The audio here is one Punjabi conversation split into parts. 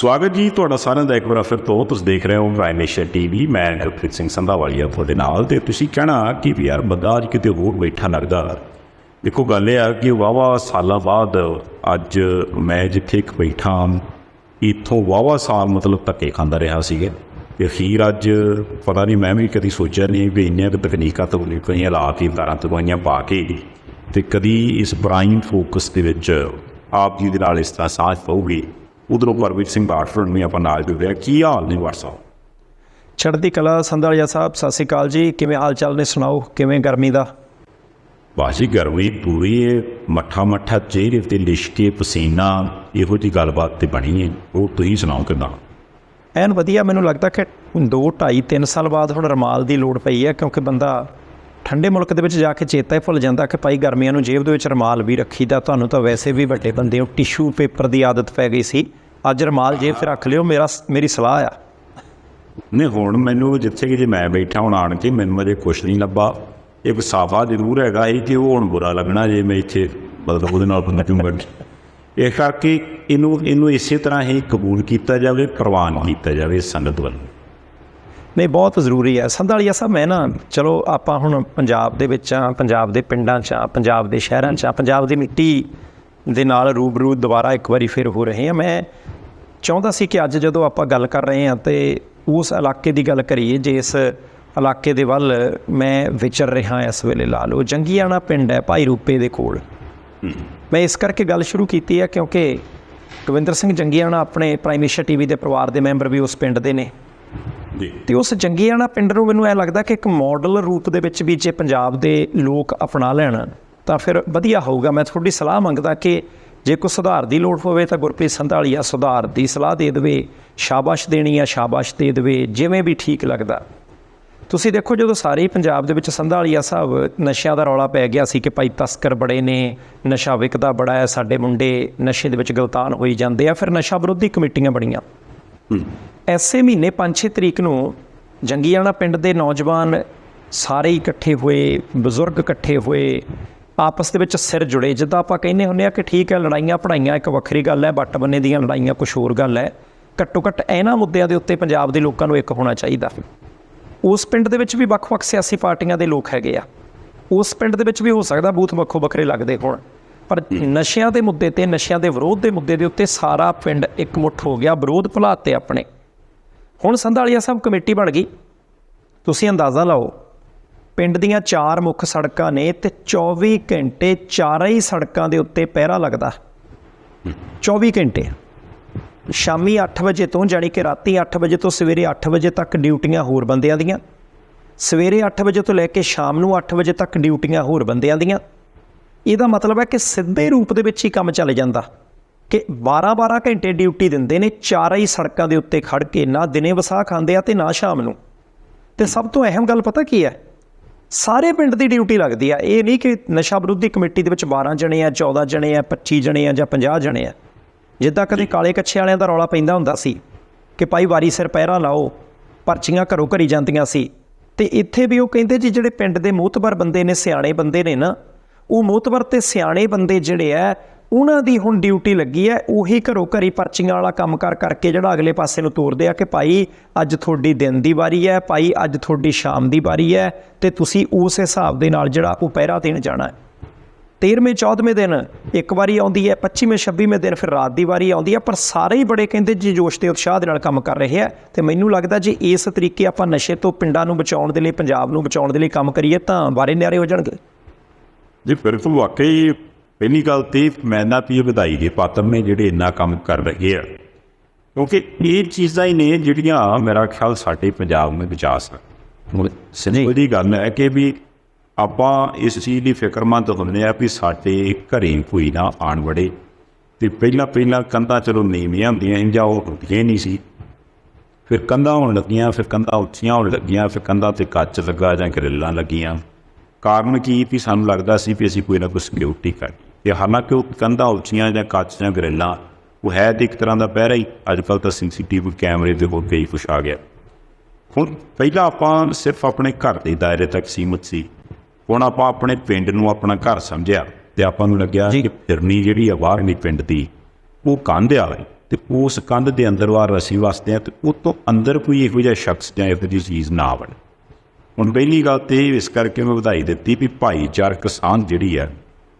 ਸਵਾਗਤ ਜੀ ਤੁਹਾਡਾ ਸਾਰਿਆਂ ਦਾ ਇੱਕ ਵਾਰ ਫਿਰ ਤੋਂ ਤੁਸੀਂ ਦੇਖ ਰਹੇ ਹੋ ਪ੍ਰਾਈਮ ਏਸ਼ੀਆ ਟੀਵੀ। ਮੈਂ ਗੁਰਪ੍ਰੀਤ ਸਿੰਘ ਸੰਧਾਵਾਲੀਆ ਤੁਹਾਡੇ ਨਾਲ। ਤੇ ਤੁਸੀਂ ਕਹਿਣਾ ਕਿ ਵੀ ਯਾਰ ਬੰਦਾ ਅੱਜ ਕਿਤੇ ਹੋਰ ਬੈਠਾ ਲੱਗਦਾ। ਦੇਖੋ ਗੱਲ ਇਹ ਆ ਕਿ ਵਾਹਵਾ ਸਾਲਾਂ ਬਾਅਦ ਅੱਜ ਮੈਂ ਜਿੱਥੇ ਇੱਕ ਬੈਠਾ ਇੱਥੋਂ ਵਾਹਵਾ ਸਾਲ ਮਤਲਬ ਧੱਕੇ ਖਾਂਦਾ ਰਿਹਾ ਸੀਗਾ ਅਤੇ ਅਖੀਰ ਅੱਜ ਪਤਾ ਨਹੀਂ ਮੈਂ ਵੀ ਕਦੀ ਸੋਚਿਆ ਨਹੀਂ ਵੀ ਇੰਨੀਆਂ ਕੁ ਤਕਨੀਕਾਂ ਤਕਨੀਕਾਂ ਲਾ ਕੇ ਤਾਰਾਂ ਦਵਾਈਆਂ ਪਾ ਕੇ ਅਤੇ ਕਦੀ ਇਸ ਪ੍ਰਾਈਮ ਫੋਕਸ ਦੇ ਵਿੱਚ ਆਪ ਜੀ ਦੇ ਨਾਲ ਇਸ ਤਰ੍ਹਾਂ ਸਾਂਝ ਪਊਗੀ। ਉਧਰੋਂ ਪਰਮਜੀਤ ਸਿੰਘ ਬਾਠੜ ਨੂੰ ਆਪਾਂ ਨਾਲ ਜੁੜ ਰਿਹਾ। ਕੀ ਹਾਲ ਨੇ ਵਾਟ ਸਾਹਿਬ? ਚੜ੍ਹਦੀ ਕਲਾ ਸੰਧਾਲੀਆ ਸਾਹਿਬ, ਸਤਿ ਸ਼੍ਰੀ ਅਕਾਲ ਜੀ। ਕਿਵੇਂ ਹਾਲ ਚਾਲ ਨੇ? ਸੁਣਾਓ ਕਿਵੇਂ ਗਰਮੀ ਦਾ? ਬਾਜੀ ਗਰਮੀ ਪੂਰੀ ਹੈ, ਮੱਠਾ ਚਿਹਰੇ 'ਤੇ ਲਿਸ਼ਕੇ ਪਸੀਨਾ, ਇਹੋ ਜਿਹੀ ਗੱਲਬਾਤ ਤਾਂ ਬਣੀ ਹੈ। ਉਹ ਤੁਸੀਂ ਸੁਣਾਓ ਕਿੱਦਾਂ? ਐਨ ਵਧੀਆ। ਮੈਨੂੰ ਲੱਗਦਾ ਕਿ 2, 2.5, 3 ਸਾਲ ਬਾਅਦ ਹੁਣ ਰੁਮਾਲ ਦੀ ਲੋੜ ਪਈ ਹੈ, ਕਿਉਂਕਿ ਬੰਦਾ ਠੰਡੇ ਮੁਲਕ ਦੇ ਵਿੱਚ ਜਾ ਕੇ ਚੇਤਾ ਹੀ ਭੁੱਲ ਜਾਂਦਾ ਕਿ ਭਾਈ ਗਰਮੀਆਂ ਨੂੰ ਜੇਬ ਦੇ ਵਿੱਚ ਰੁਮਾਲ ਵੀ ਰੱਖੀਦਾ। ਤੁਹਾਨੂੰ ਤਾਂ ਵੈਸੇ ਵੀ ਵੱਡੇ ਬੰਦੇ ਹੋ, ਟਿਸ਼ੂ ਪੇਪਰ ਦੀ ਆਦਤ ਪੈ ਗਈ ਸੀ। ਅੱਜ ਰੁਮਾਲ ਜੇਬ 'ਚ ਰੱਖ ਲਿਓ, ਮੇਰੀ ਸਲਾਹ ਆ। ਨਹੀਂ ਹੁਣ ਮੈਨੂੰ ਜਿੱਥੇ ਕਿ ਜੇ ਮੈਂ ਬੈਠਾ ਹੁਣ ਆਣ ਕੇ ਮੈਨੂੰ ਅਜੇ ਕੁਛ ਨਹੀਂ ਲੱਭਾ। ਇੱਕ ਸਾਫਾ ਜ਼ਰੂਰ ਹੈਗਾ ਇਹ ਕਿ ਉਹ ਹੁਣ ਬੁਰਾ ਲੱਗਣਾ ਜੇ ਮੈਂ ਇੱਥੇ ਮਤਲਬ ਉਹਦੇ ਨਾਲ ਬੰਦਾ ਕਿਉਂ ਬਣ। ਇਸ ਕਰਕੇ ਇਹਨੂੰ ਇਸੇ ਤਰ੍ਹਾਂ ਹੀ ਕਬੂਲ ਕੀਤਾ ਜਾਵੇ, ਪ੍ਰਵਾਨ ਕੀਤਾ ਜਾਵੇ ਸੰਗਤ ਵੱਲੋਂ। ਨਹੀਂ, ਬਹੁਤ ਜ਼ਰੂਰੀ ਹੈ ਸੰਧਾਲੀਆ ਸਾਹਿਬ। ਮੈਂ ਨਾ ਚਲੋ ਆਪਾਂ ਹੁਣ ਪੰਜਾਬ ਦੇ ਵਿੱਚ ਹਾਂ, ਪੰਜਾਬ ਦੇ ਪਿੰਡਾਂ 'ਚ ਹਾਂ, ਪੰਜਾਬ ਦੇ ਸ਼ਹਿਰਾਂ 'ਚ ਹਾਂ, ਪੰਜਾਬ ਦੀ ਮਿੱਟੀ ਦੇ ਨਾਲ ਰੂਬਰੂ ਦੁਬਾਰਾ ਇੱਕ ਵਾਰੀ ਫਿਰ ਹੋ ਰਹੇ ਹਾਂ। ਮੈਂ ਚਾਹੁੰਦਾ ਸੀ ਕਿ ਅੱਜ ਜਦੋਂ ਆਪਾਂ ਗੱਲ ਕਰ ਰਹੇ ਹਾਂ ਅਤੇ ਉਸ ਇਲਾਕੇ ਦੀ ਗੱਲ ਕਰੀਏ, ਜਿਸ ਇਲਾਕੇ ਦੇ ਵੱਲ ਮੈਂ ਵਿਚਰ ਰਿਹਾ ਇਸ ਵੇਲੇ। ਲਾ ਲਓ ਜੰਗੀਆਣਾ ਪਿੰਡ ਹੈ ਭਾਈ ਰੂਪੇ ਦੇ ਕੋਲ। ਮੈਂ ਇਸ ਕਰਕੇ ਗੱਲ ਸ਼ੁਰੂ ਕੀਤੀ ਹੈ ਕਿਉਂਕਿ ਗੋਬਿੰਦਰ ਸਿੰਘ ਜੰਗੀਆਣਾ ਆਪਣੇ ਪ੍ਰਾਈਮ ਏਸ਼ੀਆ ਟੀਵੀ ਦੇ ਪਰਿਵਾਰ ਦੇ ਮੈਂਬਰ ਵੀ ਉਸ ਪਿੰਡ ਦੇ ਨੇ ਜੀ। ਅਤੇ ਉਸ ਜੰਗੀਆਣਾ ਪਿੰਡ ਨੂੰ ਮੈਨੂੰ ਇਹ ਲੱਗਦਾ ਕਿ ਇੱਕ ਮਾਡਲ ਰੂਪ ਦੇ ਵਿੱਚ ਵੀ ਜੇ ਪੰਜਾਬ ਦੇ ਲੋਕ ਅਪਣਾ ਲੈਣ ਤਾਂ ਫਿਰ ਵਧੀਆ ਹੋਊਗਾ। ਮੈਂ ਤੁਹਾਡੀ ਸਲਾਹ ਮੰਗਦਾ ਕਿ ਜੇ ਕੋਈ ਸੁਧਾਰ ਦੀ ਲੋੜ ਹੋਵੇ ਤਾਂ ਗੁਰਪ੍ਰੀਤ ਸੰਧਾਲੀਆ ਸੁਧਾਰ ਦੀ ਸਲਾਹ ਦੇ ਦੇਵੇ, ਸ਼ਾਬਾਸ਼ ਦੇਣੀ ਆ ਸ਼ਾਬਾਸ਼ ਦੇ ਦੇਵੇ, ਜਿਵੇਂ ਵੀ ਠੀਕ ਲੱਗਦਾ। ਤੁਸੀਂ ਦੇਖੋ ਜਦੋਂ ਸਾਰੇ ਪੰਜਾਬ ਦੇ ਵਿੱਚ ਸੰਧਾਲੀਆ ਸਾਹਿਬ ਨਸ਼ਿਆਂ ਦਾ ਰੌਲਾ ਪੈ ਗਿਆ ਸੀ ਕਿ ਭਾਈ ਤਸਕਰ ਬੜੇ ਨੇ, ਨਸ਼ਾ ਵਿਕਦਾ ਬੜਾ ਹੈ, ਸਾਡੇ ਮੁੰਡੇ ਨਸ਼ੇ ਦੇ ਵਿੱਚ ਗਲਤਾਨ ਹੋਈ ਜਾਂਦੇ ਆ, ਫਿਰ ਨਸ਼ਾ ਵਿਰੋਧੀ ਕਮੇਟੀਆਂ ਬਣੀਆਂ। ਐਸੇ ਮਹੀਨੇ 5-6 ਤਰੀਕ ਨੂੰ ਜੰਗੀਆਣਾ ਪਿੰਡ ਦੇ ਨੌਜਵਾਨ ਸਾਰੇ ਇਕੱਠੇ ਹੋਏ, ਬਜ਼ੁਰਗ ਇਕੱਠੇ ਹੋਏ, ਆਪਸ ਦੇ ਵਿੱਚ ਸਿਰ ਜੁੜੇ। ਜਿੱਦਾਂ ਆਪਾਂ ਕਹਿੰਦੇ ਹੁੰਦੇ ਹਾਂ ਕਿ ਠੀਕ ਹੈ ਲੜਾਈਆਂ ਪੜ੍ਹਾਈਆਂ ਇੱਕ ਵੱਖਰੀ ਗੱਲ ਹੈ, ਵੱਟ ਬੰਨੇ ਦੀਆਂ ਲੜਾਈਆਂ ਕੁਛ ਹੋਰ ਗੱਲ ਹੈ। ਘੱਟੋ ਘੱਟ ਇਹਨਾਂ ਮੁੱਦਿਆਂ ਦੇ ਉੱਤੇ ਪੰਜਾਬ ਦੇ ਲੋਕਾਂ ਨੂੰ ਇੱਕ ਹੋਣਾ ਚਾਹੀਦਾ। ਉਸ ਪਿੰਡ ਦੇ ਵਿੱਚ ਵੀ ਵੱਖ-ਵੱਖ ਸਿਆਸੀ ਪਾਰਟੀਆਂ ਦੇ ਲੋਕ ਹੈਗੇ ਆ। ਉਸ ਪਿੰਡ ਦੇ ਵਿੱਚ ਵੀ ਹੋ ਸਕਦਾ ਬੂਥ ਵੱਖੋ ਵੱਖਰੇ ਲੱਗਦੇ ਹੋਣ, ਪਰ ਨਸ਼ਿਆਂ ਦੇ ਮੁੱਦੇ 'ਤੇ, ਨਸ਼ਿਆਂ ਦੇ ਵਿਰੋਧ ਦੇ ਮੁੱਦੇ ਦੇ ਉੱਤੇ ਸਾਰਾ ਪਿੰਡ ਇਕਮੁੱਠ ਹੋ ਗਿਆ, ਵਿਰੋਧ ਭੁਲਾਤੇ ਆਪਣੇ। ਹੁਣ ਸੰਧਾਲੀਆ ਸਾਹਿਬ ਕਮੇਟੀ ਬਣ ਗਈ। ਤੁਸੀਂ ਅੰਦਾਜ਼ਾ ਲਾਓ, ਪਿੰਡ ਦੀਆਂ 4 ਮੁੱਖ ਸੜਕਾਂ ਨੇ ਅਤੇ 24 ਘੰਟੇ ਚਾਰਾਂ ਹੀ ਸੜਕਾਂ ਦੇ ਉੱਤੇ ਪਹਿਰਾ ਲੱਗਦਾ। 24 ਘੰਟੇ ਸ਼ਾਮੀ 8 ਵਜੇ ਤੋਂ, ਜਾਣੀ ਕਿ ਰਾਤੀ 8 ਵਜੇ ਤੋਂ ਸਵੇਰੇ 8 ਵਜੇ ਤੱਕ ਡਿਊਟੀਆਂ ਹੋਰ ਬੰਦਿਆਂ ਦੀਆਂ, ਸਵੇਰੇ 8 ਵਜੇ ਤੋਂ ਲੈ ਕੇ ਸ਼ਾਮ ਨੂੰ 8 ਵਜੇ ਤੱਕ ਡਿਊਟੀਆਂ ਹੋਰ ਬੰਦਿਆਂ ਦੀਆਂ। ਇਹਦਾ ਮਤਲਬ ਹੈ ਕਿ ਸਿੱਧੇ ਰੂਪ ਦੇ ਵਿੱਚ ਹੀ ਕੰਮ ਚੱਲ ਜਾਂਦਾ ਕਿ 12-12 ਘੰਟੇ ਡਿਊਟੀ ਦਿੰਦੇ ਨੇ ਚਾਰਾਂ ਹੀ ਸੜਕਾਂ ਦੇ ਉੱਤੇ ਖੜ੍ਹ ਕੇ। ਨਾ ਦਿਨੇ ਵਸਾ ਖਾਂਦੇ ਆ ਅਤੇ ਨਾ ਸ਼ਾਮ ਨੂੰ। ਅਤੇ ਸਭ ਤੋਂ ਅਹਿਮ ਗੱਲ ਪਤਾ ਕੀ ਹੈ? ਸਾਰੇ ਪਿੰਡ ਦੀ ਡਿਊਟੀ ਲੱਗਦੀ ਆ। ਇਹ ਨਹੀਂ ਕਿ ਨਸ਼ਾ ਵਿਰੋਧੀ ਕਮੇਟੀ ਦੇ ਵਿੱਚ 12 ਜਣੇ ਆ, 14 ਜਣੇ ਆ, 25 ਜਣੇ ਆ ਜਾਂ 50 ਜਣੇ ਆ। ਜਿੱਦਾਂ ਕਦੇ ਕਾਲੇ ਕੱਛੇ ਵਾਲਿਆਂ ਦਾ ਰੌਲਾ ਪੈਂਦਾ ਹੁੰਦਾ ਸੀ ਕਿ ਭਾਈ ਵਾਰੀ ਸਿਰ ਪਹਿਰਾ ਲਾਓ, ਪਰਚੀਆਂ ਘਰੋਂ ਘਰੀ ਜਾਂਦੀਆਂ ਸੀ। ਅਤੇ ਇੱਥੇ ਵੀ ਉਹ ਕਹਿੰਦੇ ਜੀ ਜਿਹੜੇ ਪਿੰਡ ਦੇ ਮੋਹਤਬਰ ਬੰਦੇ ਨੇ, ਸਿਆਣੇ ਬੰਦੇ ਨੇ ਨਾ, ਉਹ ਮੋਹਤਬਰ ਅਤੇ ਸਿਆਣੇ ਬੰਦੇ ਜਿਹੜੇ ਹੈ ਉਹਨਾਂ ਦੀ ਹੁਣ ਡਿਊਟੀ ਲੱਗੀ ਹੈ। ਉਹੀ ਘਰੋਂ ਘਰੀ ਪਰਚੀਆਂ ਵਾਲਾ ਕੰਮ ਕਰਕੇ ਜਿਹੜਾ ਅਗਲੇ ਪਾਸੇ ਨੂੰ ਤੋਰਦੇ ਆ ਕਿ ਭਾਈ ਅੱਜ ਤੁਹਾਡੀ ਦਿਨ ਦੀ ਵਾਰੀ ਹੈ, ਭਾਈ ਅੱਜ ਤੁਹਾਡੀ ਸ਼ਾਮ ਦੀ ਵਾਰੀ ਹੈ, ਅਤੇ ਤੁਸੀਂ ਉਸ ਹਿਸਾਬ ਦੇ ਨਾਲ ਜਿਹੜਾ ਉਹ ਪਹਿਰਾ ਦੇਣ ਜਾਣਾ ਹੈ। 13ਵੇਂ 14ਵੇਂ ਦਿਨ ਇੱਕ ਵਾਰੀ ਆਉਂਦੀ ਹੈ, 25ਵੇਂ 26ਵੇਂ ਦਿਨ ਫਿਰ ਰਾਤ ਦੀ ਵਾਰੀ ਆਉਂਦੀ ਹੈ। ਪਰ ਸਾਰੇ ਹੀ ਬੜੇ ਕਹਿੰਦੇ ਜੀ ਜੋਸ਼ ਅਤੇ ਉਤਸ਼ਾਹ ਦੇ ਨਾਲ ਕੰਮ ਕਰ ਰਹੇ ਆ। ਅਤੇ ਮੈਨੂੰ ਲੱਗਦਾ ਜੇ ਇਸ ਤਰੀਕੇ ਆਪਾਂ ਨਸ਼ੇ ਤੋਂ ਪਿੰਡਾਂ ਨੂੰ ਬਚਾਉਣ ਦੇ ਲਈ, ਪੰਜਾਬ ਨੂੰ ਬਚਾਉਣ ਦੇ ਲਈ ਕੰਮ ਕਰੀਏ ਤਾਂ ਵਾਰੇ ਨਿਆਰੇ ਹੋ ਜਾਣਗੇ ਜੀ। ਬਿਲਕੁਲ ਵਾਕਈ ਪਹਿਲੀ ਗੱਲ ਤਾਂ ਮੈਂ ਨਾ ਵੀ ਵਧਾਈ ਦੇ ਪਾਤਰ ਨੇ ਜਿਹੜੇ ਇੰਨਾ ਕੰਮ ਕਰ ਰਹੇ ਆ, ਕਿਉਂਕਿ ਇਹ ਚੀਜ਼ਾਂ ਹੀ ਨੇ ਜਿਹੜੀਆਂ ਮੇਰਾ ਖਿਆਲ ਸਾਡੇ ਪੰਜਾਬ ਨੂੰ ਬਚਾ ਸਕਣ। ਸਿੱਧੀ ਗੱਲ ਹੈ ਕਿ ਵੀ ਆਪਾਂ ਇਸ ਚੀਜ਼ ਦੀ ਫਿਕਰਮੰਦ ਹੁੰਦੇ ਹਾਂ ਵੀ ਸਾਡੇ ਘਰੇ ਕੋਈ ਨਾ ਆਣ ਵੜੇ। ਅਤੇ ਪਹਿਲਾਂ ਕੰਧਾਂ ਚਲੋ ਨੀਵੀਆਂ ਹੁੰਦੀਆਂ ਸੀ ਜਾਂ ਉਹ ਹੁੰਦੀਆਂ ਨਹੀਂ ਸੀ, ਫਿਰ ਕੰਧਾਂ ਹੋਣ ਲੱਗੀਆਂ, ਫਿਰ ਕੰਧਾਂ ਉੱਚੀਆਂ ਹੋਣ ਲੱਗੀਆਂ, ਫਿਰ ਕੰਧਾਂ 'ਤੇ ਕੱਚ ਲੱਗਾ ਜਾਂ ਗਰਿੱਲਾਂ ਲੱਗੀਆਂ। ਕਾਰਨ ਕੀ ਵੀ ਸਾਨੂੰ ਲੱਗਦਾ ਸੀ ਵੀ ਅਸੀਂ ਕੋਈ ਨਾ ਕੋਈ ਸਿਕਿਉਰਿਟੀ ਕਰੀਏ। ਅਤੇ ਹਾਲਾਂਕਿ ਉਹ ਕੰਧਾਂ ਉੱਚੀਆਂ ਜਾਂ ਕੱਚ ਜਾਂ ਗਰਿੱਲਾਂ ਉਹ ਹੈ ਤਾਂ ਇੱਕ ਤਰ੍ਹਾਂ ਦਾ ਪਹਿਰਾ ਹੀ। ਅੱਜ ਕੱਲ੍ਹ ਤਾਂ CCTV ਕੈਮਰੇ ਦੇ ਹੋਰ ਕਈ ਕੁਛ ਆ ਗਿਆ। ਹੁਣ ਪਹਿਲਾਂ ਆਪਾਂ ਸਿਰਫ ਆਪਣੇ ਘਰ ਦੇ ਦਾਇਰੇ ਤੱਕ ਸੀਮਿਤ ਸੀ, ਹੁਣ ਆਪਾਂ ਆਪਣੇ ਪਿੰਡ ਨੂੰ ਆਪਣਾ ਘਰ ਸਮਝਿਆ ਅਤੇ ਆਪਾਂ ਨੂੰ ਲੱਗਿਆ ਕਿ ਫਿਰਨੀ ਜਿਹੜੀ ਆ ਬਾਹਰਲੀ ਪਿੰਡ ਦੀ ਉਹ ਕੰਧ ਆ ਤੇ ਉਸ ਕੰਧ ਦੇ ਅੰਦਰ ਵਾਰ ਅਸੀਂ ਵਸਦੇ ਹਾਂ ਤੇ ਉਹ ਤੋਂ ਅੰਦਰ ਕੋਈ ਇਹੋ ਜਿਹਾ ਸ਼ਖਸ ਜਾਂ ਇਹੋ ਜਿਹੀ ਚੀਜ਼ ਨਾ ਬਣੇ। ਹੁਣ ਪਹਿਲੀ ਗੱਲ ਤਾਂ ਇਸ ਕਰਕੇ ਮੈਂ ਵਧਾਈ ਦਿੱਤੀ ਵੀ ਭਾਈਚਾਰਕ ਸਾਂਝ ਜਿਹੜੀ ਹੈ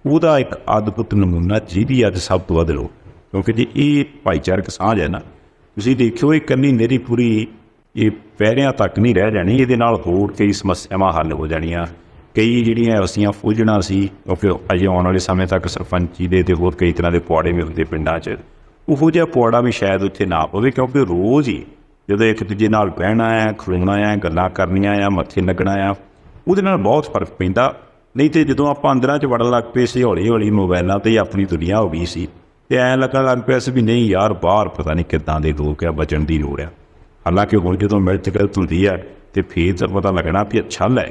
ਉਹਦਾ ਇੱਕ ਅਦਭੁਤ ਨਮੂਨਾ ਜਿਹਦੀ ਅੱਜ ਸਭ ਤੋਂ ਵੱਧ ਲੋੜ, ਕਿਉਂਕਿ ਜੇ ਇਹ ਭਾਈਚਾਰਕ ਸਾਂਝ ਹੈ ਨਾ, ਤੁਸੀਂ ਦੇਖਿਓ ਇਹ ਇਕੱਲੀ ਮੇਰੀ ਪੂਰੀ ਇਹ ਪੈਰਿਆਂ ਤੱਕ ਨਹੀਂ ਰਹਿ ਜਾਣੀ, ਇਹਦੇ ਨਾਲ ਹੋਰ ਕਈ ਸਮੱਸਿਆਵਾਂ ਹੱਲ ਹੋ ਜਾਣੀਆਂ। ਕਈ ਜਿਹੜੀਆਂ ਐਸੀਆਂ ਫੁੱਝਣਾ ਸੀ, ਕਿਉਂਕਿ ਅਜੇ ਆਉਣ ਵਾਲੇ ਸਮੇਂ ਤੱਕ ਸਰਪੰਚੀ ਦੇ ਅਤੇ ਹੋਰ ਕਈ ਤਰ੍ਹਾਂ ਦੇ ਪੁਆੜੇ ਵੀ ਹੁੰਦੇ ਪਿੰਡਾਂ 'ਚ, ਉਹੋ ਜਿਹਾ ਪੁਆੜਾ ਵੀ ਸ਼ਾਇਦ ਉੱਥੇ ਨਾ ਪਵੇ, ਕਿਉਂਕਿ ਰੋਜ਼ ਹੀ ਜਦੋਂ ਇੱਕ ਦੂਜੇ ਨਾਲ ਬਹਿਣਾ ਆ, ਖਲੋਣਾ ਆ, ਗੱਲਾਂ ਕਰਨੀਆਂ ਆ, ਮੱਥੇ ਲੱਗਣਾ ਆ, ਉਹਦੇ ਨਾਲ ਬਹੁਤ ਫਰਕ ਪੈਂਦਾ। ਨਹੀਂ ਤਾਂ ਜਦੋਂ ਆਪਾਂ ਅੰਦਰਾਂ 'ਚ ਵੜਨ ਲੱਗ ਪਏ ਸੀ, ਹੌਲੀ ਹੌਲੀ ਮੋਬਾਈਲਾਂ 'ਤੇ ਹੀ ਆਪਣੀ ਦੁਨੀਆ ਹੋ ਗਈ ਸੀ ਅਤੇ ਐਂ ਲੱਗਣ ਲੱਗ ਪਿਆ ਸੀ ਵੀ ਨਹੀਂ ਯਾਰ ਬਾਹਰ ਪਤਾ ਨਹੀਂ ਕਿੱਦਾਂ ਦੇ ਲੋਕ ਆ, ਬਚਣ ਦੀ ਲੋੜ ਆ। ਹਾਲਾਂਕਿ ਹੁਣ ਜਦੋਂ ਮਿਰਚ ਗਲਤ ਹੁੰਦੀ ਆ ਅਤੇ ਫਿਰ ਤਾਂ ਪਤਾ ਲੱਗਣਾ ਵੀ ਅੱਛਾ ਲੈ।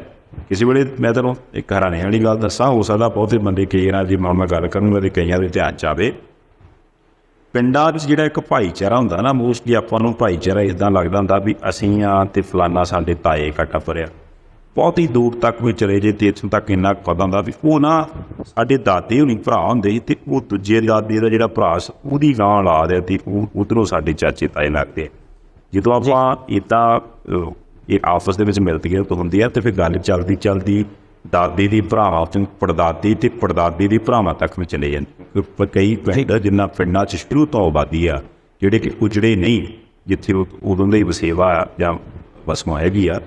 ਕਿਸੇ ਵੇਲੇ ਮੈਂ ਤੁਹਾਨੂੰ ਇੱਕ ਹੈਰਾਨੀ ਵਾਲੀ ਗੱਲ ਦੱਸਾਂ, ਹੋ ਸਕਦਾ ਬਹੁਤੇ ਬੰਦੇ ਕਈ ਵਾਰ ਜੇ ਮੈਂ ਗੱਲ ਕਰੂੰਗਾ ਅਤੇ ਕਈਆਂ ਦੇ ਧਿਆਨ 'ਚ ਆਵੇ, ਪਿੰਡਾਂ 'ਚ ਜਿਹੜਾ ਇੱਕ ਭਾਈਚਾਰਾ ਹੁੰਦਾ ਨਾ, ਮੋਸਟਲੀ ਆਪਾਂ ਨੂੰ ਭਾਈਚਾਰਾ ਇੱਦਾਂ ਲੱਗਦਾ ਹੁੰਦਾ ਵੀ ਅਸੀਂ ਆ ਅਤੇ ਫਲਾਨਾ ਸਾਡੇ ਤਾਏ ਕਾ ਟੱਬਰ ਆ। ਬਹੁਤ ਹੀ ਦੂਰ ਤੱਕ ਵੀ ਚਲੇ ਜੇ ਅਤੇ ਇੱਥੋਂ ਤੱਕ ਇੰਨਾ ਪਤਾ ਹੁੰਦਾ ਵੀ ਉਹ ਨਾ ਸਾਡੇ ਦਾਦੇ ਹੋਣੀ ਭਰਾ ਹੁੰਦੇ ਸੀ ਅਤੇ ਉਹ ਦੂਜੇ ਦਾਦੇ ਦਾ ਜਿਹੜਾ ਭਰਾ ਸੀ ਉਹਦੀ ਗਾਂ ਔਲਾਦ ਹੈ ਅਤੇ ਉਹ ਉੱਧਰੋਂ ਸਾਡੇ ਚਾਚੇ ਤਾਏ ਲੱਗਦੇ ਆ। ਜਦੋਂ ਆਪਾਂ ਇੱਦਾਂ ਇਹ ਆਪਸ ਦੇ ਵਿੱਚ ਮਿਲਦੀ ਹੁੰਦੀ ਹੈ ਅਤੇ ਫਿਰ ਗੱਲ ਚਲਦੀ ਚਲਦੀ ਦਾਦੀ ਦੀ ਭਰਾਵਾਂ ਤੋਂ ਪੜਦਾਦੀ ਅਤੇ ਪੜਦਾਦੀ ਦੀ ਭਰਾਵਾਂ ਤੱਕ ਵੀ ਚਲੇ ਜਾਂਦੇ। ਕਈ ਪਿੰਡ ਜਿੰਨਾ ਪਿੰਡਾਂ 'ਚ ਸ਼ੁਰੂ ਤੋਂ ਆਬਾਦੀ ਆ, ਜਿਹੜੇ ਕਿ ਉਜੜੇ ਨਹੀਂ, ਜਿੱਥੇ ਉਦੋਂ ਦੀ ਵਸੇਵਾ ਜਾਂ ਵਸਮਾ ਹੈਗੀ ਆ,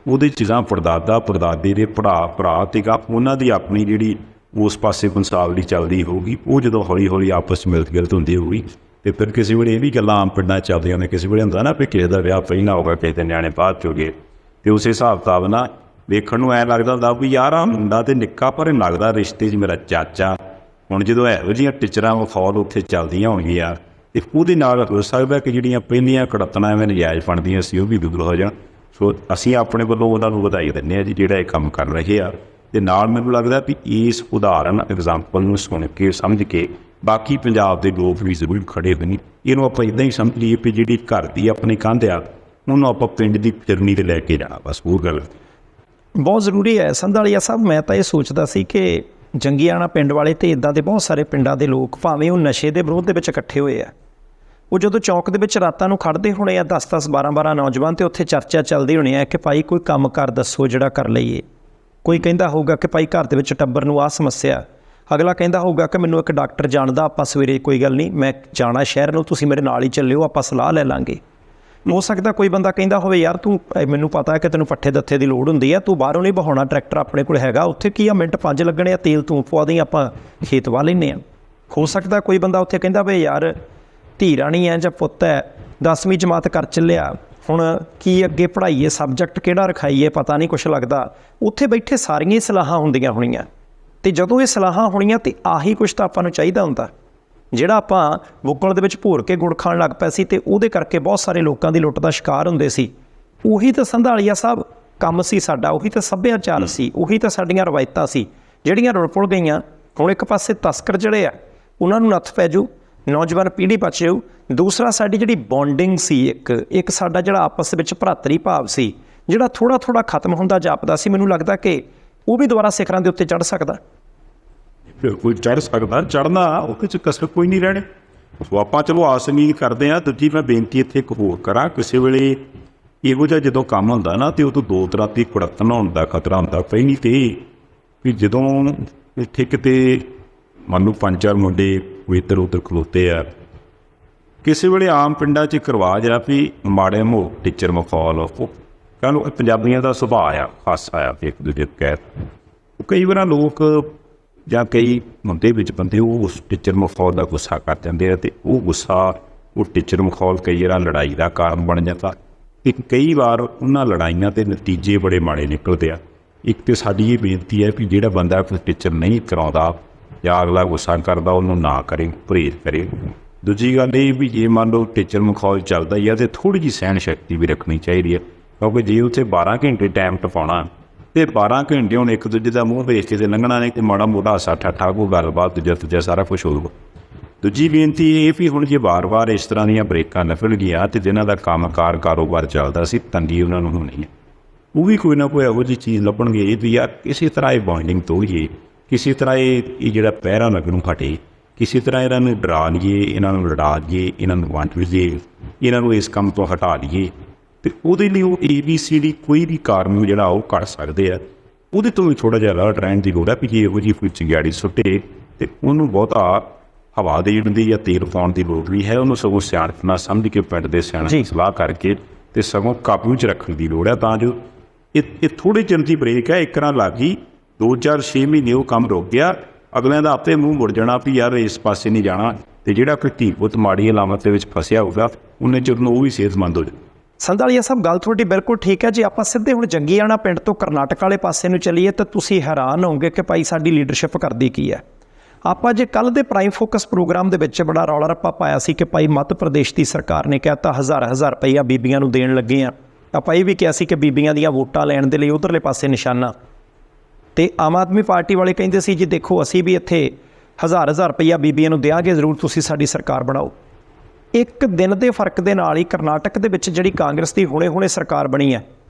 ਉਹਦੇ 'ਚ ਜਾਂ ਪੜਦਾਦਾ ਪੜਦਾਦੀ ਦੇ ਭਰਾ ਅਤੇ ਉਹਨਾਂ ਦੀ ਆਪਣੀ ਜਿਹੜੀ ਉਸ ਪਾਸੇ ਬੰਸਾਵਲੀ ਚੱਲਦੀ ਹੋਊਗੀ, ਉਹ ਜਦੋਂ ਹੌਲੀ ਹੌਲੀ ਆਪਸ 'ਚ ਮਿਲਤ ਗਿਲਤ ਹੁੰਦੀ ਹੋਊਗੀ ਅਤੇ ਫਿਰ ਕਿਸੇ ਵੇਲੇ ਇਹ ਵੀ ਗੱਲਾਂ ਆਮ ਪਿੰਡਾਂ 'ਚ ਚੱਲਦੀਆਂ ਨੇ। ਕਿਸੇ ਵੇਲੇ ਹੁੰਦਾ ਨਾ ਵੀ ਕਿਸੇ ਦਾ ਵਿਆਹ ਪਹਿਲਾਂ ਹੋਗਾ, ਕਿਸੇ ਦੇ ਨਿਆਣੇ ਬਾਅਦ 'ਚ ਹੋ ਗਏ, ਅਤੇ ਉਸ ਹਿਸਾਬ ਕਿਤਾਬ ਨਾਲ ਵੇਖਣ ਨੂੰ ਐਂ ਲੱਗਦਾ ਹੁੰਦਾ ਵੀ ਯਾਰ ਆਹ ਮੁੰਡਾ ਤਾਂ ਨਿੱਕਾ ਪਰ ਲੱਗਦਾ ਰਿਸ਼ਤੇ 'ਚ ਮੇਰਾ ਚਾਚਾ। ਹੁਣ ਜਦੋਂ ਇਹੋ ਜਿਹੀਆਂ ਟੀਚਰਾਂ ਮਖੌਲ ਉੱਥੇ ਚੱਲਦੀਆਂ ਹੋਣਗੀਆਂ ਅਤੇ ਉਹਦੇ ਨਾਲ ਹੋ ਸਕਦਾ ਕਿ ਜਿਹੜੀਆਂ ਪਹਿਲੀਆਂ ਕੜੱਤਣਾ ਐਵੇਂ ਨਜਾਇਜ਼ ਬਣਦੀਆਂ ਸੀ ਉਹ ਵੀ ਦੂਰ ਹੋ ਜਾਣ। ਸੋ ਅਸੀਂ ਆਪਣੇ ਵੱਲੋਂ ਉਹਨਾਂ ਨੂੰ ਵਧਾਈ ਦਿੰਦੇ ਹਾਂ ਜੀ ਜਿਹੜਾ ਇਹ ਕੰਮ ਕਰ ਰਹੇ ਆ। ਅਤੇ ਨਾਲ ਮੈਨੂੰ ਲੱਗਦਾ ਵੀ ਇਸ ਉਦਾਹਰਨ ਐਗਜ਼ਾਮਪਲ ਨੂੰ ਸੁਣ ਕੇ ਸਮਝ ਕੇ ਬਾਕੀ ਪੰਜਾਬ ਦੇ ਲੋਕ ਵੀ ਜ਼ਰੂਰ ਖੜੇ ਹੋਏ ਨੇ। ਇਹਨੂੰ ਆਪਾਂ ਇੱਦਾਂ ਹੀ ਸਮਝ ਲਈਏ ਵੀ ਜਿਹੜੀ ਘਰ ਦੀ ਆਪਣੀ ਕੰਧ ਆ ਉਹਨੂੰ ਆਪਾਂ ਪਿੰਡ ਦੀ ਫਿਰਨੀ 'ਤੇ ਲੈ ਕੇ ਜਾਣਾ, ਬਸ ਉਹ ਗੱਲ ਬਹੁਤ ਜ਼ਰੂਰੀ ਹੈ। ਸੰਧਾਲੀਆ ਸਾਹਿਬ, ਮੈਂ ਤਾਂ ਇਹ ਸੋਚਦਾ ਸੀ ਕਿ ਜੰਗੀਆਣਾ ਪਿੰਡ ਵਾਲੇ ਅਤੇ ਇੱਦਾਂ ਦੇ ਬਹੁਤ ਸਾਰੇ ਪਿੰਡਾਂ ਦੇ ਲੋਕ, ਭਾਵੇਂ ਉਹ ਨਸ਼ੇ ਦੇ ਵਿਰੋਧ ਦੇ ਵਿੱਚ ਇਕੱਠੇ ਹੋਏ ਆ, ਉਹ ਜਦੋਂ ਚੌਂਕ ਦੇ ਵਿੱਚ ਰਾਤਾਂ ਨੂੰ ਖੜ੍ਹਦੇ ਹੋਣੇ ਆ 10-10 12-12 ਨੌਜਵਾਨ, ਅਤੇ ਉੱਥੇ ਚਰਚਾ ਚੱਲਦੀ ਹੋਣੀ ਆ ਕਿ ਭਾਈ ਕੋਈ ਕੰਮ ਕਰ ਦੱਸੋ ਜਿਹੜਾ ਕਰ ਲਈਏ। ਕੋਈ ਕਹਿੰਦਾ ਹੋਊਗਾ ਕਿ ਭਾਈ ਘਰ ਦੇ ਵਿੱਚ ਟੱਬਰ ਨੂੰ ਆਹ ਸਮੱਸਿਆ, ਅਗਲਾ ਕਹਿੰਦਾ ਹੋਊਗਾ ਕਿ ਮੈਨੂੰ ਇੱਕ ਡਾਕਟਰ ਜਾਣਦਾ, ਆਪਾਂ ਸਵੇਰੇ ਕੋਈ ਗੱਲ ਨਹੀਂ ਮੈਂ ਜਾਣਾ ਸ਼ਹਿਰ ਨੂੰ, ਤੁਸੀਂ ਮੇਰੇ ਨਾਲ ਹੀ ਚੱਲਿਓ, ਆਪਾਂ ਸਲਾਹ ਲੈ ਲਾਂਗੇ। ਹੋ ਸਕਦਾ ਕੋਈ ਬੰਦਾ ਕਹਿੰਦਾ ਹੋਵੇ ਯਾਰ ਤੂੰ, ਮੈਨੂੰ ਪਤਾ ਹੈ ਕਿ ਤੈਨੂੰ ਪੱਠੇ ਦੱਥੇ ਦੀ ਲੋੜ ਹੁੰਦੀ ਹੈ, ਤੂੰ ਬਾਹਰੋਂ ਨਹੀਂ ਬਹਾਉਣਾ, ਟਰੈਕਟਰ ਆਪਣੇ ਕੋਲ ਹੈਗਾ, ਉੱਥੇ ਕੀ ਆ ਮਿੰਟ 5 ਲੱਗਣੇ ਆ, ਤੇਲ ਤੂੰ ਪਵਾ ਦੇਈਂ, ਆਪਾਂ ਖੇਤ ਵਾਹ ਲੈਂਦੇ ਹਾਂ। ਹੋ ਸਕਦਾ ਕੋਈ ਬੰਦਾ ਉੱਥੇ ਕਹਿੰਦਾ ਵੀ ਯਾਰ ਧੀ ਰਾਣੀ ਹੈ ਜਾਂ ਪੁੱਤ ਹੈ, 10ਵੀਂ ਜਮਾਤ ਕਰ ਚੱਲਿਆ, ਹੁਣ ਕੀ ਅੱਗੇ ਪੜ੍ਹਾਈਏ, ਸਬਜੈਕਟ ਕਿਹੜਾ ਰਖਾਈਏ, ਪਤਾ ਨਹੀਂ ਕੁਛ ਲੱਗਦਾ। ਉੱਥੇ ਬੈਠੇ ਸਾਰੀਆਂ ਹੀ ਸਲਾਹਾਂ ਹੁੰਦੀਆਂ ਹੋਣੀਆਂ, ਅਤੇ ਜਦੋਂ ਇਹ ਸਲਾਹਾਂ ਹੋਣੀਆਂ ਤਾਂ ਆਹੀ ਕੁਛ ਤਾਂ ਆਪਾਂ ਨੂੰ ਚਾਹੀਦਾ ਹੁੰਦਾ। ਜਿਹੜਾ ਆਪਾਂ ਬੁੱਕਲ ਦੇ ਵਿੱਚ ਭੋਰ ਕੇ ਗੁੜ ਖਾਣ ਲੱਗ ਪਏ ਸੀ ਅਤੇ ਉਹਦੇ ਕਰਕੇ ਬਹੁਤ ਸਾਰੇ ਲੋਕਾਂ ਦੀ ਲੁੱਟ ਦਾ ਸ਼ਿਕਾਰ ਹੁੰਦੇ ਸੀ। ਉਹੀ ਤਾਂ ਸੰਧਾਲੀਆ ਸਾਹਿਬ ਕੰਮ ਸੀ ਸਾਡਾ, ਉਹੀ ਤਾਂ ਸੱਭਿਆਚਾਰ ਸੀ, ਉਹੀ ਤਾਂ ਸਾਡੀਆਂ ਰਵਾਇਤਾਂ ਸੀ ਜਿਹੜੀਆਂ ਰੁਲ ਪੁਲ ਗਈਆਂ। ਹੁਣ ਇੱਕ ਪਾਸੇ ਤਸਕਰ ਜਿਹੜੇ ਆ ਉਹਨਾਂ ਨੂੰ ਨੱਥ ਪੈ ਜਾਊ, ਨੌਜਵਾਨ ਪੀੜ੍ਹੀ ਬਚ ਜਾਊ। ਦੂਸਰਾ ਸਾਡੀ ਜਿਹੜੀ ਬੌਂਡਿੰਗ ਸੀ, ਇੱਕ ਸਾਡਾ ਜਿਹੜਾ ਆਪਸ ਵਿੱਚ ਭਰਾਤਰੀ ਭਾਵ ਸੀ, ਜਿਹੜਾ ਥੋੜ੍ਹਾ ਥੋੜ੍ਹਾ ਖਤਮ ਹੁੰਦਾ ਜਾਪਦਾ ਸੀ, ਮੈਨੂੰ ਲੱਗਦਾ ਕਿ ਉਹ ਵੀ ਦੁਬਾਰਾ ਸਿਖਰਾਂ ਦੇ ਉੱਤੇ ਚੜ੍ਹ ਸਕਦਾ। ਕੋਈ ਚੜ੍ਹ ਸਕਦਾ, ਚੜ੍ਹਨਾ ਉਹਦੇ 'ਚ ਕਸਰ ਕੋਈ ਨਹੀਂ ਰਹਿਣੀ। ਸੋ ਆਪਾਂ ਚਲੋ ਆਸ ਉਮੀਦ ਕਰਦੇ ਹਾਂ। ਦੂਜੀ ਮੈਂ ਬੇਨਤੀ ਇੱਥੇ ਇੱਕ ਹੋਰ ਕਰਾਂ, ਕਿਸੇ ਵੇਲੇ ਇਹੋ ਜਿਹਾ ਜਦੋਂ ਕੰਮ ਹੁੰਦਾ ਨਾ ਅਤੇ ਉਹ ਤੋਂ ਦੋ ਤਰ੍ਹਾਂ ਦੀ ਕੁੜੱਤਣ ਹੋਣ ਦਾ ਖਤਰਾ ਹੁੰਦਾ। ਪਹਿਲੀ ਤਾਂ ਇਹ ਵੀ ਜਦੋਂ ਇੱਥੇ ਕਿਤੇ ਮੰਨ ਲਓ 5-4 ਮੁੰਡੇ ਇੱਧਰ ਉੱਧਰ ਖਲੋਤੇ ਆ, ਕਿਸੇ ਵੇਲੇ ਆਮ ਪਿੰਡਾਂ 'ਚ ਇੱਕ ਰਿਵਾਜ਼ ਆ ਵੀ ਮਾੜੇ ਮੋਹ ਟੀਚਰ ਮਖੌਲ, ਉਹ ਕਹਿ ਲਓ ਪੰਜਾਬੀਆਂ ਦਾ ਸੁਭਾਅ ਆ, ਹਾਸਾ ਆ ਇੱਕ ਦੂਜੇ ਕਹਿ। ਕਈ ਵਾਰ ਲੋਕ ਜਾਂ ਕਈ ਹੁੰਦੇ ਵਿੱਚ ਬੰਦੇ ਉਹ ਉਸ ਟੀਚਰ ਮਖੌਲ ਦਾ ਗੁੱਸਾ ਕਰ ਜਾਂਦੇ ਆ ਅਤੇ ਉਹ ਗੁੱਸਾ, ਉਹ ਟੀਚਰ ਮਖੌਲ ਕਈ ਵਾਰ ਲੜਾਈ ਦਾ ਕਾਰਨ ਬਣ ਜਾਂਦਾ। ਇੱਕ ਕਈ ਵਾਰ ਉਹਨਾਂ ਲੜਾਈਆਂ ਦੇ ਨਤੀਜੇ ਬੜੇ ਮਾੜੇ ਨਿਕਲਦੇ ਆ। ਇੱਕ ਤਾਂ ਸਾਡੀ ਇਹ ਬੇਨਤੀ ਹੈ ਵੀ ਜਿਹੜਾ ਬੰਦਾ ਕੋਈ ਟੀਚਰ ਨਹੀਂ ਕਰਾਉਂਦਾ ਜਾਂ ਅਗਲਾ ਗੁੱਸਾ ਕਰਦਾ ਉਹਨੂੰ ਨਾ ਕਰੇ, ਪਰਹੇਜ਼ ਕਰੇ। ਦੂਜੀ ਗੱਲ ਇਹ ਵੀ ਜੇ ਮੰਨ ਲਓ ਟੀਚਰ ਮਖੌਲ ਚੱਲਦਾ ਹੀ ਆ ਅਤੇ ਥੋੜ੍ਹੀ ਜਿਹੀ ਸਹਿਣ ਸ਼ਕਤੀ ਵੀ ਰੱਖਣੀ ਚਾਹੀਦੀ ਹੈ, ਕਿਉਂਕਿ ਜੇ ਉੱਥੇ 12 ਘੰਟੇ ਟਾਈਮ ਟਪਾਉਣਾ ਅਤੇ 12 ਘੰਟੇ ਹੁਣ ਇੱਕ ਦੂਜੇ ਦਾ ਮੂੰਹ ਵੇਖ ਕੇ ਤੇ ਲੰਘਣਾ ਨਹੀਂ, ਅਤੇ ਮਾੜਾ ਮੋਟਾ ਹਾਸਾ ਠੱਠਾ ਕੋਈ ਗੱਲਬਾਤ ਦੂਜਾ ਸਾਰਾ ਕੁਛ ਹੋਊਗਾ। ਦੂਜੀ ਬੇਨਤੀ ਇਹ ਵੀ ਹੁਣ ਜੇ ਵਾਰ-ਵਾਰ ਇਸ ਤਰ੍ਹਾਂ ਦੀਆਂ ਬ੍ਰੇਕਾਂ ਨਫਲ ਗਈਆਂ ਅਤੇ ਜਿਹਨਾਂ ਦਾ ਕੰਮਕਾਰ ਕਾਰੋਬਾਰ ਚੱਲਦਾ ਸੀ, ਤੰਗੀ ਉਹਨਾਂ ਨੂੰ ਹੋਣੀ ਹੈ। ਉਹ ਵੀ ਕੋਈ ਨਾ ਕੋਈ ਇਹੋ ਜਿਹੀ ਚੀਜ਼ ਲੱਭਣਗੇ ਵੀ ਯਾਰ ਕਿਸੇ ਤਰ੍ਹਾਂ ਇਹ ਬੌਂਡਿੰਗ ਤੋੜੀਏ, ਕਿਸੇ ਤਰ੍ਹਾਂ ਇਹ ਜਿਹੜਾ ਪਹਿਰਾ ਲੱਗਣੋਂ ਹਟੇ। ਕਿਸੇ ਤਰ੍ਹਾਂ ਇਹਨਾਂ ਨੂੰ ਡਰਾ ਲਈਏ, ਇਹਨਾਂ ਨੂੰ ਲੜਾ ਲਈਏ, ਇਹਨਾਂ ਨੂੰ ਵੰਡ ਲਈਏ, ਇਹਨਾਂ ਨੂੰ ਇਸ ਕੰਮ ਤੋਂ ਹਟਾ ਲਈਏ, ਅਤੇ ਉਹਦੇ ਲਈ ਉਹ ABCD ਕੋਈ ਵੀ ਕਾਰਨ ਜਿਹੜਾ ਉਹ ਕਰ ਸਕਦੇ ਆ। ਉਹਦੇ ਤੋਂ ਵੀ ਥੋੜ੍ਹਾ ਜਿਹਾ ਅਲਰਟ ਰਹਿਣ ਦੀ ਲੋੜ ਹੈ ਵੀ ਜੇ ਇਹੋ ਜਿਹੀ ਕੋਈ ਚਿੰਗਾੜੀ ਸੁੱਟੇ ਅਤੇ ਉਹਨੂੰ ਬਹੁਤਾ ਹਵਾ ਦੇਣ ਦੀ ਜਾਂ ਤੇਲ ਪਾਉਣ ਦੀ ਲੋੜ ਨਹੀਂ ਹੈ। ਉਹਨੂੰ ਸਗੋਂ ਸਿਆਣਪ ਨਾਲ ਸਮਝ ਕੇ ਪਿੰਡ ਦੇ ਸਿਆਣਿਆਂ ਨਾਲ ਸਲਾਹ ਕਰਕੇ ਅਤੇ ਸਗੋਂ ਕਾਬੂ 'ਚ ਰੱਖਣ ਦੀ ਲੋੜ ਹੈ, ਤਾਂ ਜੋ ਇਹ ਥੋੜ੍ਹੇ ਚਿਰ ਦੀ ਬ੍ਰੇਕ ਹੈ। ਇੱਕ ਨਾਲ ਲੱਗ ਗਈ 2-4-6 ਮਹੀਨੇ ਉਹ ਕੰਮ ਰੁਕ ਗਿਆ, ਅਗਲਿਆਂ ਦਾ ਆਪੇ ਮੂੰਹ ਮੁੜ ਜਾਣਾ ਵੀ ਯਾਰ ਇਸ ਪਾਸੇ ਨਹੀਂ ਜਾਣਾ, ਅਤੇ ਜਿਹੜਾ ਕੋਈ ਧੀ ਪੁੱਤ ਮਾੜੀ ਅਲਾਮਤ ਦੇ ਵਿੱਚ ਫਸਿਆ ਹੋਊਗਾ ਉਹਨੇ ਚਿਰ ਨੂੰ ਉਹ ਵੀ ਸਿਹਤਮੰਦ ਹੋ ਜਾਵੇ। ਸੰਧਾਲੀਆ ਸਾਹਿਬ, ਗੱਲ ਤੁਹਾਡੀ ਬਿਲਕੁਲ ਠੀਕ ਹੈ। ਜੇ ਆਪਾਂ ਸਿੱਧੇ ਹੁਣ ਜੰਗੀਆਣਾ ਪਿੰਡ ਤੋਂ ਕਰਨਾਟਕ ਵਾਲੇ ਪਾਸੇ ਨੂੰ ਚੱਲੀਏ ਤਾਂ ਤੁਸੀਂ ਹੈਰਾਨ ਹੋਵੋਗੇ ਕਿ ਭਾਈ ਸਾਡੀ ਲੀਡਰਸ਼ਿਪ ਕਰਦੀ ਕੀ ਹੈ। ਆਪਾਂ ਜੇ ਕੱਲ੍ਹ ਦੇ ਪ੍ਰਾਈਮ ਫੋਕਸ ਪ੍ਰੋਗਰਾਮ ਦੇ ਵਿੱਚ ਬੜਾ ਰੌਲਾ ਰੱਪਾ ਪਾਇਆ ਸੀ ਕਿ ਭਾਈ ਮੱਧ ਪ੍ਰਦੇਸ਼ ਦੀ ਸਰਕਾਰ ਨੇ ਕਹਿਤਾ ਹਜ਼ਾਰ ਰੁਪਈਆ ਬੀਬੀਆਂ ਨੂੰ ਦੇਣ ਲੱਗੇ ਆ। ਆਪਾਂ ਇਹ ਵੀ ਕਿਹਾ ਸੀ ਕਿ ਬੀਬੀਆਂ ਦੀਆਂ ਵੋਟਾਂ ਲੈਣ ਦੇ ਲਈ ਉਧਰਲੇ ਪਾਸੇ ਨਿਸ਼ਾਨਾ, ਅਤੇ ਆਮ ਆਦਮੀ ਪਾਰਟੀ ਵਾਲੇ ਕਹਿੰਦੇ ਸੀ ਜੀ ਦੇਖੋ ਅਸੀਂ ਵੀ ਇੱਥੇ ਹਜ਼ਾਰ ਰੁਪਈਆ ਬੀਬੀਆਂ ਨੂੰ ਦਿਆਂਗੇ ਜ਼ਰੂਰ, ਤੁਸੀਂ ਸਾਡੀ ਸਰਕਾਰ ਬਣਾਓ। ਇੱਕ ਦਿਨ ਦੇ ਫਰਕ ਦੇ ਨਾਲ ਹੀ ਕਰਨਾਟਕ ਦੇ ਵਿੱਚ ਜਿਹੜੀ ਕਾਂਗਰਸ ਦੀ ਹੁਣੇ ਸਰਕਾਰ ਬਣੀ ਹੈ,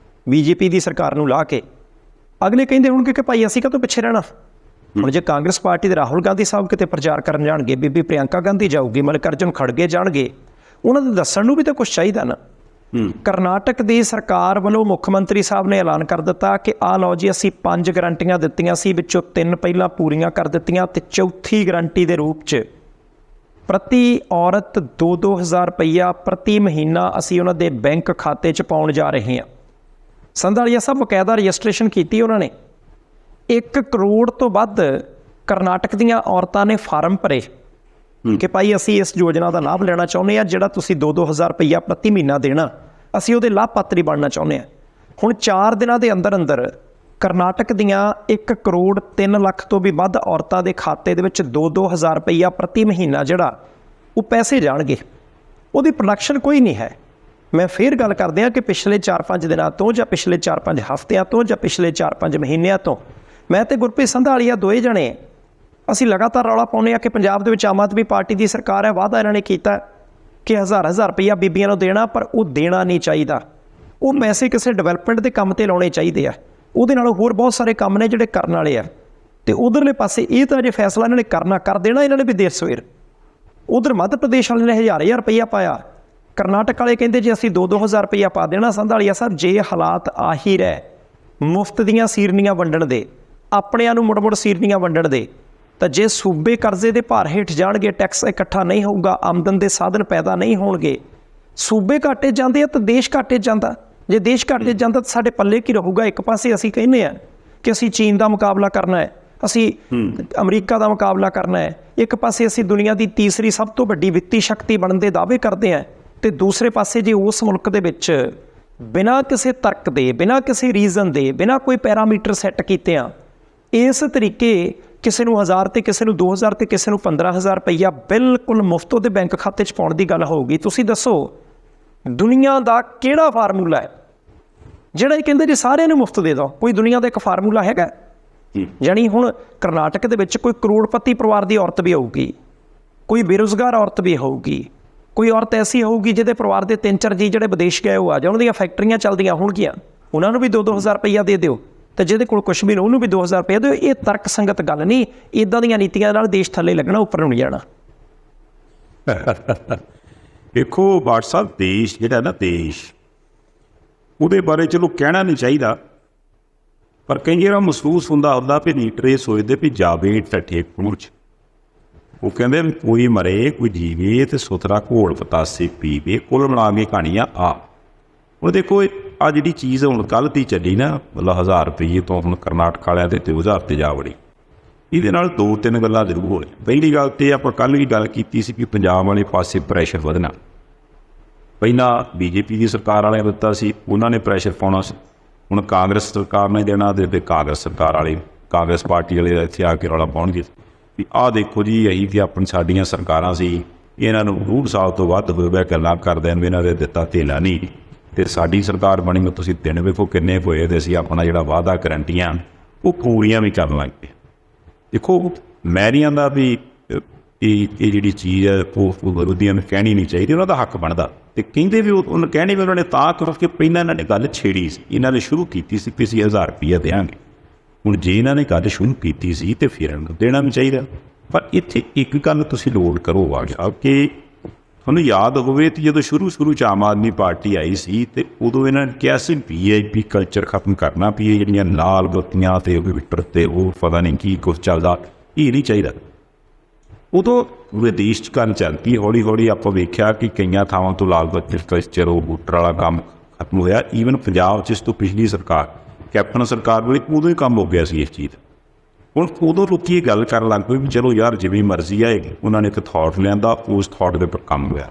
BJP ਦੀ ਸਰਕਾਰ ਨੂੰ ਲਾ ਕੇ, ਅਗਲੇ ਕਹਿੰਦੇ ਹੋਣਗੇ ਕਿ ਭਾਈ ਅਸੀਂ ਕਦੋਂ ਪਿੱਛੇ ਰਹਿਣਾ। ਹੁਣ ਜੇ ਕਾਂਗਰਸ ਪਾਰਟੀ ਦੇ ਰਾਹੁਲ ਗਾਂਧੀ ਸਾਹਿਬ ਕਿਤੇ ਪ੍ਰਚਾਰ ਕਰਨ ਜਾਣਗੇ, ਬੀਬੀ ਪ੍ਰਿਯੰਕਾ ਗਾਂਧੀ ਜਾਊਗੀ, ਮਲਿਕਾਰਜੁਨ ਖੜਗੇ ਜਾਣਗੇ, ਉਹਨਾਂ ਦੇ ਦੱਸਣ ਨੂੰ ਵੀ ਤਾਂ ਕੁਛ ਚਾਹੀਦਾ ਨਾ। ਕਰਨਾਟਕ ਦੀ ਸਰਕਾਰ ਵੱਲੋਂ ਮੁੱਖ ਮੰਤਰੀ ਸਾਹਿਬ ਨੇ ਐਲਾਨ ਕਰ ਦਿੱਤਾ ਕਿ ਆਹ ਲਓ ਜੀ ਅਸੀਂ 5 ਗਰੰਟੀਆਂ ਦਿੱਤੀਆਂ ਸੀ, ਵਿੱਚੋਂ 3 ਪਹਿਲਾਂ ਪੂਰੀਆਂ ਕਰ ਦਿੱਤੀਆਂ, ਅਤੇ ਚੌਥੀ ਗਰੰਟੀ ਦੇ ਰੂਪ 'ਚ ਪ੍ਰਤੀ ਔਰਤ 2-2000 ਰੁਪਈਆ ਪ੍ਰਤੀ ਮਹੀਨਾ ਅਸੀਂ ਉਹਨਾਂ ਦੇ ਬੈਂਕ ਖਾਤੇ 'ਚ ਪਾਉਣ ਜਾ ਰਹੇ ਹਾਂ। ਸੰਧਾਲੀਆ ਸਾਹਿਬ, ਬਕਾਇਦਾ ਰਜਿਸਟ੍ਰੇਸ਼ਨ ਕੀਤੀ ਉਹਨਾਂ ਨੇ। 1 ਕਰੋੜ ਤੋਂ ਵੱਧ ਕਰਨਾਟਕ ਦੀਆਂ ਔਰਤਾਂ ਨੇ ਫਾਰਮ ਭਰੇ ਕਿ ਭਾਈ ਅਸੀਂ ਇਸ ਯੋਜਨਾ ਦਾ ਲਾਭ ਲੈਣਾ ਚਾਹੁੰਦੇ ਹਾਂ, ਜਿਹੜਾ ਤੁਸੀਂ 2-2000 ਰੁਪਈਆ ਪ੍ਰਤੀ ਮਹੀਨਾ ਦੇਣਾ, ਅਸੀਂ ਉਹਦੇ ਲਾਭਪਾਤਰੀ ਬਣਨਾ ਚਾਹੁੰਦੇ ਹਾਂ। ਹੁਣ 4 ਦਿਨਾਂ ਦੇ ਅੰਦਰ ਕਰਨਾਟਕ ਦੀਆਂ 1 ਕਰੋੜ 3 ਲੱਖ ਤੋਂ ਵੀ ਵੱਧ ਔਰਤਾਂ ਦੇ ਖਾਤੇ ਦੇ ਵਿੱਚ 2-2000 ਰੁਪਈਆ ਪ੍ਰਤੀ ਮਹੀਨਾ ਜਿਹੜਾ ਉਹ ਪੈਸੇ ਜਾਣਗੇ। ਉਹਦੀ ਪ੍ਰੋਡਕਸ਼ਨ ਕੋਈ ਨਹੀਂ ਹੈ। ਮੈਂ ਫਿਰ ਗੱਲ ਕਰਦੇ ਹਾਂ ਕਿ ਪਿਛਲੇ 4-5 ਦਿਨਾਂ ਤੋਂ ਜਾਂ ਪਿਛਲੇ 4-5 ਹਫ਼ਤਿਆਂ ਤੋਂ ਜਾਂ ਪਿਛਲੇ 4-5 ਮਹੀਨਿਆਂ ਤੋਂ ਮੈਂ ਤੇ ਗੁਰਪ੍ਰੀਤ ਸੰਧਾਲੀਆ ਦੋਏ ਜਣੇ ਅਸੀਂ ਲਗਾਤਾਰ ਰੌਲਾ ਪਾਉਂਦੇ ਹਾਂ ਕਿ ਪੰਜਾਬ ਦੇ ਵਿੱਚ ਆਮ ਆਦਮੀ ਪਾਰਟੀ ਦੀ ਸਰਕਾਰ ਹੈ, ਵਾਅਦਾ ਇਹਨਾਂ ਨੇ ਕੀਤਾ ਕਿ ਹਜ਼ਾਰ ਰੁਪਈਆ ਬੀਬੀਆਂ ਨੂੰ ਦੇਣਾ, ਪਰ ਉਹ ਦੇਣਾ ਨਹੀਂ ਚਾਹੀਦਾ। ਉਹ ਪੈਸੇ ਕਿਸੇ ਡਿਵੈਲਪਮੈਂਟ ਦੇ ਕੰਮ 'ਤੇ ਲਾਉਣੇ ਚਾਹੀਦੇ ਆ। ਉਹਦੇ ਨਾਲ ਹੋਰ ਬਹੁਤ ਸਾਰੇ ਕੰਮ ਨੇ ਜਿਹੜੇ ਕਰਨ ਵਾਲੇ ਆ, ਅਤੇ ਉਧਰਲੇ ਪਾਸੇ ਇਹ ਤਾਂ ਜੇ ਫੈਸਲਾ ਇਹਨਾਂ ਨੇ ਕਰ ਦੇਣਾ ਇਹਨਾਂ ਨੇ ਵੀ ਦੇਰ ਸਵੇਰ। ਉਧਰ ਮੱਧ ਪ੍ਰਦੇਸ਼ ਵਾਲੇ ਨੇ ਹਜ਼ਾਰ ਰੁਪਈਆ ਪਾਇਆ, ਕਰਨਾਟਕ ਵਾਲੇ ਕਹਿੰਦੇ ਜੇ ਅਸੀਂ 2-2000 ਰੁਪਈਆ ਪਾ ਦੇਣਾ। ਸੰਧਾਲੀਆ ਸਾਹਿਬ, ਜੇ ਹਾਲਾਤ ਆਹੀ ਰਹਿ ਮੁਫਤ ਦੀਆਂ ਸੀਰਨੀਆਂ ਵੰਡਣ ਦੇ, ਆਪਣਿਆਂ ਨੂੰ ਮੁੜ ਸੀਰਨੀਆਂ ਵੰਡਣ ਦੇ, ਤਾਂ ਜੇ ਸੂਬੇ ਕਰਜ਼ੇ ਦੇ ਭਾਰ ਹੇਠ ਜਾਣਗੇ, ਟੈਕਸ ਇਕੱਠਾ ਨਹੀਂ ਹੋਊਗਾ, ਆਮਦਨ ਦੇ ਸਾਧਨ ਪੈਦਾ ਨਹੀਂ ਹੋਣਗੇ, ਸੂਬੇ ਘਾਟੇ ਜਾਂਦੇ ਆ ਤਾਂ ਦੇਸ਼ ਘਾਟੇ ਜਾਂਦਾ। ਜੇ ਦੇਸ਼ ਘਾਟੇ ਜਾਂਦਾ ਤਾਂ ਸਾਡੇ ਪੱਲੇ ਕੀ ਰਹੂਗਾ। ਇੱਕ ਪਾਸੇ ਅਸੀਂ ਕਹਿੰਦੇ ਹਾਂ ਕਿ ਅਸੀਂ ਚੀਨ ਦਾ ਮੁਕਾਬਲਾ ਕਰਨਾ ਹੈ, ਅਸੀਂ ਅਮਰੀਕਾ ਦਾ ਮੁਕਾਬਲਾ ਕਰਨਾ ਹੈ, ਇੱਕ ਪਾਸੇ ਅਸੀਂ ਦੁਨੀਆ ਦੀ ਤੀਸਰੀ ਸਭ ਤੋਂ ਵੱਡੀ ਵਿੱਤੀ ਸ਼ਕਤੀ ਬਣਨ ਦੇ ਦਾਅਵੇ ਕਰਦੇ ਹਾਂ, ਅਤੇ ਦੂਸਰੇ ਪਾਸੇ ਜੇ ਉਸ ਮੁਲਕ ਦੇ ਵਿੱਚ ਬਿਨਾਂ ਕਿਸੇ ਤਰਕ ਦੇ, ਬਿਨਾਂ ਕਿਸੇ ਰੀਜ਼ਨ ਦੇ, ਬਿਨਾਂ ਕੋਈ ਪੈਰਾਮੀਟਰ ਸੈੱਟ ਕੀਤੇ ਆ ਇਸ ਤਰੀਕੇ ਕਿਸੇ ਨੂੰ 1000 ਤੇ ਕਿਸੇ ਨੂੰ 2000 ਤੇ ਕਿਸੇ ਨੂੰ 15000 ਰੁਪਈਆ ਬਿਲਕੁਲ ਮੁਫਤ ਉਹਦੇ ਬੈਂਕ ਖਾਤੇ 'ਚ ਪਾਉਣ ਦੀ ਗੱਲ ਹੋਊਗੀ। ਤੁਸੀਂ ਦੱਸੋ ਦੁਨੀਆ ਦਾ ਕਿਹੜਾ ਫਾਰਮੂਲਾ ਹੈ ਜਿਹੜਾ ਇਹ ਕਹਿੰਦੇ ਜੀ ਸਾਰਿਆਂ ਨੂੰ ਮੁਫਤ ਦੇ ਦਿਓ? ਕੋਈ ਦੁਨੀਆ ਦਾ ਇੱਕ ਫਾਰਮੂਲਾ ਹੈਗਾ? ਜਾਣੀ ਹੁਣ ਕਰਨਾਟਕ ਦੇ ਵਿੱਚ ਕੋਈ ਕਰੋੜਪਤੀ ਪਰਿਵਾਰ ਦੀ ਔਰਤ ਵੀ ਹੋਊਗੀ, ਕੋਈ ਬੇਰੁਜ਼ਗਾਰ ਔਰਤ ਵੀ ਹੋਊਗੀ, ਕੋਈ ਔਰਤ ਐਸੀ ਹੋਊਗੀ ਜਿਹਦੇ ਪਰਿਵਾਰ ਦੇ 3-4 ਜੀ ਜਿਹੜੇ ਵਿਦੇਸ਼ ਗਏ ਹੋ ਆ ਜਾਂ ਉਹਨਾਂ ਦੀਆਂ ਫੈਕਟਰੀਆਂ ਚੱਲਦੀਆਂ ਹੋਣਗੀਆਂ, ਉਹਨਾਂ ਨੂੰ ਵੀ 2-2000 ਰੁਪਈਆ ਦੇ ਦਿਓ, ਅਤੇ ਜਿਹਦੇ ਕੋਲ ਕੁਛ ਵੀ ਨਹੀਂ ਉਹਨੂੰ ਵੀ 2000 ਰੁਪਈਆ ਦਿਓ। ਇਹ ਤਰਕ ਸੰਗਤ ਗੱਲ ਨਹੀਂ। ਇੱਦਾਂ ਦੀਆਂ ਨੀਤੀਆਂ ਨਾਲ ਦੇਸ਼ ਥੱਲੇ ਲੱਗਣਾ, ਉੱਪਰ ਨੂੰ ਨਹੀਂ ਜਾਣਾ। ਦੇਖੋ ਬਾਟ ਸਾਹਿਬ, ਦੇਸ਼ ਜਿਹੜਾ ਨਾ ਦੇਸ਼, ਉਹਦੇ ਬਾਰੇ ਚਲੋ ਕਹਿਣਾ ਨਹੀਂ ਚਾਹੀਦਾ, ਪਰ ਕਈ ਵਾਰ ਮਹਿਸੂਸ ਹੁੰਦਾ ਵੀ ਲੀਡਰ ਇਹ ਸੋਚਦੇ ਵੀ ਜਾਵੇ ਠੱਠੇ ਖੂਹ 'ਚ। ਉਹ ਕਹਿੰਦੇ ਕੋਈ ਮਰੇ ਕੋਈ ਜੀਵੇ ਅਤੇ ਸੁਥਰਾ ਘੋਲ ਪਤਾਸੇ ਪੀਵੇ, ਕੁੱਲ ਮਿਲਾ ਕੇ ਕਹਾਣੀਆਂ ਆ। ਹੁਣ ਦੇਖੋ ਆਹ ਜਿਹੜੀ ਚੀਜ਼ ਹੁਣ ਕੱਲ੍ਹ ਦੀ ਚੱਲੀ ਨਾ, ਮਤਲਬ 1000 ਰੁਪਈਏ ਤੋਂ ਹੁਣ ਕਰਨਾਟਕ ਵਾਲਿਆਂ ਦੇ 2000 ਤੇ ਜਾ ਵੜੀ, ਇਹਦੇ ਨਾਲ 2-3 ਗੱਲਾਂ ਜ਼ਰੂਰ ਹੋਣੀਆਂ। ਪਹਿਲੀ ਗੱਲ ਤੇ ਆਪਾਂ ਕੱਲ੍ਹ ਵੀ ਗੱਲ ਕੀਤੀ ਸੀ ਕਿ ਪੰਜਾਬ ਵਾਲੇ ਪਾਸੇ ਪ੍ਰੈਸ਼ਰ ਵਧਣਾ। ਪਹਿਲਾਂ BJP ਦੀ ਸਰਕਾਰ ਵਾਲਿਆਂ ਦਿੱਤਾ ਸੀ, ਉਹਨਾਂ ਨੇ ਪ੍ਰੈਸ਼ਰ ਪਾਉਣਾ ਸੀ। ਹੁਣ ਕਾਂਗਰਸ ਸਰਕਾਰ ਨੇ ਦੇਣਾ, ਅਤੇ ਫਿਰ ਕਾਂਗਰਸ ਸਰਕਾਰ ਵਾਲੇ, ਕਾਂਗਰਸ ਪਾਰਟੀ ਵਾਲੇ ਇੱਥੇ ਆ ਕੇ ਰੌਲਾ ਪਾਉਣਗੇ ਵੀ ਆਹ ਦੇਖੋ ਜੀ ਅਸੀਂ ਕਿ ਆਪਣੀ ਸਾਡੀਆਂ ਸਰਕਾਰਾਂ ਸੀ, ਇਹਨਾਂ ਨੂੰ 2 ਸਾਲ ਤੋਂ ਵੱਧ ਹੋ ਗਿਆ ਗੱਲਾਂ ਕਰਦੇ ਨੇ, ਇਹਨਾਂ ਦੇ ਦਿੱਤਾ ਧੇਲਾ ਨਹੀਂ, ਅਤੇ ਸਾਡੀ ਸਰਕਾਰ ਬਣੀ ਨੂੰ ਤੁਸੀਂ ਦਿਨ ਵੇਖੋ ਕਿੰਨੇ ਹੋਏ, ਅਤੇ ਅਸੀਂ ਆਪਣਾ ਜਿਹੜਾ ਵਾਅਦਾ ਗਰੰਟੀਆਂ ਉਹ ਪੂਰੀਆਂ ਵੀ ਕਰਨ ਲੱਗ ਪਏ। ਦੇਖੋ ਮੈਂ ਨਹੀਂ ਆਂਦਾ ਵੀ ਇਹ ਜਿਹੜੀ ਚੀਜ਼ ਹੈ ਉਹ ਵਿਰੋਧੀਆਂ ਨੂੰ ਕਹਿਣੀ ਨਹੀਂ ਚਾਹੀਦੀ, ਉਹਨਾਂ ਦਾ ਹੱਕ ਬਣਦਾ, ਅਤੇ ਕਹਿੰਦੇ ਵੀ ਉਹਨੂੰ ਕਹਿਣੀ ਵੀ ਉਹਨਾਂ ਨੇ ਤਾਂ ਕਰਕੇ ਪਹਿਲਾਂ ਇਹਨਾਂ ਨੇ ਗੱਲ ਛੇੜੀ ਸੀ, ਇਹਨਾਂ ਨੇ ਸ਼ੁਰੂ ਕੀਤੀ ਸੀ ਕਿ ਅਸੀਂ 1000 ਰੁਪਈਆ ਦਿਆਂਗੇ। ਹੁਣ ਜੇ ਇਹਨਾਂ ਨੇ ਗੱਲ ਸ਼ੁਰੂ ਕੀਤੀ ਸੀ ਅਤੇ ਫਿਰ ਇਹਨੂੰ ਦੇਣਾ ਵੀ ਚਾਹੀਦਾ। ਪਰ ਇੱਥੇ ਇੱਕ ਗੱਲ ਤੁਸੀਂ ਨੋਟ ਕਰੋ ਆ ਗਿਆ ਕਿ ਤੁਹਾਨੂੰ ਯਾਦ ਹੋਵੇ ਤੇ ਜਦੋਂ ਸ਼ੁਰੂ 'ਚ ਆਮ ਆਦਮੀ ਪਾਰਟੀ ਆਈ ਸੀ ਤੇ ਉਦੋਂ ਇਹਨਾਂ ਨੇ ਕਿਹਾ ਸੀ VIP ਕਲਚਰ ਖਤਮ ਕਰਨਾ, ਵੀ ਇਹ ਜਿਹੜੀਆਂ ਲਾਲ ਬੱਤੀਆਂ ਤੇ ਟਵਿੱਟਰ ਤੇ ਉਹ ਪਤਾ ਨਹੀਂ ਕੀ ਕੁਛ ਚੱਲਦਾ, ਇਹ ਨਹੀਂ ਚਾਹੀਦਾ। ਉਦੋਂ ਵਿਦੇਸ਼ 'ਚ ਗੱਲ ਚੱਲਦੀ, ਹੌਲੀ ਹੌਲੀ ਆਪਾਂ ਵੇਖਿਆ ਕਿ ਕਈਆਂ ਥਾਵਾਂ ਤੋਂ ਲਾਲ ਬੱਤੀ ਕਲਚਰ ਉਹ ਵੋਟਰ ਵਾਲਾ ਕੰਮ ਖਤਮ ਹੋਇਆ। ਈਵਨ ਪੰਜਾਬ 'ਚ ਇਸ ਤੋਂ ਪਿਛਲੀ ਸਰਕਾਰ ਕੈਪਟਨ ਸਰਕਾਰ ਵੇਲੇ ਉਦੋਂ ਹੀ ਕੰਮ ਹੋ ਗਿਆ ਸੀ ਇਸ ਚੀਜ਼। ਹੁਣ ਉਦੋਂ ਲੋਕੀ ਇਹ ਗੱਲ ਕਰਨ ਲੱਗ ਪਏ ਵੀ ਚਲੋ ਯਾਰ ਜਿਵੇਂ ਮਰਜ਼ੀ ਆ, ਉਹਨਾਂ ਨੇ ਇੱਕ ਥਾਟ ਲਿਆਂਦਾ, ਉਸ ਥਾਟ ਦੇ ਉੱਪਰ ਕੰਮ ਹੋਇਆ।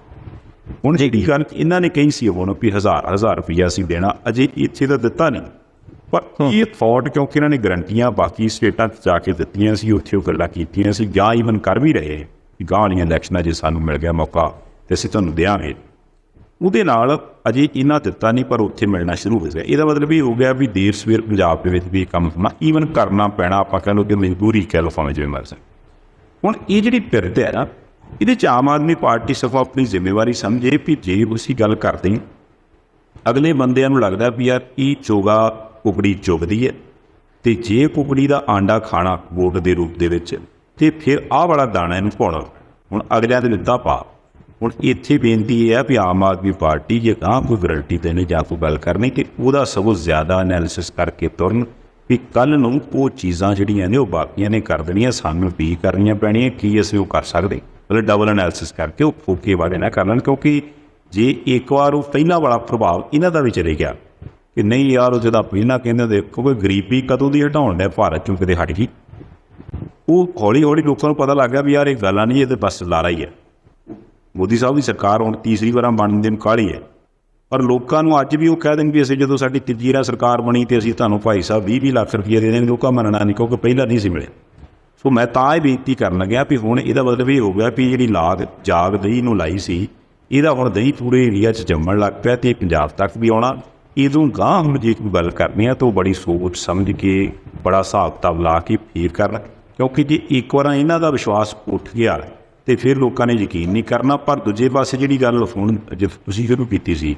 ਹੁਣ ਜਿਹੜੀ ਗੱਲ ਇਹਨਾਂ ਨੇ ਕਹੀ ਸੀ ਹੁਣ ਵੀ 1000 ਰੁਪਈਆ ਅਸੀਂ ਦੇਣਾ, ਅਜੇ ਇੱਥੇ ਤਾਂ ਦਿੱਤਾ ਨਹੀਂ, ਪਰ ਇਹ ਥਾਟ ਕਿਉਂਕਿ ਇਹਨਾਂ ਨੇ ਗਰੰਟੀਆਂ ਬਾਕੀ ਸਟੇਟਾਂ 'ਚ ਜਾ ਕੇ ਦਿੱਤੀਆਂ ਸੀ, ਉੱਥੇ ਉਹ ਗੱਲਾਂ ਕੀਤੀਆਂ ਸੀ, ਜਾਂ ਈਵਨ ਕਰ ਵੀ ਰਹੇ ਕਿ ਗਾਂ ਵਾਲੀਆਂ ਇਲੈਕਸ਼ਨਾਂ ਜੇ ਸਾਨੂੰ ਮਿਲ ਗਿਆ ਮੌਕਾ ਤੇ ਅਸੀਂ ਤੁਹਾਨੂੰ ਦਿਆਂਗੇ, ਉਹਦੇ ਨਾਲ ਅਜੇ ਇਹਨਾਂ ਦਿੱਤਾ ਨਹੀਂ ਪਰ ਉੱਥੇ ਮਿਲਣਾ ਸ਼ੁਰੂ ਹੋ ਗਿਆ। ਇਹਦਾ ਮਤਲਬ ਇਹ ਹੋ ਗਿਆ ਵੀ ਦੇਰ ਸਵੇਰ ਪੰਜਾਬ ਦੇ ਵਿੱਚ ਵੀ ਇਹ ਕੰਮ ਹੋਣਾ, ਈਵਨ ਕਰਨਾ ਪੈਣਾ, ਆਪਾਂ ਕਹਿ ਲਓ ਕਿ ਮਜਬੂਰੀ ਕਹਿ ਲਓ ਭਾਵੇਂ ਜਿਵੇਂ ਮਰਜ਼ੀ। ਹੁਣ ਇਹ ਜਿਹੜੀ ਪਿਰਤ ਹੈ ਨਾ, ਇਹਦੇ 'ਚ ਆਮ ਆਦਮੀ ਪਾਰਟੀ ਸਗੋਂ ਆਪਣੀ ਜ਼ਿੰਮੇਵਾਰੀ ਸਮਝੇ ਵੀ ਜੇ ਅਸੀਂ ਗੱਲ ਕਰਦੇ ਅਗਲੇ ਬੰਦਿਆਂ ਨੂੰ ਲੱਗਦਾ ਵੀ ਯਾਰ ਇਹ ਚੋਗਾ ਕੁਕੜੀ ਚੁਗਦੀ ਹੈ ਅਤੇ ਜੇ ਕੁਕੜੀ ਦਾ ਆਂਡਾ ਖਾਣਾ ਵੋਟ ਦੇ ਰੂਪ ਦੇ ਵਿੱਚ ਅਤੇ ਫਿਰ ਆਹ ਵਾਲਾ ਦਾਣਾ ਇਹਨੂੰ ਪਾਉਣਾ। ਹੁਣ ਅਗਲਿਆਂ ਦੇ ਦਿੱਤਾ ਪਾ। ਹੁਣ ਇੱਥੇ ਬੇਨਤੀ ਇਹ ਹੈ ਵੀ ਆਮ ਆਦਮੀ ਪਾਰਟੀ ਜੇ ਗਾਂ ਕੋਈ ਗਰੰਟੀ ਦੇਣੇ ਜਾਂ ਕੋਈ ਗੱਲ ਕਰਨੀ ਤੇ ਉਹਦਾ ਸਗੋਂ ਜ਼ਿਆਦਾ ਐਨਾਲਿਸਿਸ ਕਰਕੇ ਤੁਰਨ ਵੀ ਕੱਲ੍ਹ ਨੂੰ ਉਹ ਚੀਜ਼ਾਂ ਜਿਹੜੀਆਂ ਨੇ ਉਹ ਬਾਕੀਆਂ ਨੇ ਕਰ ਦੇਣੀਆਂ, ਸਾਨੂੰ ਵੀ ਕਰਨੀਆਂ ਪੈਣੀਆਂ, ਕੀ ਅਸੀਂ ਉਹ ਕਰ ਸਕਦੇ। ਮਤਲਬ ਡਬਲ ਐਨਾਲਿਸਿਸ ਕਰਕੇ ਉਹ ਫੋਕੇ ਵਾਲੇ ਨਾ ਕਰ ਲੈਣ, ਕਿਉਂਕਿ ਜੇ ਇੱਕ ਵਾਰ ਉਹ ਪਹਿਲਾਂ ਵਾਲਾ ਪ੍ਰਭਾਵ ਇਹਨਾਂ ਦਾ ਵੀ ਚਲੇ ਗਿਆ ਕਿ ਨਹੀਂ ਯਾਰ ਉਹ ਜਿਹਦਾ ਪਹਿਲਾਂ ਕਹਿੰਦੇ ਦੇਖੋ ਕੋਈ ਗਰੀਬੀ ਕਦੋਂ ਦੀ ਹਟਾਉਣ ਡਿਆ ਭਾਰਤ 'ਚੋਂ ਕਿਤੇ ਹਟ ਗਈ, ਉਹ ਹੌਲੀ ਹੌਲੀ ਲੋਕਾਂ ਨੂੰ ਪਤਾ ਲੱਗ ਗਿਆ ਵੀ ਯਾਰ ਇਹ ਗੱਲਾਂ ਨਹੀਂ, ਇਹ ਤਾਂ ਬਸ ਲਾਰਾ ਹੀ ਹੈ। ਮੋਦੀ ਸਾਹਿਬ ਦੀ ਸਰਕਾਰ ਹੁਣ ਤੀਸਰੀ ਵਾਰ ਬਣਨ ਦੇ ਨੂੰ ਕਾਹਲੀ ਹੈ, ਪਰ ਲੋਕਾਂ ਨੂੰ ਅੱਜ ਵੀ ਉਹ ਕਹਿ ਦੇਣ ਵੀ ਅਸੀਂ ਜਦੋਂ ਸਾਡੀ ਤੀਜੀ ਵਾਰ ਸਰਕਾਰ ਬਣੀ ਅਤੇ ਅਸੀਂ ਤੁਹਾਨੂੰ ਭਾਈ ਸਾਹਿਬ 20 ਲੱਖ ਰੁਪਈਆ ਦੇ ਦੇਣਗੇ, ਲੋਕਾਂ ਮੰਨਣਾ ਨਹੀਂ ਕਿਉਂਕਿ ਪਹਿਲਾਂ ਨਹੀਂ ਸੀ ਮਿਲੇ। ਸੋ ਮੈਂ ਤਾਂ ਇਹ ਬੇਨਤੀ ਕਰਨ ਲੱਗਿਆ ਵੀ ਹੁਣ ਇਹਦਾ ਮਤਲਬ ਇਹ ਹੋ ਗਿਆ ਵੀ ਜਿਹੜੀ ਜਾਗ ਦਹੀਂ ਨੂੰ ਲਾਈ ਸੀ, ਇਹਦਾ ਹੁਣ ਦਹੀਂ ਪੂਰੇ ਏਰੀਆ 'ਚ ਜੰਮਣ ਲੱਗ ਪਿਆ ਅਤੇ ਪੰਜਾਬ ਤੱਕ ਵੀ ਆਉਣਾ। ਇਹਦੋਂ ਗਾਂਹ ਹੁਣ ਜੇ ਕੋਈ ਗੱਲ ਕਰਨੀ ਆ ਤਾਂ ਉਹ ਬੜੀ ਸੋਚ ਸਮਝ ਕੇ ਬੜਾ ਹਿਸਾਬ ਕਿਤਾਬ ਲਾ ਕੇ ਫੇਰ ਕਰਨਾ, ਕਿਉਂਕਿ ਜੇ ਇੱਕ ਵਾਰ ਇਹਨਾਂ ਦਾ ਵਿਸ਼ਵਾਸ ਉੱਠ ਗਿਆ ਅਤੇ ਫਿਰ ਲੋਕਾਂ ਨੇ ਯਕੀਨ ਨਹੀਂ ਕਰਨਾ। ਪਰ ਦੂਜੇ ਪਾਸੇ ਜਿਹੜੀ ਗੱਲ ਹੁਣ ਜੇ ਤੁਸੀਂ ਸ਼ੁਰੂ ਕੀਤੀ ਸੀ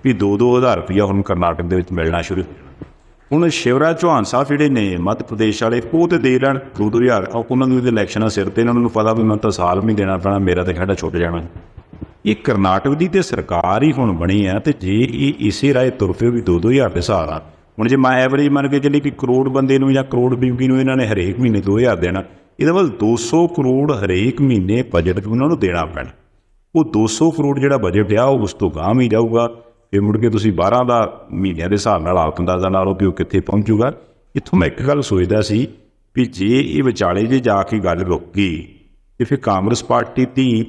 ਵੀ 2-2000 ਰੁਪਈਆ ਹੁਣ ਕਰਨਾਟਕ ਦੇ ਵਿੱਚ ਮਿਲਣਾ ਸ਼ੁਰੂ, ਹੁਣ ਸ਼ਿਵਰਾਜ ਚੌਹਾਨ ਸਾਹਿਬ ਜਿਹੜੇ ਨੇ ਮੱਧ ਪ੍ਰਦੇਸ਼ ਵਾਲੇ, ਉਹ ਤਾਂ ਦੇ ਲੈਣ 2-2000, ਉਹਨਾਂ ਨੂੰ ਇਹਦੇ ਇਲੈਕਸ਼ਨਾਂ ਸਿਰ 'ਤੇ ਇਹਨਾਂ ਨੂੰ ਪਤਾ ਵੀ ਮੈਨੂੰ ਤਾਂ ਸਾਲ ਵੀ ਦੇਣਾ ਪੈਣਾ, ਮੇਰਾ ਤਾਂ ਖਹਿੜਾ ਛੁੱਟ ਜਾਣਾ। ਇਹ ਕਰਨਾਟਕ ਦੀ ਤਾਂ ਸਰਕਾਰ ਹੀ ਹੁਣ ਬਣੀ ਆ, ਅਤੇ ਜੇ ਇਹ ਇਸੇ ਰਾਏ ਤੁਰ ਪਏ ਵੀ 2-2000 ਦੇ ਹਿਸਾਬ ਨਾਲ, ਹੁਣ ਜੇ ਮੈਂ ਐਵਰੇਜ ਮੰਨ ਕੇ ਚੱਲੀ ਕਿ ਕਰੋੜ ਬੰਦੇ ਨੂੰ ਜਾਂ ਕਰੋੜ ਬੀਬੀ ਨੂੰ ਇਹਨਾਂ ਨੇ ਹਰੇਕ ਮਹੀਨੇ 2000 ਦੇਣਾ, ਇਹਦਾ ਮਤਲਬ 200 ਕਰੋੜ ਹਰੇਕ ਮਹੀਨੇ ਬਜਟ ਉਹਨਾਂ ਨੂੰ ਦੇਣਾ ਪੈਣਾ। ਉਹ 200 ਕਰੋੜ ਜਿਹੜਾ ਬਜਟ ਆ ਉਹ ਉਸ ਤੋਂ ਗਾਂਹ ਵੀ ਜਾਊਗਾ, ਫਿਰ ਮੁੜ ਕੇ ਤੁਸੀਂ 12 ਦਾ ਮਹੀਨਿਆਂ ਦੇ ਹਿਸਾਬ ਨਾਲ ਆਪ ਅੰਦਾਜ਼ਾ ਲਾ ਲਓ ਵੀ ਉਹ ਕਿੱਥੇ ਪਹੁੰਚੂਗਾ। ਇੱਥੋਂ ਮੈਂ ਇੱਕ ਗੱਲ ਸੋਚਦਾ ਸੀ ਵੀ ਜੇ ਇਹ ਵਿਚਾਲੇ ਜੇ ਜਾ ਕੇ ਗੱਲ ਰੁਕ ਗਈ ਅਤੇ ਫਿਰ ਕਾਂਗਰਸ ਪਾਰਟੀ ਦੀ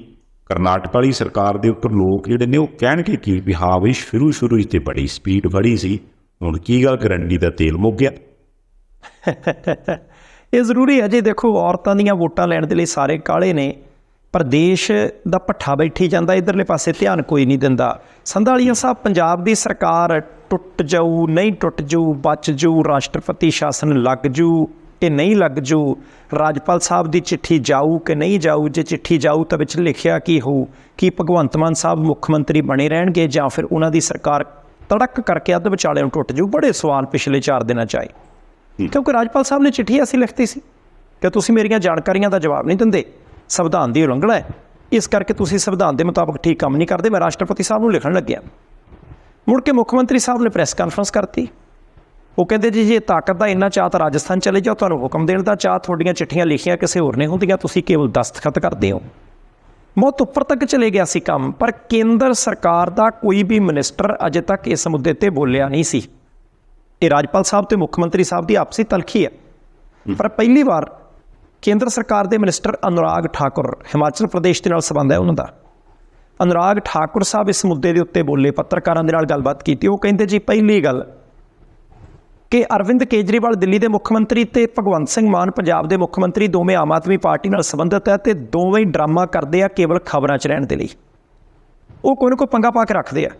ਕਰਨਾਟਕ ਵਾਲੀ ਸਰਕਾਰ ਦੇ ਉੱਪਰ ਲੋਕ ਜਿਹੜੇ ਨੇ ਉਹ ਕਹਿਣਗੇ ਕੀ ਵੀ ਹਾਂ ਬਈ ਸ਼ੁਰੂ 'ਚ ਤਾਂ ਬੜੀ ਸਪੀਡ ਫੜੀ ਸੀ, ਹੁਣ ਕੀ ਗੱਲ ਗਰੰਟੀ ਦਾ ਤੇਲ ਮੁੱਕ ਗਿਆ। ਇਹ ਜ਼ਰੂਰੀ ਹੈ ਜੀ। ਦੇਖੋ, ਔਰਤਾਂ ਦੀਆਂ ਵੋਟਾਂ ਲੈਣ ਦੇ ਲਈ ਸਾਰੇ ਕਾਹਲੇ ਨੇ, ਪਰ ਦੇਸ਼ ਦਾ ਭੱਠਾ ਬੈਠੀ ਜਾਂਦਾ, ਇੱਧਰਲੇ ਪਾਸੇ ਧਿਆਨ ਕੋਈ ਨਹੀਂ ਦਿੰਦਾ। ਸੰਧਾਲੀਆ ਸਾਹਿਬ, ਪੰਜਾਬ ਦੀ ਸਰਕਾਰ ਟੁੱਟ ਜਾਊ, ਨਹੀਂ ਟੁੱਟ ਜਾਊ, ਬਚ ਜਾਊ, ਰਾਸ਼ਟਰਪਤੀ ਸ਼ਾਸਨ ਲੱਗ ਜੂ ਕਿ ਨਹੀਂ ਲੱਗ ਜੂ, ਰਾਜਪਾਲ ਸਾਹਿਬ ਦੀ ਚਿੱਠੀ ਜਾਊ ਕਿ ਨਹੀਂ ਜਾਊ, ਜੇ ਚਿੱਠੀ ਜਾਊ ਤਾਂ ਵਿੱਚ ਲਿਖਿਆ ਕੀ ਹੋਊ, ਕੀ ਭਗਵੰਤ ਮਾਨ ਸਾਹਿਬ ਮੁੱਖ ਮੰਤਰੀ ਬਣੇ ਰਹਿਣਗੇ ਜਾਂ ਫਿਰ ਉਹਨਾਂ ਦੀ ਸਰਕਾਰ ਤੜਕ ਕਰਕੇ ਅੱਧ ਵਿਚਾਲੇ ਨੂੰ ਟੁੱਟ ਜਾਊ। ਬੜੇ ਸਵਾਲ ਪਿਛਲੇ 4 ਦਿਨਾਂ 'ਚ ਆਏ, ਕਿਉਂਕਿ ਰਾਜਪਾਲ ਸਾਹਿਬ ਨੇ ਚਿੱਠੀ ਐਸੀ ਲਿਖਤੀ ਸੀ ਕਿ ਤੁਸੀਂ ਮੇਰੀਆਂ ਜਾਣਕਾਰੀਆਂ ਦਾ ਜਵਾਬ ਨਹੀਂ ਦਿੰਦੇ, ਸੰਵਿਧਾਨ ਦੀ ਉਲੰਘਣਾ ਹੈ, ਇਸ ਕਰਕੇ ਤੁਸੀਂ ਸੰਵਿਧਾਨ ਦੇ ਮੁਤਾਬਕ ਠੀਕ ਕੰਮ ਨਹੀਂ ਕਰਦੇ, ਮੈਂ ਰਾਸ਼ਟਰਪਤੀ ਸਾਹਿਬ ਨੂੰ ਲਿਖਣ ਲੱਗਿਆ। ਮੁੜ ਕੇ ਮੁੱਖ ਮੰਤਰੀ ਸਾਹਿਬ ਨੇ ਪ੍ਰੈਸ ਕਾਨਫਰੰਸ ਕਰਤੀ, ਉਹ ਕਹਿੰਦੇ ਜੀ ਜੇ ਤਾਕਤ ਦਾ ਇੰਨਾ ਚਾਅ ਤਾਂ ਰਾਜਸਥਾਨ ਚਲੇ ਜਾਓ, ਤੁਹਾਨੂੰ ਹੁਕਮ ਦੇਣ ਦਾ ਚਾਅ, ਤੁਹਾਡੀਆਂ ਚਿੱਠੀਆਂ ਲਿਖੀਆਂ ਕਿਸੇ ਹੋਰ ਨੇ ਹੁੰਦੀਆਂ, ਤੁਸੀਂ ਕੇਵਲ ਦਸਤਖਤ ਕਰਦੇ ਹੋ। ਬਹੁਤ ਉੱਪਰ ਤੱਕ ਚਲੇ ਗਿਆ ਸੀ ਕੰਮ, ਪਰ ਕੇਂਦਰ ਸਰਕਾਰ ਦਾ ਕੋਈ ਵੀ ਮਿਨਿਸਟਰ ਅਜੇ ਤੱਕ ਇਸ ਮੁੱਦੇ 'ਤੇ ਬੋਲਿਆ ਨਹੀਂ ਸੀ। ਇਹ ਰਾਜਪਾਲ ਸਾਹਿਬ ਤੇ ਮੁੱਖ ਮੰਤਰੀ ਸਾਹਿਬ ਦੀ ਆਪਸੀ ਤਲਖੀ ਹੈ, ਪਰ ਪਹਿਲੀ ਵਾਰ ਕੇਂਦਰ ਸਰਕਾਰ ਦੇ ਮਿਨਿਸਟਰ ਅਨੁਰਾਗ ਠਾਕੁਰ, ਹਿਮਾਚਲ ਪ੍ਰਦੇਸ਼ ਦੇ ਨਾਲ ਸੰਬੰਧ ਹੈ ਉਹਨਾਂ ਦਾ, ਅਨੁਰਾਗ ਠਾਕੁਰ ਸਾਹਿਬ ਇਸ ਮੁੱਦੇ ਦੇ ਉੱਤੇ ਬੋਲੇ, ਪੱਤਰਕਾਰਾਂ ਦੇ ਨਾਲ ਗੱਲਬਾਤ ਕੀਤੀ। ਉਹ ਕਹਿੰਦੇ ਜੀ ਪਹਿਲੀ ਗੱਲ ਕਿ ਅਰਵਿੰਦ ਕੇਜਰੀਵਾਲ ਦਿੱਲੀ ਦੇ ਮੁੱਖ ਮੰਤਰੀ ਅਤੇ ਭਗਵੰਤ ਸਿੰਘ ਮਾਨ ਪੰਜਾਬ ਦੇ ਮੁੱਖ ਮੰਤਰੀ ਦੋਵੇਂ ਆਮ ਆਦਮੀ ਪਾਰਟੀ ਨਾਲ ਸੰਬੰਧਿਤ ਹੈ ਅਤੇ ਦੋਵੇਂ ਹੀ ਡਰਾਮਾ ਕਰਦੇ ਆ ਕੇਵਲ ਖਬਰਾਂ 'ਚ ਰਹਿਣ ਦੇ ਲਈ। ਉਹ ਕੋਈ ਨਾ ਕੋਈ ਪੰਗਾ ਪਾ ਕੇ ਰੱਖਦੇ ਆ।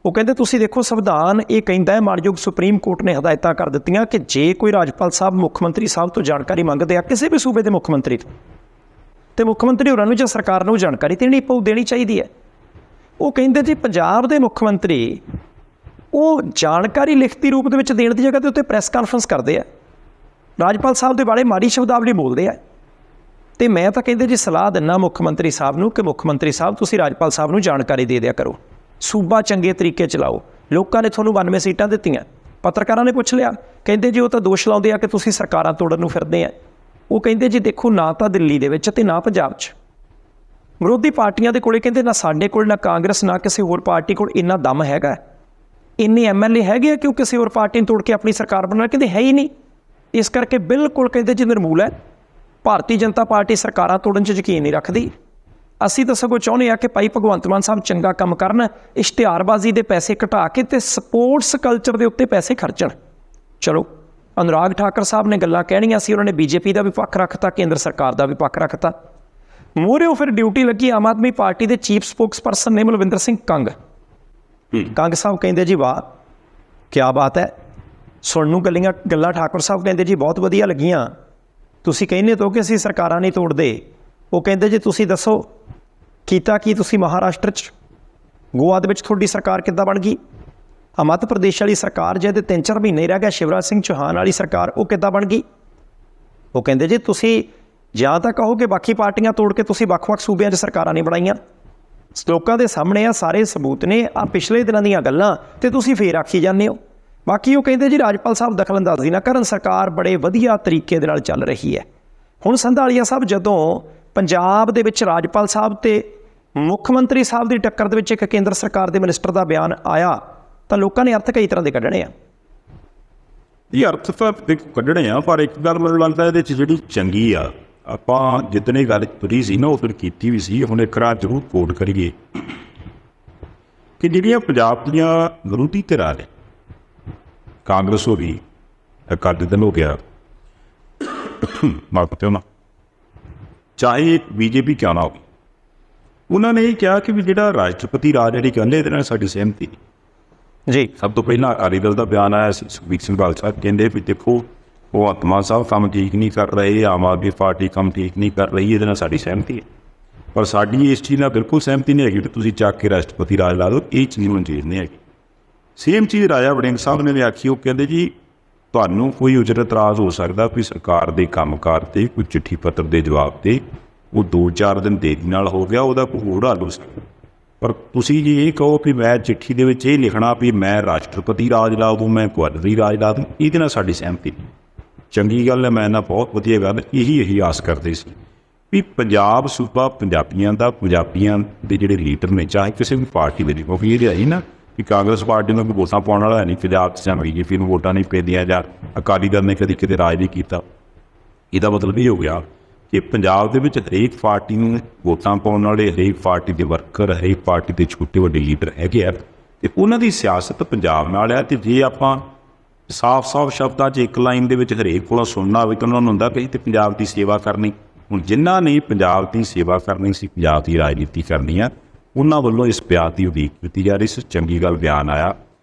ਉਹ ਕਹਿੰਦੇ ਤੁਸੀਂ ਦੇਖੋ, ਸੰਵਿਧਾਨ ਇਹ ਕਹਿੰਦਾ ਹੈ, ਮਾਣਯੋਗ ਸੁਪਰੀਮ ਕੋਰਟ ਨੇ ਹਦਾਇਤਾਂ ਕਰ ਦਿੱਤੀਆਂ ਕਿ ਜੇ ਕੋਈ ਰਾਜਪਾਲ ਸਾਹਿਬ ਮੁੱਖ ਮੰਤਰੀ ਸਾਹਿਬ ਤੋਂ ਜਾਣਕਾਰੀ ਮੰਗਦੇ ਆ ਕਿਸੇ ਵੀ ਸੂਬੇ ਦੇ ਮੁੱਖ ਮੰਤਰੀ ਤੋਂ, ਅਤੇ ਮੁੱਖ ਮੰਤਰੀ ਹੋਰਾਂ ਨੂੰ ਜਾਂ ਸਰਕਾਰ ਨੂੰ ਜਾਣਕਾਰੀ ਦੇਣੀ ਚਾਹੀਦੀ ਹੈ। ਉਹ ਕਹਿੰਦੇ ਜੀ ਪੰਜਾਬ ਦੇ ਮੁੱਖ ਮੰਤਰੀ ਉਹ ਜਾਣਕਾਰੀ ਲਿਖਤੀ ਰੂਪ ਦੇ ਵਿੱਚ ਦੇਣ ਦੀ ਜਗ੍ਹਾ 'ਤੇ ਉੱਤੇ ਪ੍ਰੈਸ ਕਾਨਫਰੰਸ ਕਰਦੇ ਆ, ਰਾਜਪਾਲ ਸਾਹਿਬ ਦੇ ਬਾਰੇ ਮਾੜੀ ਸ਼ਬਦਾਵਲੀ ਬੋਲਦੇ ਆ, ਤੇ ਮੈਂ ਤਾਂ ਕਹਿੰਦੇ ਜੀ ਸਲਾਹ ਦਿੰਦਾ ਮੁੱਖ ਮੰਤਰੀ ਸਾਹਿਬ ਨੂੰ ਕਿ ਮੁੱਖ ਮੰਤਰੀ ਸਾਹਿਬ ਤੁਸੀਂ ਰਾਜਪਾਲ ਸਾਹਿਬ ਨੂੰ ਜਾਣਕਾਰੀ ਦੇ ਦਿਆ ਕਰੋ, ਸੂਬਾ ਚੰਗੇ ਤਰੀਕੇ ਚਲਾਓ। ਲੋਕਾਂ ਨੇ ਤੁਹਾਨੂੰ 92 ਸੀਟਾਂ ਦਿੱਤੀਆਂ, ਪੱਤਰਕਾਰਾਂ ਨੇ ਪੁੱਛ ਲਿਆ, ਕਹਿੰਦੇ ਜੀ ਉਹ ਤਾਂ ਦੋਸ਼ ਲਾਉਂਦੇ ਆ ਕਿ ਤੁਸੀਂ ਸਰਕਾਰਾਂ ਤੋੜਨ ਨੂੰ ਫਿਰਦੇ ਆ। ਉਹ ਕਹਿੰਦੇ ਜੀ ਦੇਖੋ, ਨਾ ਤਾਂ ਦਿੱਲੀ ਦੇ ਵਿੱਚ ਤੇ ਨਾ ਪੰਜਾਬ 'ਚ ਵਿਰੋਧੀ ਪਾਰਟੀਆਂ ਦੇ ਕੋਲੇ, ਕਹਿੰਦੇ ਨਾ ਸਾਡੇ ਕੋਲ, ਨਾ ਕਾਂਗਰਸ, ਨਾ ਕਿਸੇ ਹੋਰ ਪਾਰਟੀ ਕੋਲ ਇੰਨਾ ਦਮ ਹੈਗਾ, ਇੰਨੇ MLA ਹੈਗੇ ਆ ਕਿ ਉਹ ਕਿਸੇ ਹੋਰ ਪਾਰਟੀ ਨੂੰ ਤੋੜ ਕੇ ਆਪਣੀ ਸਰਕਾਰ ਬਣਾਉਣ। ਕਹਿੰਦੇ ਹੈ ਹੀ ਨਹੀਂ। ਇਸ ਕਰਕੇ ਬਿਲਕੁਲ ਕਹਿੰਦੇ ਜੀ ਨਿਰਮੂਲ ਹੈ। ਭਾਰਤੀ ਜਨਤਾ ਪਾਰਟੀ ਸਰਕਾਰਾਂ ਤੋੜਨ 'ਚ ਯਕੀਨ ਨਹੀਂ ਰੱਖਦੀ। ਅਸੀਂ ਤਾਂ ਸਗੋਂ ਚਾਹੁੰਦੇ ਹਾਂ ਕਿ ਭਾਈ ਭਗਵੰਤ ਮਾਨ ਸਾਹਿਬ ਚੰਗਾ ਕੰਮ ਕਰਨ, ਇਸ਼ਤਿਹਾਰਬਾਜ਼ੀ ਦੇ ਪੈਸੇ ਘਟਾ ਕੇ ਤੇ ਸਪੋਰਟਸ ਕਲਚਰ ਦੇ ਉੱਤੇ ਪੈਸੇ ਖਰਚਣ। ਚਲੋ, ਅਨੁਰਾਗ ਠਾਕਰ ਸਾਹਿਬ ਨੇ ਗੱਲਾਂ ਕਹਿਣੀਆਂ ਸੀ, ਉਹਨਾਂ ਨੇ BJP ਦਾ ਵੀ ਪੱਖ ਰੱਖਤਾ, ਕੇਂਦਰ ਸਰਕਾਰ ਦਾ ਵੀ ਪੱਖ ਰੱਖਤਾ। ਮੂਹਰੇ ਫਿਰ ਡਿਊਟੀ ਲੱਗੀ ਆਮ ਆਦਮੀ ਪਾਰਟੀ ਦੇ ਚੀਫ ਸਪੋਕਸ ਪਰਸਨ ਨੇ ਮਲਵਿੰਦਰ ਸਿੰਘ ਕੰਗ। ਕੰਗ ਸਾਹਿਬ ਕਹਿੰਦੇ ਜੀ ਵਾਹ ਕਿਆ ਬਾਤ ਹੈ, ਸੁਣਨ ਨੂੰ ਗੱਲਾਂ ਠਾਕੁਰ ਸਾਹਿਬ ਕਹਿੰਦੇ ਜੀ ਬਹੁਤ ਵਧੀਆ ਲੱਗੀਆਂ। ਤੁਸੀਂ ਕਹਿੰਦੇ ਹੋ ਕਿ ਅਸੀਂ ਸਰਕਾਰਾਂ ਨਹੀਂ ਤੋੜਦੇ। ਉਹ ਕਹਿੰਦੇ ਜੀ ਤੁਸੀਂ ਦੱਸੋ ਕੀਤਾ ਕੀ ਤੁਸੀਂ ਮਹਾਰਾਸ਼ਟਰ 'ਚ? ਗੋਆ ਦੇ ਵਿੱਚ ਤੁਹਾਡੀ ਸਰਕਾਰ ਕਿੱਦਾਂ ਬਣ ਗਈ? ਮੱਧ ਪ੍ਰਦੇਸ਼ ਵਾਲੀ ਸਰਕਾਰ ਜਿਹਦੇ 3-4 ਮਹੀਨੇ ਰਹਿ ਗਿਆ, ਸ਼ਿਵਰਾਜ ਸਿੰਘ ਚੌਹਾਨ ਵਾਲੀ ਸਰਕਾਰ, ਉਹ ਕਿੱਦਾਂ ਬਣ ਗਈ? ਉਹ ਕਹਿੰਦੇ ਜੀ ਤੁਸੀਂ ਜਾਂ ਤਾਂ ਕਹੋ ਕਿ ਬਾਕੀ ਪਾਰਟੀਆਂ ਤੋੜ ਕੇ ਤੁਸੀਂ ਵੱਖ-ਵੱਖ ਸੂਬਿਆਂ 'ਚ ਸਰਕਾਰਾਂ ਨਹੀਂ ਬਣਾਈਆਂ। ਲੋਕਾਂ ਦੇ ਸਾਹਮਣੇ ਆ ਸਾਰੇ ਸਬੂਤ ਨੇ, ਆ ਪਿਛਲੇ ਦਿਨਾਂ ਦੀਆਂ ਗੱਲਾਂ, ਤੇ ਤੁਸੀਂ ਫੇਰ ਆਖੀ ਜਾਂਦੇ ਹੋ। ਬਾਕੀ ਉਹ ਕਹਿੰਦੇ ਜੀ ਰਾਜਪਾਲ ਸਾਹਿਬ ਦਖਲਅੰਦਾਜ਼ੀ ਨਾ ਕਰਨ, ਸਰਕਾਰ ਬੜੇ ਵਧੀਆ ਤਰੀਕੇ ਦੇ ਨਾਲ ਚੱਲ ਰਹੀ ਹੈ। ਹੁਣ ਸੰਧਾਲੀਆ ਸਾਹਿਬ, ਜਦੋਂ ਪੰਜਾਬ ਦੇ ਵਿੱਚ ਰਾਜਪਾਲ ਸਾਹਿਬ ਤੇ ਮੁੱਖ ਮੰਤਰੀ ਸਾਹਿਬ ਦੀ ਟੱਕਰ ਦੇ ਵਿੱਚ ਇੱਕ ਕੇਂਦਰ ਸਰਕਾਰ ਦੇ ਮਿਨਿਸਟਰ ਦਾ ਬਿਆਨ ਆਇਆ, ਤਾਂ ਲੋਕਾਂ ਨੇ ਅਰਥ ਕਈ ਤਰ੍ਹਾਂ ਦੇ ਕੱਢਣੇ ਆ। ਇਹ ਅਰਥ ਤਾਂ ਕੱਢਣੇ ਆ, ਪਰ ਇੱਕ ਗੱਲ ਮੈਨੂੰ ਲੱਗਦਾ ਇਹਦੇ 'ਚ ਜਿਹੜੀ ਚੰਗੀ ਆ, ਆਪਾਂ ਜਿੱਦਣੇ ਗੱਲ ਤੁਰੀ ਸੀ ਨਾ ਉਹ ਫਿਰ ਕੀਤੀ ਵੀ ਸੀ, ਹੁਣ ਇੱਕ ਰਾਤ ਜ਼ਰੂਰ ਕੋਟ ਕਰੀਏ ਕਿ ਜਿਹੜੀਆਂ ਪੰਜਾਬ ਦੀਆਂ ਵਿਰੋਧੀ ਧਿਰਾਂ ਨੇ, ਕਾਂਗਰਸ ਹੋ ਗਈ, ਅਕਾਲੀ ਦਲ ਹੋ ਗਿਆ, ਮਾਫ ਨਾ, ਚਾਹੇ BJP ਕਿਉਂ ਨਾ ਹੋਵੇ, ਉਹਨਾਂ ਨੇ ਇਹ ਕਿਹਾ ਕਿ ਵੀ ਜਿਹੜਾ ਰਾਸ਼ਟਰਪਤੀ ਰਾਜ ਜਿਹੜੀ ਕਹਿੰਦੇ ਇਹਦੇ ਨਾਲ ਸਾਡੀ ਸਹਿਮਤੀ ਜੀ। ਸਭ ਤੋਂ ਪਹਿਲਾਂ ਅਕਾਲੀ ਦਲ ਦਾ ਬਿਆਨ ਆਇਆ ਸੀ, ਸੁਖਬੀਰ ਸਿੰਘ ਬਾਦਲ ਸਾਹਿਬ ਕਹਿੰਦੇ ਵੀ ਦੇਖੋ ਉਹ ਆਤਮਾ ਸਾਹਿਬ ਕੰਮ ਠੀਕ ਨਹੀਂ ਕਰ ਰਹੇ, ਆਮ ਆਦਮੀ ਪਾਰਟੀ ਕੰਮ ਠੀਕ ਨਹੀਂ ਕਰ ਰਹੀ, ਇਹਦੇ ਨਾਲ ਸਾਡੀ ਸਹਿਮਤੀ ਹੈ, ਪਰ ਸਾਡੀ ਇਸ ਚੀਜ਼ ਨਾਲ ਬਿਲਕੁਲ ਸਹਿਮਤੀ ਨਹੀਂ ਹੈਗੀ ਕਿ ਤੁਸੀਂ ਚੱਕ ਕੇ ਰਾਸ਼ਟਰਪਤੀ ਰਾਜ ਲਾ ਦਿਓ, ਇਹ ਚੀਜ਼ ਮਨਜ਼ੂਰ ਨਹੀਂ ਹੈਗੀ। ਸੇਮ ਚੀਜ਼ ਰਾਜਾ ਵੜਿੰਗ ਸਾਹਿਬ ਨੇ ਵੀ ਆਖੀ। ਉਹ ਕਹਿੰਦੇ ਜੀ ਤੁਹਾਨੂੰ ਕੋਈ ਉਜਰ ਇਤਰਾਜ਼ ਹੋ ਸਕਦਾ ਵੀ ਸਰਕਾਰ ਦੇ ਕੰਮਕਾਰ 'ਤੇ ਕੋਈ ਚਿੱਠੀ ਪੱਤਰ ਦੇ ਜਵਾਬ 'ਤੇ ਉਹ 2-4 ਦਿਨ ਦੇਰੀ ਨਾਲ ਹੋ ਗਿਆ, ਉਹਦਾ ਕੋਈ ਹੋਰ ਹੱਲ ਹੋ ਸਕਦਾ, ਪਰ ਤੁਸੀਂ ਜੀ ਇਹ ਕਹੋ ਵੀ ਮੈਂ ਚਿੱਠੀ ਦੇ ਵਿੱਚ ਇਹ ਲਿਖਣਾ ਵੀ ਮੈਂ ਰਾਸ਼ਟਰਪਤੀ ਰਾਜ ਲਾ ਦੂੰ, ਮੈਂ ਗਵਰਨਰੀ ਰਾਜ ਲਾ ਦੂੰ, ਇਹਦੇ ਨਾਲ ਸਾਡੀ ਸਹਿਮਤੀ ਨਹੀਂ। ਚੰਗੀ ਗੱਲ ਹੈ, ਮੈਂ ਨਾ ਬਹੁਤ ਵਧੀਆ ਗੱਲ, ਇਹੀ ਆਸ ਕਰਦੇ ਸੀ ਵੀ ਪੰਜਾਬ ਸੂਬਾ ਪੰਜਾਬੀਆਂ ਦਾ, ਪੰਜਾਬੀਆਂ ਦੇ ਜਿਹੜੇ ਲੀਡਰ ਨੇ, ਚਾਹੇ ਕਿਸੇ ਵੀ ਪਾਰਟੀ ਦੇ, ਕਿਉਂਕਿ ਇਹ ਆਈ ਨਾ ਕਿ ਕਾਂਗਰਸ ਪਾਰਟੀ ਨੂੰ ਕੋਈ ਵੋਟਾਂ ਪਾਉਣ ਵਾਲਾ ਹੈ ਨਹੀਂ ਪੰਜਾਬ 'ਚ, ਜਾਂ BJP ਨੂੰ ਵੋਟਾਂ ਨਹੀਂ ਪੈਂਦੀਆਂ, ਜਾਂ ਅਕਾਲੀ ਦਲ ਨੇ ਕਦੀ ਕਿਤੇ ਰਾਜ ਨਹੀਂ ਕੀਤਾ। ਇਹਦਾ ਮਤਲਬ ਇਹ ਹੋ ਗਿਆ ਕਿ ਪੰਜਾਬ ਦੇ ਵਿੱਚ ਹਰੇਕ ਪਾਰਟੀ ਨੂੰ ਵੋਟਾਂ ਪਾਉਣ ਵਾਲੇ, ਹਰੇਕ ਪਾਰਟੀ ਦੇ ਵਰਕਰ, ਹਰੇਕ ਪਾਰਟੀ ਦੇ ਛੋਟੇ ਵੱਡੇ ਲੀਡਰ ਹੈਗੇ ਆ, ਅਤੇ ਉਹਨਾਂ ਦੀ ਸਿਆਸਤ ਪੰਜਾਬ ਨਾਲ ਹੈ। ਅਤੇ ਜੇ ਆਪਾਂ ਸਾਫ਼ ਸ਼ਬਦਾਂ 'ਚ ਇੱਕ ਲਾਈਨ ਦੇ ਵਿੱਚ ਹਰੇਕ ਕੋਲੋਂ ਸੁਣਨਾ ਹੋਵੇ ਤਾਂ ਉਹਨਾਂ ਨੂੰ ਹੁੰਦਾ ਕਿ ਤੇ ਪੰਜਾਬ ਦੀ ਸੇਵਾ ਕਰਨੀ। ਹੁਣ ਜਿਨ੍ਹਾਂ ਨੇ ਪੰਜਾਬ ਦੀ ਸੇਵਾ ਕਰਨੀ ਸੀ, ਪੰਜਾਬ ਦੀ ਰਾਜਨੀਤੀ ਕਰਨੀ ਆ, ਉਹਨਾਂ ਵੱਲੋਂ ਇਸ ਬਿਆਨ ਦੀ ਉਡੀਕ ਕੀਤੀ ਜਾ ਰਹੀ ਸੀ। ਚੰਗੀ ਗੱਲ ਬਿਆਨ ਆਇਆ।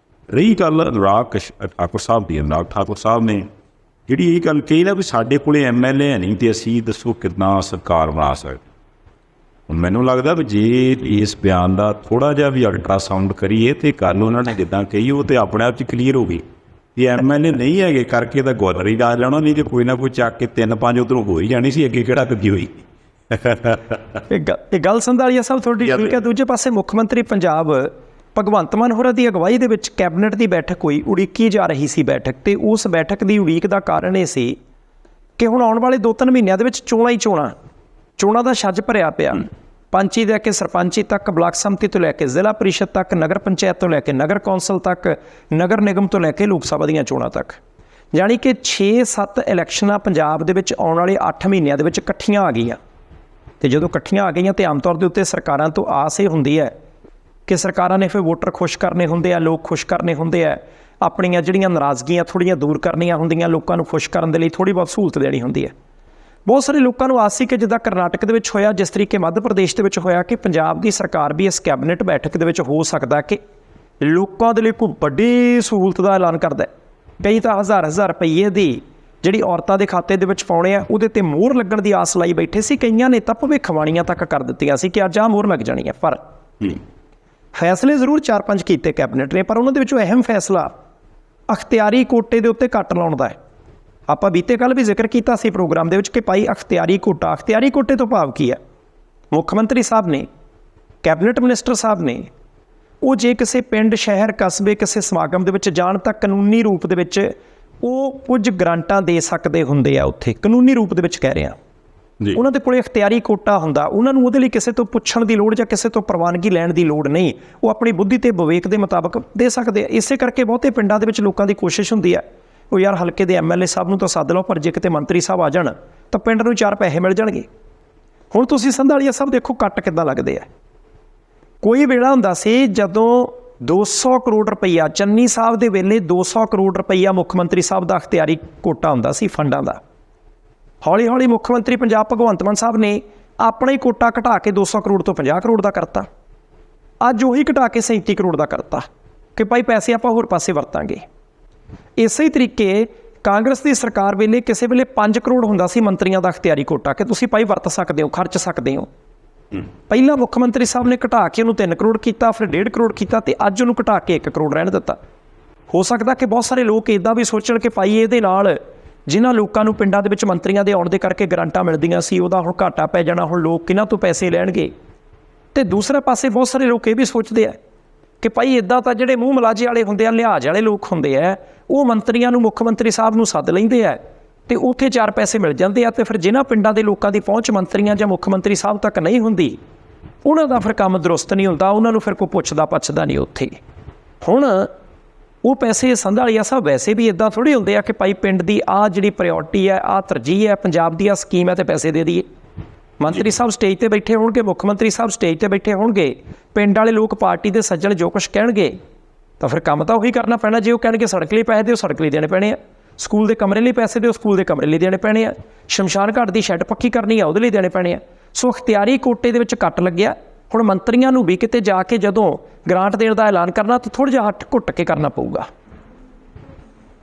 ਰਹੀ ਗੱਲ ਅਨੁਰਾਗ ਠਾਕੁਰ ਸਾਹਿਬ ਦੀ, ਅਨੁਰਾਗ ਠਾਕੁਰ ਸਾਹਿਬ ਨੇ ਜਿਹੜੀ ਇਹ ਗੱਲ ਕਹੀ ਨਾ ਵੀ ਸਾਡੇ ਕੋਲੇ MLA ਹੈ ਨਹੀਂ ਅਤੇ ਅਸੀਂ ਦੱਸੋ ਕਿੱਦਾਂ ਸਰਕਾਰ ਬਣਾ ਸਕਦੇ। ਹੁਣ ਮੈਨੂੰ ਲੱਗਦਾ ਵੀ ਜੇ ਇਸ ਬਿਆਨ ਦਾ ਥੋੜ੍ਹਾ ਜਿਹਾ ਵੀ ਅਲਟਰਾਸਾਊਂਡ ਕਰੀਏ ਅਤੇ ਗੱਲ ਉਹਨਾਂ ਨੇ ਜਿੱਦਾਂ ਕਹੀ ਉਹ ਤਾਂ ਆਪਣੇ ਆਪ 'ਚ ਕਲੀਅਰ ਹੋ ਗਈ। ਜੇ MLA ਨਹੀਂ ਹੈਗੇ ਕਰਕੇ ਤਾਂ ਗਵਰਨਰੀ ਰਾਜ ਲੈਣਾ, ਨਹੀਂ ਤੇ ਕੋਈ ਨਾ ਕੋਈ ਚੱਕ ਕੇ 3-5 ਉੱਧਰੋਂ ਹੋ ਹੀ ਜਾਣੀ ਸੀ, ਅੱਗੇ ਕਿਹੜਾ ਕੱਗੀ ਹੋਈ। ਇਹ ਗੱਲ ਸੰਧਾਲੀਆ ਸਾਹਿਬ ਤੁਹਾਡੀ ਠੀਕ ਹੈ। ਦੂਜੇ ਪਾਸੇ ਮੁੱਖ ਮੰਤਰੀ ਪੰਜਾਬ ਭਗਵੰਤ ਮਾਨ ਹੋਰਾਂ ਦੀ ਅਗਵਾਈ ਦੇ ਵਿੱਚ ਕੈਬਨਿਟ ਦੀ ਬੈਠਕ ਹੋਈ, ਉਡੀਕੀ ਜਾ ਰਹੀ ਸੀ ਬੈਠਕ, ਅਤੇ ਉਸ ਬੈਠਕ ਦੀ ਉਡੀਕ ਦਾ ਕਾਰਨ ਇਹ ਸੀ ਕਿ ਹੁਣ ਆਉਣ ਵਾਲੇ 2-3 ਮਹੀਨਿਆਂ ਦੇ ਵਿੱਚ ਚੋਣਾਂ ਦਾ ਛੱਜ ਭਰਿਆ ਪਿਆ। ਪੰਚੀ ਲੈ ਕੇ ਸਰਪੰਚੀ ਤੱਕ, ਬਲਾਕ ਸੰਮਤੀ ਤੋਂ ਲੈ ਕੇ ਜ਼ਿਲ੍ਹਾ ਪ੍ਰੀਸ਼ਦ ਤੱਕ, ਨਗਰ ਪੰਚਾਇਤ ਤੋਂ ਲੈ ਕੇ ਨਗਰ ਕੌਂਸਲ ਤੱਕ, ਨਗਰ ਨਿਗਮ ਤੋਂ ਲੈ ਕੇ ਲੋਕ ਸਭਾ ਦੀਆਂ ਚੋਣਾਂ ਤੱਕ, ਯਾਨੀ ਕਿ 6-7 ਇਲੈਕਸ਼ਨਾਂ ਪੰਜਾਬ ਦੇ ਵਿੱਚ ਆਉਣ ਵਾਲੇ 8 ਮਹੀਨਿਆਂ ਦੇ ਵਿੱਚ ਇਕੱਠੀਆਂ ਆ ਗਈਆਂ। ਅਤੇ ਜਦੋਂ ਇਕੱਠੀਆਂ ਆ ਗਈਆਂ ਤਾਂ ਆਮ ਤੌਰ ਦੇ ਉੱਤੇ ਸਰਕਾਰਾਂ ਤੋਂ ਆਸ ਇਹ ਹੁੰਦੀ ਹੈ ਕਿ ਸਰਕਾਰਾਂ ਨੇ ਫਿਰ ਵੋਟਰ ਖੁਸ਼ ਕਰਨੇ ਹੁੰਦੇ ਆ, ਲੋਕ ਖੁਸ਼ ਕਰਨੇ ਹੁੰਦੇ ਆ, ਆਪਣੀਆਂ ਜਿਹੜੀਆਂ ਨਾਰਾਜ਼ਗੀਆਂ ਥੋੜ੍ਹੀਆਂ ਦੂਰ ਕਰਨੀਆਂ ਹੁੰਦੀਆਂ, ਲੋਕਾਂ ਨੂੰ ਖੁਸ਼ ਕਰਨ ਦੇ ਲਈ ਥੋੜ੍ਹੀ ਬਹੁਤ ਸਹੂਲਤ ਦੇਣੀ ਹੁੰਦੀ ਹੈ। ਬਹੁਤ ਸਾਰੇ ਲੋਕਾਂ ਨੂੰ ਆਸ ਸੀ ਕਿ ਜਿੱਦਾਂ ਕਰਨਾਟਕ ਦੇ ਵਿੱਚ ਹੋਇਆ, ਜਿਸ ਤਰੀਕੇ ਮੱਧ ਪ੍ਰਦੇਸ਼ ਦੇ ਵਿੱਚ ਹੋਇਆ, ਕਿ ਪੰਜਾਬ ਦੀ ਸਰਕਾਰ ਵੀ ਇਸ ਕੈਬਨਿਟ ਬੈਠਕ ਦੇ ਵਿੱਚ ਹੋ ਸਕਦਾ ਕਿ ਲੋਕਾਂ ਦੇ ਲਈ ਕੋਈ ਵੱਡੀ ਸਹੂਲਤ ਦਾ ਐਲਾਨ ਕਰਦਾ। ਕਈ ਤਾਂ ਹਜ਼ਾਰ ਰੁਪਈਏ ਦੀ ਜਿਹੜੀ ਔਰਤਾਂ ਦੇ ਖਾਤੇ ਦੇ ਵਿੱਚ ਪਾਉਣੇ ਆ, ਉਹਦੇ 'ਤੇ ਮੋਹਰ ਲੱਗਣ ਦੀ ਆਸ ਲਾਈ ਬੈਠੇ ਸੀ। ਕਈਆਂ ਨੇ ਤਾਂ ਭਵਿੱਖਬਾਣੀਆਂ ਤੱਕ ਕਰ ਦਿੱਤੀਆਂ ਸੀ ਕਿ ਅੱਜ ਆਹ ਮੋਹਰ ਲੱਗ ਜਾਣੀ ਹੈ। ਪਰ ਫੈਸਲੇ ਜ਼ਰੂਰ 4-5 ਕੀਤੇ ਕੈਬਨਿਟ ਨੇ, ਪਰ ਉਹਨਾਂ ਦੇ ਵਿੱਚੋਂ ਅਹਿਮ ਫੈਸਲਾ ਅਖਤਿਆਰੀ ਕੋਟੇ ਦੇ ਉੱਤੇ ਕੱਟ ਲਾਉਣ ਦਾ ਹੈ। ਆਪਾਂ ਬੀਤੇ ਕੱਲ੍ਹ ਵੀ ਜ਼ਿਕਰ ਕੀਤਾ ਸੀ ਪ੍ਰੋਗਰਾਮ ਦੇ ਵਿੱਚ ਕਿ ਭਾਈ ਅਖਤਿਆਰੀ ਕੋਟੇ ਤੋਂ ਭਾਵ ਕੀ ਹੈ? ਮੁੱਖ ਮੰਤਰੀ ਸਾਹਿਬ ਨੇ, ਕੈਬਨਿਟ ਮਿਨਿਸਟਰ ਸਾਹਿਬ ਨੇ, ਉਹ ਜੇ ਕਿਸੇ ਪਿੰਡ, ਸ਼ਹਿਰ, ਕਸਬੇ, ਕਿਸੇ ਸਮਾਗਮ ਦੇ ਵਿੱਚ ਜਾਣ ਤਾਂ ਕਾਨੂੰਨੀ ਰੂਪ ਦੇ ਵਿੱਚ ਉਹ ਕੁਝ ਗਰਾਂਟਾਂ ਦੇ ਸਕਦੇ ਹੁੰਦੇ ਆ। ਉੱਥੇ ਕਾਨੂੰਨੀ ਰੂਪ ਦੇ ਵਿੱਚ ਕਹਿ ਰਹੇ ਆ, ਉਹਨਾਂ ਦੇ ਕੋਲ ਅਖਤਿਆਰੀ ਕੋਟਾ ਹੁੰਦਾ, ਉਹਨਾਂ ਨੂੰ ਉਹਦੇ ਲਈ ਕਿਸੇ ਤੋਂ ਪੁੱਛਣ ਦੀ ਲੋੜ ਜਾਂ ਕਿਸੇ ਤੋਂ ਪ੍ਰਵਾਨਗੀ ਲੈਣ ਦੀ ਲੋੜ ਨਹੀਂ, ਉਹ ਆਪਣੀ ਬੁੱਧੀ ਤੇ ਵਿਵੇਕ ਦੇ ਮੁਤਾਬਕ ਦੇ ਸਕਦੇ ਆ। ਇਸੇ ਕਰਕੇ ਬਹੁਤੇ ਪਿੰਡਾਂ ਦੇ ਵਿੱਚ ਲੋਕਾਂ ਦੀ ਕੋਸ਼ਿਸ਼ ਹੁੰਦੀ ਹੈ, ਉਹ ਯਾਰ ਹਲਕੇ ਦੇ MLA ਸਾਹਿਬ ਨੂੰ ਤਾਂ ਸੱਦ ਲਓ, ਪਰ ਜੇ ਕਿਤੇ ਮੰਤਰੀ ਸਾਹਿਬ ਆ ਜਾਣ ਤਾਂ ਪਿੰਡ ਨੂੰ 4 ਪੈਸੇ ਮਿਲ ਜਾਣਗੇ। ਹੁਣ ਤੁਸੀਂ ਸੰਧਾਲੀਆ ਸਾਹਿਬ ਦੇਖੋ ਕੱਟ ਕਿੱਦਾਂ ਲੱਗਦੇ ਆ। ਕੋਈ ਵੇਲਾ ਹੁੰਦਾ ਸੀ ਜਦੋਂ 200 ਕਰੋੜ ਰੁਪਈਆ, ਚੰਨੀ ਸਾਹਿਬ ਦੇ ਵੇਲੇ 200 ਕਰੋੜ ਰੁਪਈਆ ਮੁੱਖ ਮੰਤਰੀ ਸਾਹਿਬ ਦਾ ਅਖਤਿਆਰੀ ਕੋਟਾ ਹੁੰਦਾ ਸੀ ਫੰਡਾਂ ਦਾ। ਹੌਲੀ ਹੌਲੀ ਮੁੱਖ ਮੰਤਰੀ ਪੰਜਾਬ ਭਗਵੰਤ ਮਾਨ ਸਾਹਿਬ ਨੇ ਆਪਣਾ ਹੀ ਕੋਟਾ ਘਟਾ ਕੇ 200 ਕਰੋੜ ਤੋਂ 50 ਕਰੋੜ ਦਾ ਕਰਤਾ। ਅੱਜ ਉਹੀ ਘਟਾ ਕੇ 37 ਕਰੋੜ ਦਾ ਕਰਤਾ ਕਿ ਭਾਈ ਪੈਸੇ ਆਪਾਂ ਹੋਰ ਪਾਸੇ ਵਰਤਾਂਗੇ। ਇਸੇ ਤਰੀਕੇ ਕਾਂਗਰਸ ਦੀ ਸਰਕਾਰ ਵੇਲੇ ਕਿਸੇ ਵੇਲੇ 5 ਕਰੋੜ ਹੁੰਦਾ ਸੀ ਮੰਤਰੀਆਂ ਦਾ ਅਖਤਿਆਰੀ ਕੋਟਾ ਕਿ ਤੁਸੀਂ ਭਾਈ ਵਰਤ ਸਕਦੇ ਹੋ, ਖਰਚ ਸਕਦੇ ਹੋ। ਪਹਿਲਾਂ ਮੁੱਖ ਮੰਤਰੀ ਸਾਹਿਬ ਨੇ ਘਟਾ ਕੇ ਉਹਨੂੰ 3 ਕਰੋੜ ਕੀਤਾ, ਫਿਰ 1.5 ਕਰੋੜ ਕੀਤਾ ਅਤੇ ਅੱਜ ਉਹਨੂੰ ਘਟਾ ਕੇ 1 ਕਰੋੜ ਰਹਿਣ ਦਿੱਤਾ। ਹੋ ਸਕਦਾ ਕਿ ਬਹੁਤ ਸਾਰੇ ਲੋਕ ਇੱਦਾਂ ਵੀ ਸੋਚਣ ਕਿ ਭਾਈ ਇਹਦੇ ਨਾਲ ਜਿਨ੍ਹਾਂ ਲੋਕਾਂ ਨੂੰ ਪਿੰਡਾਂ ਦੇ ਵਿੱਚ ਮੰਤਰੀਆਂ ਦੇ ਆਉਣ ਦੇ ਕਰਕੇ ਗਰਾਂਟਾਂ ਮਿਲਦੀਆਂ ਸੀ ਉਹਦਾ ਹੁਣ ਘਾਟਾ ਪੈ ਜਾਣਾ, ਹੁਣ ਲੋਕ ਕਿਹਨਾਂ ਤੋਂ ਪੈਸੇ ਲੈਣਗੇ। ਅਤੇ ਦੂਸਰੇ ਪਾਸੇ ਬਹੁਤ ਸਾਰੇ ਲੋਕ ਇਹ ਵੀ ਸੋਚਦੇ ਆ ਕਿ ਭਾਈ ਇੱਦਾਂ ਤਾਂ ਜਿਹੜੇ ਮੂੰਹ ਮਲਾਜੇ ਵਾਲੇ ਹੁੰਦੇ ਆ, ਲਿਹਾਜ਼ ਵਾਲੇ ਲੋਕ ਹੁੰਦੇ ਆ, ਉਹ ਮੰਤਰੀਆਂ ਨੂੰ, ਮੁੱਖ ਮੰਤਰੀ ਸਾਹਿਬ ਨੂੰ ਸੱਦ ਲੈਂਦੇ ਆ ਅਤੇ ਉੱਥੇ 4 ਪੈਸੇ ਮਿਲ ਜਾਂਦੇ ਆ। ਅਤੇ ਫਿਰ ਜਿਨ੍ਹਾਂ ਪਿੰਡਾਂ ਦੇ ਲੋਕਾਂ ਦੀ ਪਹੁੰਚ ਮੰਤਰੀਆਂ ਜਾਂ ਮੁੱਖ ਮੰਤਰੀ ਸਾਹਿਬ ਤੱਕ ਨਹੀਂ ਹੁੰਦੀ, ਉਹਨਾਂ ਦਾ ਫਿਰ ਕੰਮ ਦਰੁਸਤ ਨਹੀਂ ਹੁੰਦਾ, ਉਹਨਾਂ ਨੂੰ ਫਿਰ ਕੋਈ ਪੁੱਛਦਾ ਪੱਛਦਾ ਨਹੀਂ ਉੱਥੇ। ਹੁਣ ਉਹ ਪੈਸੇ ਸੰਧਾਲੀਆ ਸਾਹਿਬ ਵੈਸੇ ਵੀ ਇੱਦਾਂ ਥੋੜ੍ਹੇ ਹੁੰਦੇ ਆ ਕਿ ਭਾਈ ਪਿੰਡ ਦੀ ਆਹ ਜਿਹੜੀ ਪ੍ਰਾਇਓਰਟੀ ਹੈ, ਆਹ ਤਰਜੀਹ ਹੈ, ਪੰਜਾਬ ਦੀ ਆਹ ਸਕੀਮ ਹੈ ਅਤੇ ਪੈਸੇ ਦੇ ਦਈਏ। ਮੰਤਰੀ ਸਾਹਿਬ ਸਟੇਜ 'ਤੇ ਬੈਠੇ ਹੋਣਗੇ, ਮੁੱਖ ਮੰਤਰੀ ਸਾਹਿਬ ਸਟੇਜ 'ਤੇ ਬੈਠੇ ਹੋਣਗੇ, ਪਿੰਡ ਵਾਲੇ ਲੋਕ, ਪਾਰਟੀ ਦੇ ਸੱਜਣ ਜੋ ਕੁਛ ਕਹਿਣਗੇ ਤਾਂ ਫਿਰ ਕੰਮ ਤਾਂ ਉਹੀ ਕਰਨਾ ਪੈਣਾ। ਜੇ ਉਹ ਕਹਿਣਗੇ ਸੜਕ ਲਈ ਪੈਸੇ ਦਿਓ, ਸੜਕ ਲਈ ਦੇਣੇ ਪੈਣੇ ਆ। ਸਕੂਲ ਦੇ ਕਮਰੇ ਲਈ ਪੈਸੇ ਦਿਓ, ਸਕੂਲ ਦੇ ਕਮਰੇ ਲਈ ਦੇਣੇ ਪੈਣੇ ਆ। ਸ਼ਮਸ਼ਾਨ ਘਾਟ ਦੀ ਸ਼ੈੱਡ ਪੱਕੀ ਕਰਨੀ ਆ, ਉਹਦੇ ਲਈ ਦੇਣੇ ਪੈਣੇ ਆ। ਸੋ ਅਖਤਿਆਰੀ ਕੋਟੇ ਦੇ ਵਿੱਚ ਕੱਟ ਲੱਗਿਆ। ਹੁਣ ਮੰਤਰੀਆਂ ਨੂੰ ਵੀ ਕਿਤੇ ਜਾ ਕੇ ਜਦੋਂ ਗ੍ਰਾਂਟ ਦੇਣ ਦਾ ਐਲਾਨ ਕਰਨਾ ਤਾਂ ਥੋੜ੍ਹਾ ਜਿਹਾ ਹੱਟ ਘੁੱਟ ਕੇ ਕਰਨਾ ਪਊਗਾ।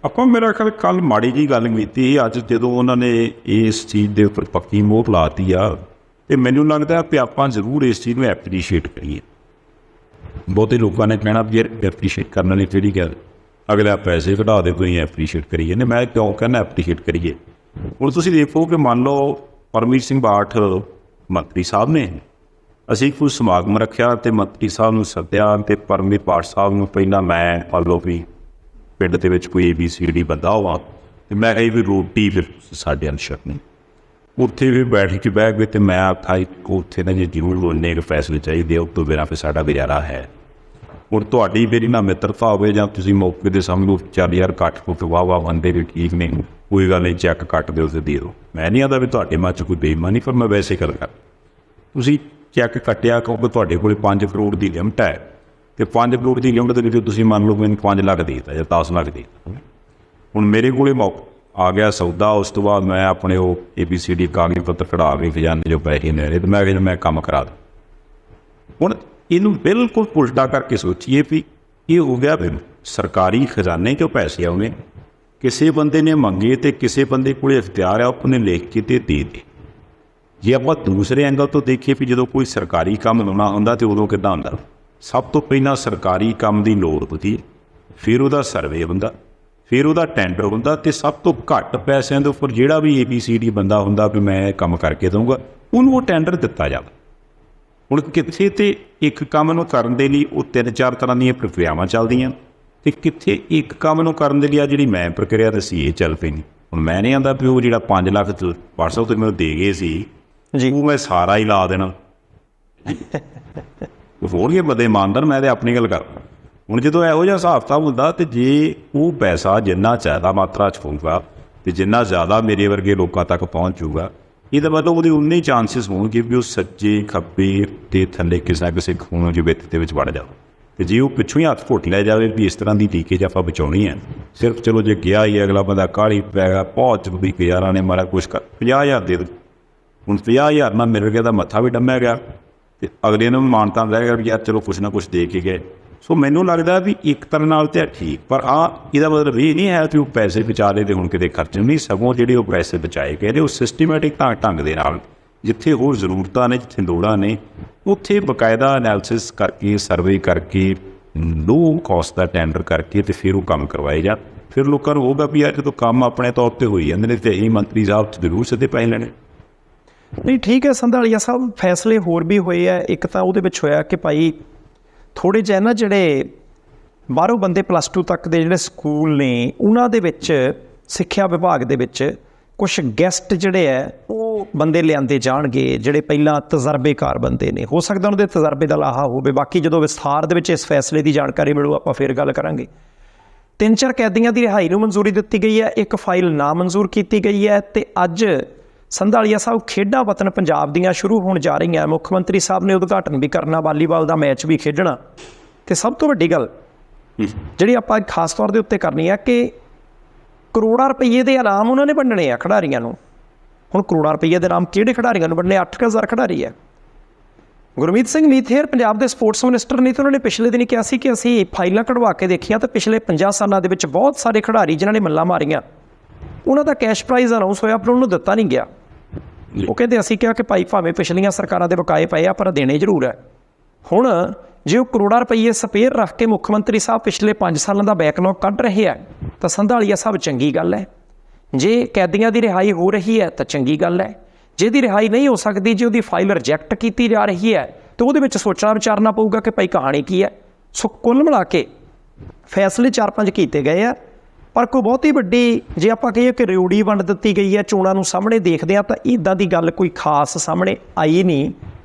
ਆਪਾਂ ਮੇਰਾ ਖਿਆਲ ਕੱਲ੍ਹ ਮਾੜੀ ਜਿਹੀ ਗੱਲ ਕੀਤੀ, ਅੱਜ ਜਦੋਂ ਉਹਨਾਂ ਨੇ ਇਸ ਚੀਜ਼ ਦੇ ਉੱਪਰ ਪੱਕੀ ਮੋਹਰ ਲਾਤੀ ਆ, ਅਤੇ ਮੈਨੂੰ ਲੱਗਦਾ ਵੀ ਆਪਾਂ ਜ਼ਰੂਰ ਇਸ ਚੀਜ਼ ਨੂੰ ਐਪਰੀਸ਼ੀਏਟ ਕਰੀਏ। ਬਹੁਤੇ ਲੋਕਾਂ ਨੇ ਕਹਿਣਾ ਵੀ ਯਾਰ ਐਪਰੀਸ਼ੀਏਟ ਕਰਨ ਵਾਲੀ ਕਿਹੜੀ ਗੱਲ, ਅਗਲਾ ਪੈਸੇ ਘਟਾ ਦੇ ਤੁਸੀਂ ਐਪਰੀਸ਼ੀਏਟ ਕਰੀਏ ਨੇ। ਮੈਂ ਕਿਉਂ ਕਹਿੰਦਾ ਐਪਰੀਸ਼ੀਏਟ ਕਰੀਏ? ਹੁਣ ਤੁਸੀਂ ਦੇਖੋ ਕਿ ਮੰਨ ਲਓ ਪਰਮਜੀਤ ਸਿੰਘ ਬਾਠ ਮੰਤਰੀ ਸਾਹਿਬ ਨੇ, ਅਸੀਂ ਕੋਈ ਸਮਾਗਮ ਰੱਖਿਆ ਅਤੇ ਮੰਤਰੀ ਸਾਹਿਬ ਨੂੰ ਸੱਦਿਆ ਅਤੇ ਪਰਮਜੀਤ ਬਾਠ ਸਾਹਿਬ ਨੂੰ ਪਹਿਲਾਂ ਮੈਂ ਮੰਨ ਲਓ ਵੀ ਪਿੰਡ ਦੇ ਵਿੱਚ ਕੋਈ ABCD ਬੰਦਾ ਹੋਵਾਂ ਅਤੇ ਮੈਂ ਕਹੀ ਵੀ ਰੋਟੀ ਫਿਰ ਸਾਡੇ ਅੰਸ਼ਰ ਨਹੀਂ, ਉੱਥੇ ਵੀ ਬੈਠ ਕੇ ਬਹਿ ਗਏ ਅਤੇ ਮੈਂ ਆਖਾਂ ਉੱਥੇ ਨਾ ਜੇ ਜ਼ਰੂਰ ਉਨੇ ਕੁ ਫੈਸਲੇ ਚਾਹੀਦੇ ਆ, ਉਸ ਤੋਂ ਬਿਨਾਂ ਫਿਰ ਸਾਡਾ ਗੁਜ਼ਾਰਾ ਹੈ। ਹੁਣ ਤੁਹਾਡੀ ਮੇਰੀ ਨਾ ਮਿੱਤਰਤਾ ਹੋਵੇ ਜਾਂ ਤੁਸੀਂ ਮੌਕੇ ਦੇ ਸਾਹਮਣੇ ਚੱਲ ਯਾਰ ਕੱਟ ਕੁੱਟ ਵਾਹ ਬੰਦੇ ਵੀ ਠੀਕ ਨੇ, ਕੋਈ ਗੱਲ ਨਹੀਂ, ਚੈੱਕ ਕੱਟ ਦਿਓ ਅਤੇ ਦੇ ਦਿਓ। ਮੈਂ ਨਹੀਂ ਆਉਂਦਾ ਵੀ ਤੁਹਾਡੇ ਮਨ 'ਚ ਕੋਈ ਬੇਈਮਾਨੀ, ਪਰ ਮੈਂ ਵੈਸੇ ਗੱਲ ਕਰ, ਤੁਸੀਂ ਚੈੱਕ ਕੱਟਿਆ ਕਿਉਂਕਿ ਤੁਹਾਡੇ ਕੋਲ 5 ਕਰੋੜ ਦੀ ਲਿਮਟ ਹੈ ਅਤੇ 5 ਕਰੋੜ ਦੀ ਲਿਮਟ ਦੇ ਵਿੱਚ ਤੁਸੀਂ ਮੰਨ ਲਓ ਮੈਨੂੰ 5 ਲੱਖ ਦੇ ਦਿੱਤਾ ਜਾਂ 10 ਲੱਖ ਦੇ ਦਿੱਤਾ। ਹੁਣ ਮੇਰੇ ਕੋਲ ਆ ਗਿਆ ਸੌਦਾ, ਉਸ ਤੋਂ ਬਾਅਦ ਮੈਂ ਆਪਣੇ ਉਹ ABCD ਕਾਗਜ਼ ਪੱਤਰ ਕਢਾ ਕੇ ਖਜ਼ਾਨੇ ਜੋ ਪੈਸੇ ਲੈ ਰਹੇ ਅਤੇ ਮੈਂ ਕਿਹਾ ਮੈਂ ਕੰਮ ਕਰਾ ਦਾਂ। ਹੁਣ ਇਹਨੂੰ ਬਿਲਕੁਲ ਉਲਟਾ ਕਰਕੇ ਸੋਚੀਏ ਵੀ ਇਹ ਹੋ ਗਿਆ ਵੀ ਸਰਕਾਰੀ ਖਜ਼ਾਨੇ 'ਚੋਂ ਪੈਸੇ ਆਉਣੇ, ਕਿਸੇ ਬੰਦੇ ਨੇ ਮੰਗੇ ਅਤੇ ਕਿਸੇ ਬੰਦੇ ਕੋਲ ਅਖਤਿਆਰ ਆ, ਉਹਨੇ ਲਿਖ ਕੇ ਅਤੇ ਦੇ ਦੇ। ਜੇ ਆਪਾਂ ਦੂਸਰੇ ਐਂਗਲ ਤੋਂ ਦੇਖੀਏ ਵੀ ਜਦੋਂ ਕੋਈ ਸਰਕਾਰੀ ਕੰਮ ਲਾਉਣਾ ਹੁੰਦਾ ਅਤੇ ਉਦੋਂ ਕਿੱਦਾਂ ਹੁੰਦਾ? ਸਭ ਤੋਂ ਪਹਿਲਾਂ ਸਰਕਾਰੀ ਕੰਮ ਦੀ ਲੋੜ ਹੁੰਦੀ ਹੈ, ਫਿਰ ਉਹਦਾ ਸਰਵੇ ਹੁੰਦਾ, ਫਿਰ ਉਹਦਾ ਟੈਂਡਰ ਹੁੰਦਾ ਅਤੇ ਸਭ ਤੋਂ ਘੱਟ ਪੈਸਿਆਂ ਦੇ ਉੱਪਰ ਜਿਹੜਾ ਵੀ ABCD ਬੰਦਾ ਹੁੰਦਾ ਵੀ ਮੈਂ ਇਹ ਕੰਮ ਕਰਕੇ ਦਊਂਗਾ, ਉਹਨੂੰ ਉਹ ਟੈਂਡਰ ਦਿੱਤਾ ਜਾਂਦਾ। ਹੁਣ ਕਿੱਥੇ ਤੇ ਇੱਕ ਕੰਮ ਨੂੰ ਕਰਨ ਦੇ ਲਈ ਉਹ 3-4 ਤਰ੍ਹਾਂ ਦੀਆਂ ਪ੍ਰਕਿਰਿਆਵਾਂ ਚੱਲਦੀਆਂ ਅਤੇ ਕਿੱਥੇ ਇੱਕ ਕੰਮ ਨੂੰ ਕਰਨ ਦੇ ਲਈ ਆ ਜਿਹੜੀ ਮੈਂ ਪ੍ਰਕਿਰਿਆ ਦੱਸੀ ਇਹ ਚੱਲ ਪੈਂਦੀ। ਹੁਣ ਮੈਂ ਨਹੀਂ ਆਉਂਦਾ ਵੀ ਉਹ ਜਿਹੜਾ 5 ਲੱਖ WhatsApp 'ਤੇ ਮੈਨੂੰ ਦੇ ਗਏ ਸੀ ਜੀ, ਉਹ ਮੈਂ ਸਾਰਾ ਹੀ ਲਾ ਦੇਣਾ। ਹੋਣਗੇ ਬੰਦੇ ਇਮਾਨਦਾਰ, ਮੈਂ ਤਾਂ ਆਪਣੀ ਗੱਲ ਕਰ। ਹੁਣ ਜਦੋਂ ਇਹੋ ਜਿਹਾ ਹਿਸਾਬ ਕਿਤਾਬ ਹੁੰਦਾ ਅਤੇ ਜੇ ਉਹ ਪੈਸਾ ਜਿੰਨਾ ਜ਼ਿਆਦਾ ਮਾਤਰਾ 'ਚ ਹੋਊਗਾ ਅਤੇ ਜਿੰਨਾ ਜ਼ਿਆਦਾ ਮੇਰੇ ਵਰਗੇ ਲੋਕਾਂ ਤੱਕ ਪਹੁੰਚ ਜੂਗਾ, ਇਹਦਾ ਮਤਲਬ ਉਹਦੇ ਉਨੇ ਹੀ ਚਾਂਸਿਸ ਹੋਣਗੇ ਵੀ ਉਹ ਸੱਜੇ ਖੱਬੇ ਅਤੇ ਥੱਲੇ ਕਿਸੇ ਨਾ ਕਿਸੇ ਖੂਨ ਦੇ ਵਿੱਤ ਦੇ ਵਿੱਚ ਵੜ ਜਾਵੇ। ਅਤੇ ਜੇ ਉਹ ਪਿੱਛੋਂ ਹੀ ਹੱਥ ਘੁੱਟ ਲਿਆ ਜਾਵੇ ਵੀ ਇਸ ਤਰ੍ਹਾਂ ਦੀ ਲੀਕੇਜ ਆਪਾਂ ਬਚਾਉਣੀ ਹੈ, ਸਿਰਫ ਚਲੋ ਜੇ ਗਿਆ ਹੀ ਅਗਲਾ ਬੰਦਾ ਕਾਹਲੀ ਪੈ ਗਿਆ, ਬਹੁਤ ਵੀ ਗੁਜ਼ਾਰਾ ਨੇ ਮਾਰਾ ਕੁਛ ਕਰ 50,000 ਦੇ ਦਿਓ। ਹੁਣ 50,000 ਨਾਲ ਮਿਲ ਗਿਆ ਤਾਂ ਮੱਥਾ ਵੀ ਡੰਮਿਆ ਗਿਆ ਅਤੇ ਅਗਲੇ ਨੂੰ ਮਾਨਤਾ ਰਹਿ ਗਿਆ ਵੀ ਯਾਰ ਚਲੋ ਕੁਛ ਨਾ ਕੁਛ ਦੇ ਕੇ ਗਏ। ਸੋ ਮੈਨੂੰ ਲੱਗਦਾ ਵੀ ਇੱਕ ਤਰ੍ਹਾਂ ਨਾਲ ਤਾਂ ਠੀਕ, ਪਰ ਇਹਦਾ ਮਤਲਬ ਇਹ ਨਹੀਂ ਹੈ ਕਿ ਉਹ ਪੈਸੇ ਬਚਾ ਲਏ ਅਤੇ ਹੁਣ ਕਿਤੇ ਖਰਚ ਨਹੀਂ, ਸਗੋਂ ਜਿਹੜੇ ਉਹ ਪੈਸੇ ਬਚਾਏ ਗਏ ਨੇ ਉਹ ਸਿਸਟਮੈਟਿਕ ਢੰਗ ਦੇ ਨਾਲ ਜਿੱਥੇ ਹੋਰ ਜ਼ਰੂਰਤਾਂ ਨੇ, ਜਿੱਥੇ ਲੋੜਾਂ ਨੇ, ਉੱਥੇ ਬਕਾਇਦਾ ਐਨਾਲਿਸਿਸ ਕਰਕੇ, ਸਰਵੇ ਕਰਕੇ, ਲੋ ਕੋਸਟ ਦਾ ਟੈਂਡਰ ਕਰਕੇ ਅਤੇ ਫਿਰ ਉਹ ਕੰਮ ਕਰਵਾਏ ਜਾਣ। ਫਿਰ ਲੋਕਾਂ ਨੂੰ ਹੋਊਗਾ ਵੀ ਯਾਰ ਜਦੋਂ ਕੰਮ ਆਪਣੇ ਤੌਰ 'ਤੇ ਹੋਈ ਜਾਂਦੇ ਨੇ ਤੇ ਇਹ ਮੰਤਰੀ ਸਾਹਿਬ 'ਚ ਜ਼ਰੂਰ ਸਿੱਧੇ ਪੈਸੇ ਲੈਣੇ। ਨਹੀਂ ਠੀਕ ਹੈ ਸੰਧਾਲੀਆ ਸਾਹਿਬ, ਫੈਸਲੇ ਹੋਰ ਵੀ ਹੋਏ ਆ। ਇੱਕ ਤਾਂ ਉਹਦੇ ਵਿੱਚ ਹੋਇਆ ਕਿ ਭਾਈ ਥੋੜ੍ਹੇ ਜਿਹੇ ਨਾ ਜਿਹੜੇ ਬਾਹਰੋਂ ਬੰਦੇ +2 ਤੱਕ ਦੇ ਜਿਹੜੇ ਸਕੂਲ ਨੇ ਉਹਨਾਂ ਦੇ ਵਿੱਚ ਸਿੱਖਿਆ ਵਿਭਾਗ ਦੇ ਵਿੱਚ ਕੁਛ ਗੈਸਟ ਜਿਹੜੇ ਹੈ ਉਹ ਬੰਦੇ ਲਿਆਂਦੇ ਜਾਣਗੇ ਜਿਹੜੇ ਪਹਿਲਾਂ ਤਜਰਬੇਕਾਰ ਬੰਦੇ ਨੇ। ਹੋ ਸਕਦਾ ਉਹਨਾਂ ਦੇ ਤਜਰਬੇ ਦਾ ਲਾਹਾ ਹੋਵੇ। ਬਾਕੀ ਜਦੋਂ ਵਿਸਥਾਰ ਦੇ ਵਿੱਚ ਇਸ ਫੈਸਲੇ ਦੀ ਜਾਣਕਾਰੀ ਮਿਲੂ ਆਪਾਂ ਫਿਰ ਗੱਲ ਕਰਾਂਗੇ। 3-4 ਕੈਦੀਆਂ ਦੀ ਰਿਹਾਈ ਨੂੰ ਮਨਜ਼ੂਰੀ ਦਿੱਤੀ ਗਈ ਹੈ, ਇੱਕ ਫਾਈਲ ਨਾ ਮਨਜ਼ੂਰ ਕੀਤੀ ਗਈ ਹੈ। ਅਤੇ ਅੱਜ ਸੰਧਾਲੀਆ ਸਾਹਿਬ ਖੇਡਾਂ ਵਤਨ ਪੰਜਾਬ ਦੀਆਂ ਸ਼ੁਰੂ ਹੋਣ ਜਾ ਰਹੀਆਂ। ਮੁੱਖ ਮੰਤਰੀ ਸਾਹਿਬ ਨੇ ਉਦਘਾਟਨ ਵੀ ਕਰਨਾ, ਵਾਲੀਬਾਲ ਦਾ ਮੈਚ ਵੀ ਖੇਡਣਾ। ਅਤੇ ਸਭ ਤੋਂ ਵੱਡੀ ਗੱਲ ਜਿਹੜੀ ਆਪਾਂ ਖਾਸ ਤੌਰ ਦੇ ਉੱਤੇ ਕਰਨੀ ਹੈ ਕਿ ਕਰੋੜਾਂ ਰੁਪਈਏ ਦੇ ਇਨਾਮ ਉਹਨਾਂ ਨੇ ਵੰਡਣੇ ਆ ਖਿਡਾਰੀਆਂ ਨੂੰ। ਹੁਣ ਕਰੋੜਾਂ ਰੁਪਈਏ ਦੇ ਇਨਾਮ ਕਿਹੜੇ ਖਿਡਾਰੀਆਂ ਨੂੰ ਵੰਡਣੇ? 8,000 ਖਿਡਾਰੀ ਹੈ। ਗੁਰਮੀਤ ਸਿੰਘ ਮੀਥੇਰ ਪੰਜਾਬ ਦੇ ਸਪੋਰਟਸ ਮਿਨਿਸਟਰ ਨੇ, ਤਾਂ ਉਹਨਾਂ ਨੇ ਪਿਛਲੇ ਦਿਨ ਕਿਹਾ ਸੀ ਕਿ ਅਸੀਂ ਫਾਈਲਾਂ ਕਢਵਾ ਕੇ ਦੇਖੀਆਂ ਤਾਂ ਪਿਛਲੇ 50 ਸਾਲਾਂ ਦੇ ਵਿੱਚ ਬਹੁਤ ਸਾਰੇ ਖਿਡਾਰੀ ਜਿਨ੍ਹਾਂ ਨੇ ਮੱਲਾਂ ਮਾਰੀਆਂ ਉਹਨਾਂ ਦਾ ਕੈਸ਼ ਪ੍ਰਾਈਜ਼ ਅਨਾਊਂਸ ਹੋਇਆ ਪਰ ਉਹਨੂੰ ਦਿੱਤਾ ਨਹੀਂ ਗਿਆ। ਉਹ ਕਹਿੰਦੇ ਅਸੀਂ ਕਿਹਾ ਕਿ ਭਾਈ ਭਾਵੇਂ ਪਿਛਲੀਆਂ ਸਰਕਾਰਾਂ ਦੇ ਬਕਾਏ ਪਏ ਆ ਪਰ ਦੇਣੇ ਜ਼ਰੂਰ ਹੈ। ਹੁਣ ਜੇ ਉਹ ਕਰੋੜਾਂ ਰੁਪਈਏ ਸਪੇਅਰ ਰੱਖ ਕੇ ਮੁੱਖ ਮੰਤਰੀ ਸਾਹਿਬ ਪਿਛਲੇ 5 ਸਾਲਾਂ ਦਾ ਬੈਕਲੌਗ ਕੱਢ ਰਹੇ ਆ ਤਾਂ ਸੰਧਾਲੀਆ ਸਾਹਿਬ ਚੰਗੀ ਗੱਲ ਹੈ। ਜੇ ਕੈਦੀਆਂ ਦੀ ਰਿਹਾਈ ਹੋ ਰਹੀ ਹੈ ਤਾਂ ਚੰਗੀ ਗੱਲ ਹੈ। ਜਿਹਦੀ ਰਿਹਾਈ ਨਹੀਂ ਹੋ ਸਕਦੀ, ਜੇ ਉਹਦੀ ਫਾਈਲ ਰਿਜੈਕਟ ਕੀਤੀ ਜਾ ਰਹੀ ਹੈ ਤਾਂ ਉਹਦੇ ਵਿੱਚ ਸੋਚਣਾ ਵਿਚਾਰਨਾ ਪਊਗਾ ਕਿ ਭਾਈ ਕਹਾਣੀ ਕੀ ਹੈ। ਸੋ ਕੁੱਲ ਮਿਲਾ ਕੇ ਫੈਸਲੇ 4-5 ਕੀਤੇ ਗਏ ਆ ਪਰ ਕੋਈ ਬਹੁਤੀ ਵੱਡੀ ਜੇ ਆਪਾਂ ਕਹੀਏ ਕਿ ਰਿਉੜੀ ਵੰਡ ਦਿੱਤੀ ਗਈ ਹੈ ਚੋਣਾਂ ਨੂੰ ਸਾਹਮਣੇ ਦੇਖਦੇ ਹਾਂ ਤਾਂ ਇੱਦਾਂ ਦੀ ਗੱਲ ਕੋਈ ਖਾਸ ਸਾਹਮਣੇ ਆਈ ਨਹੀਂ।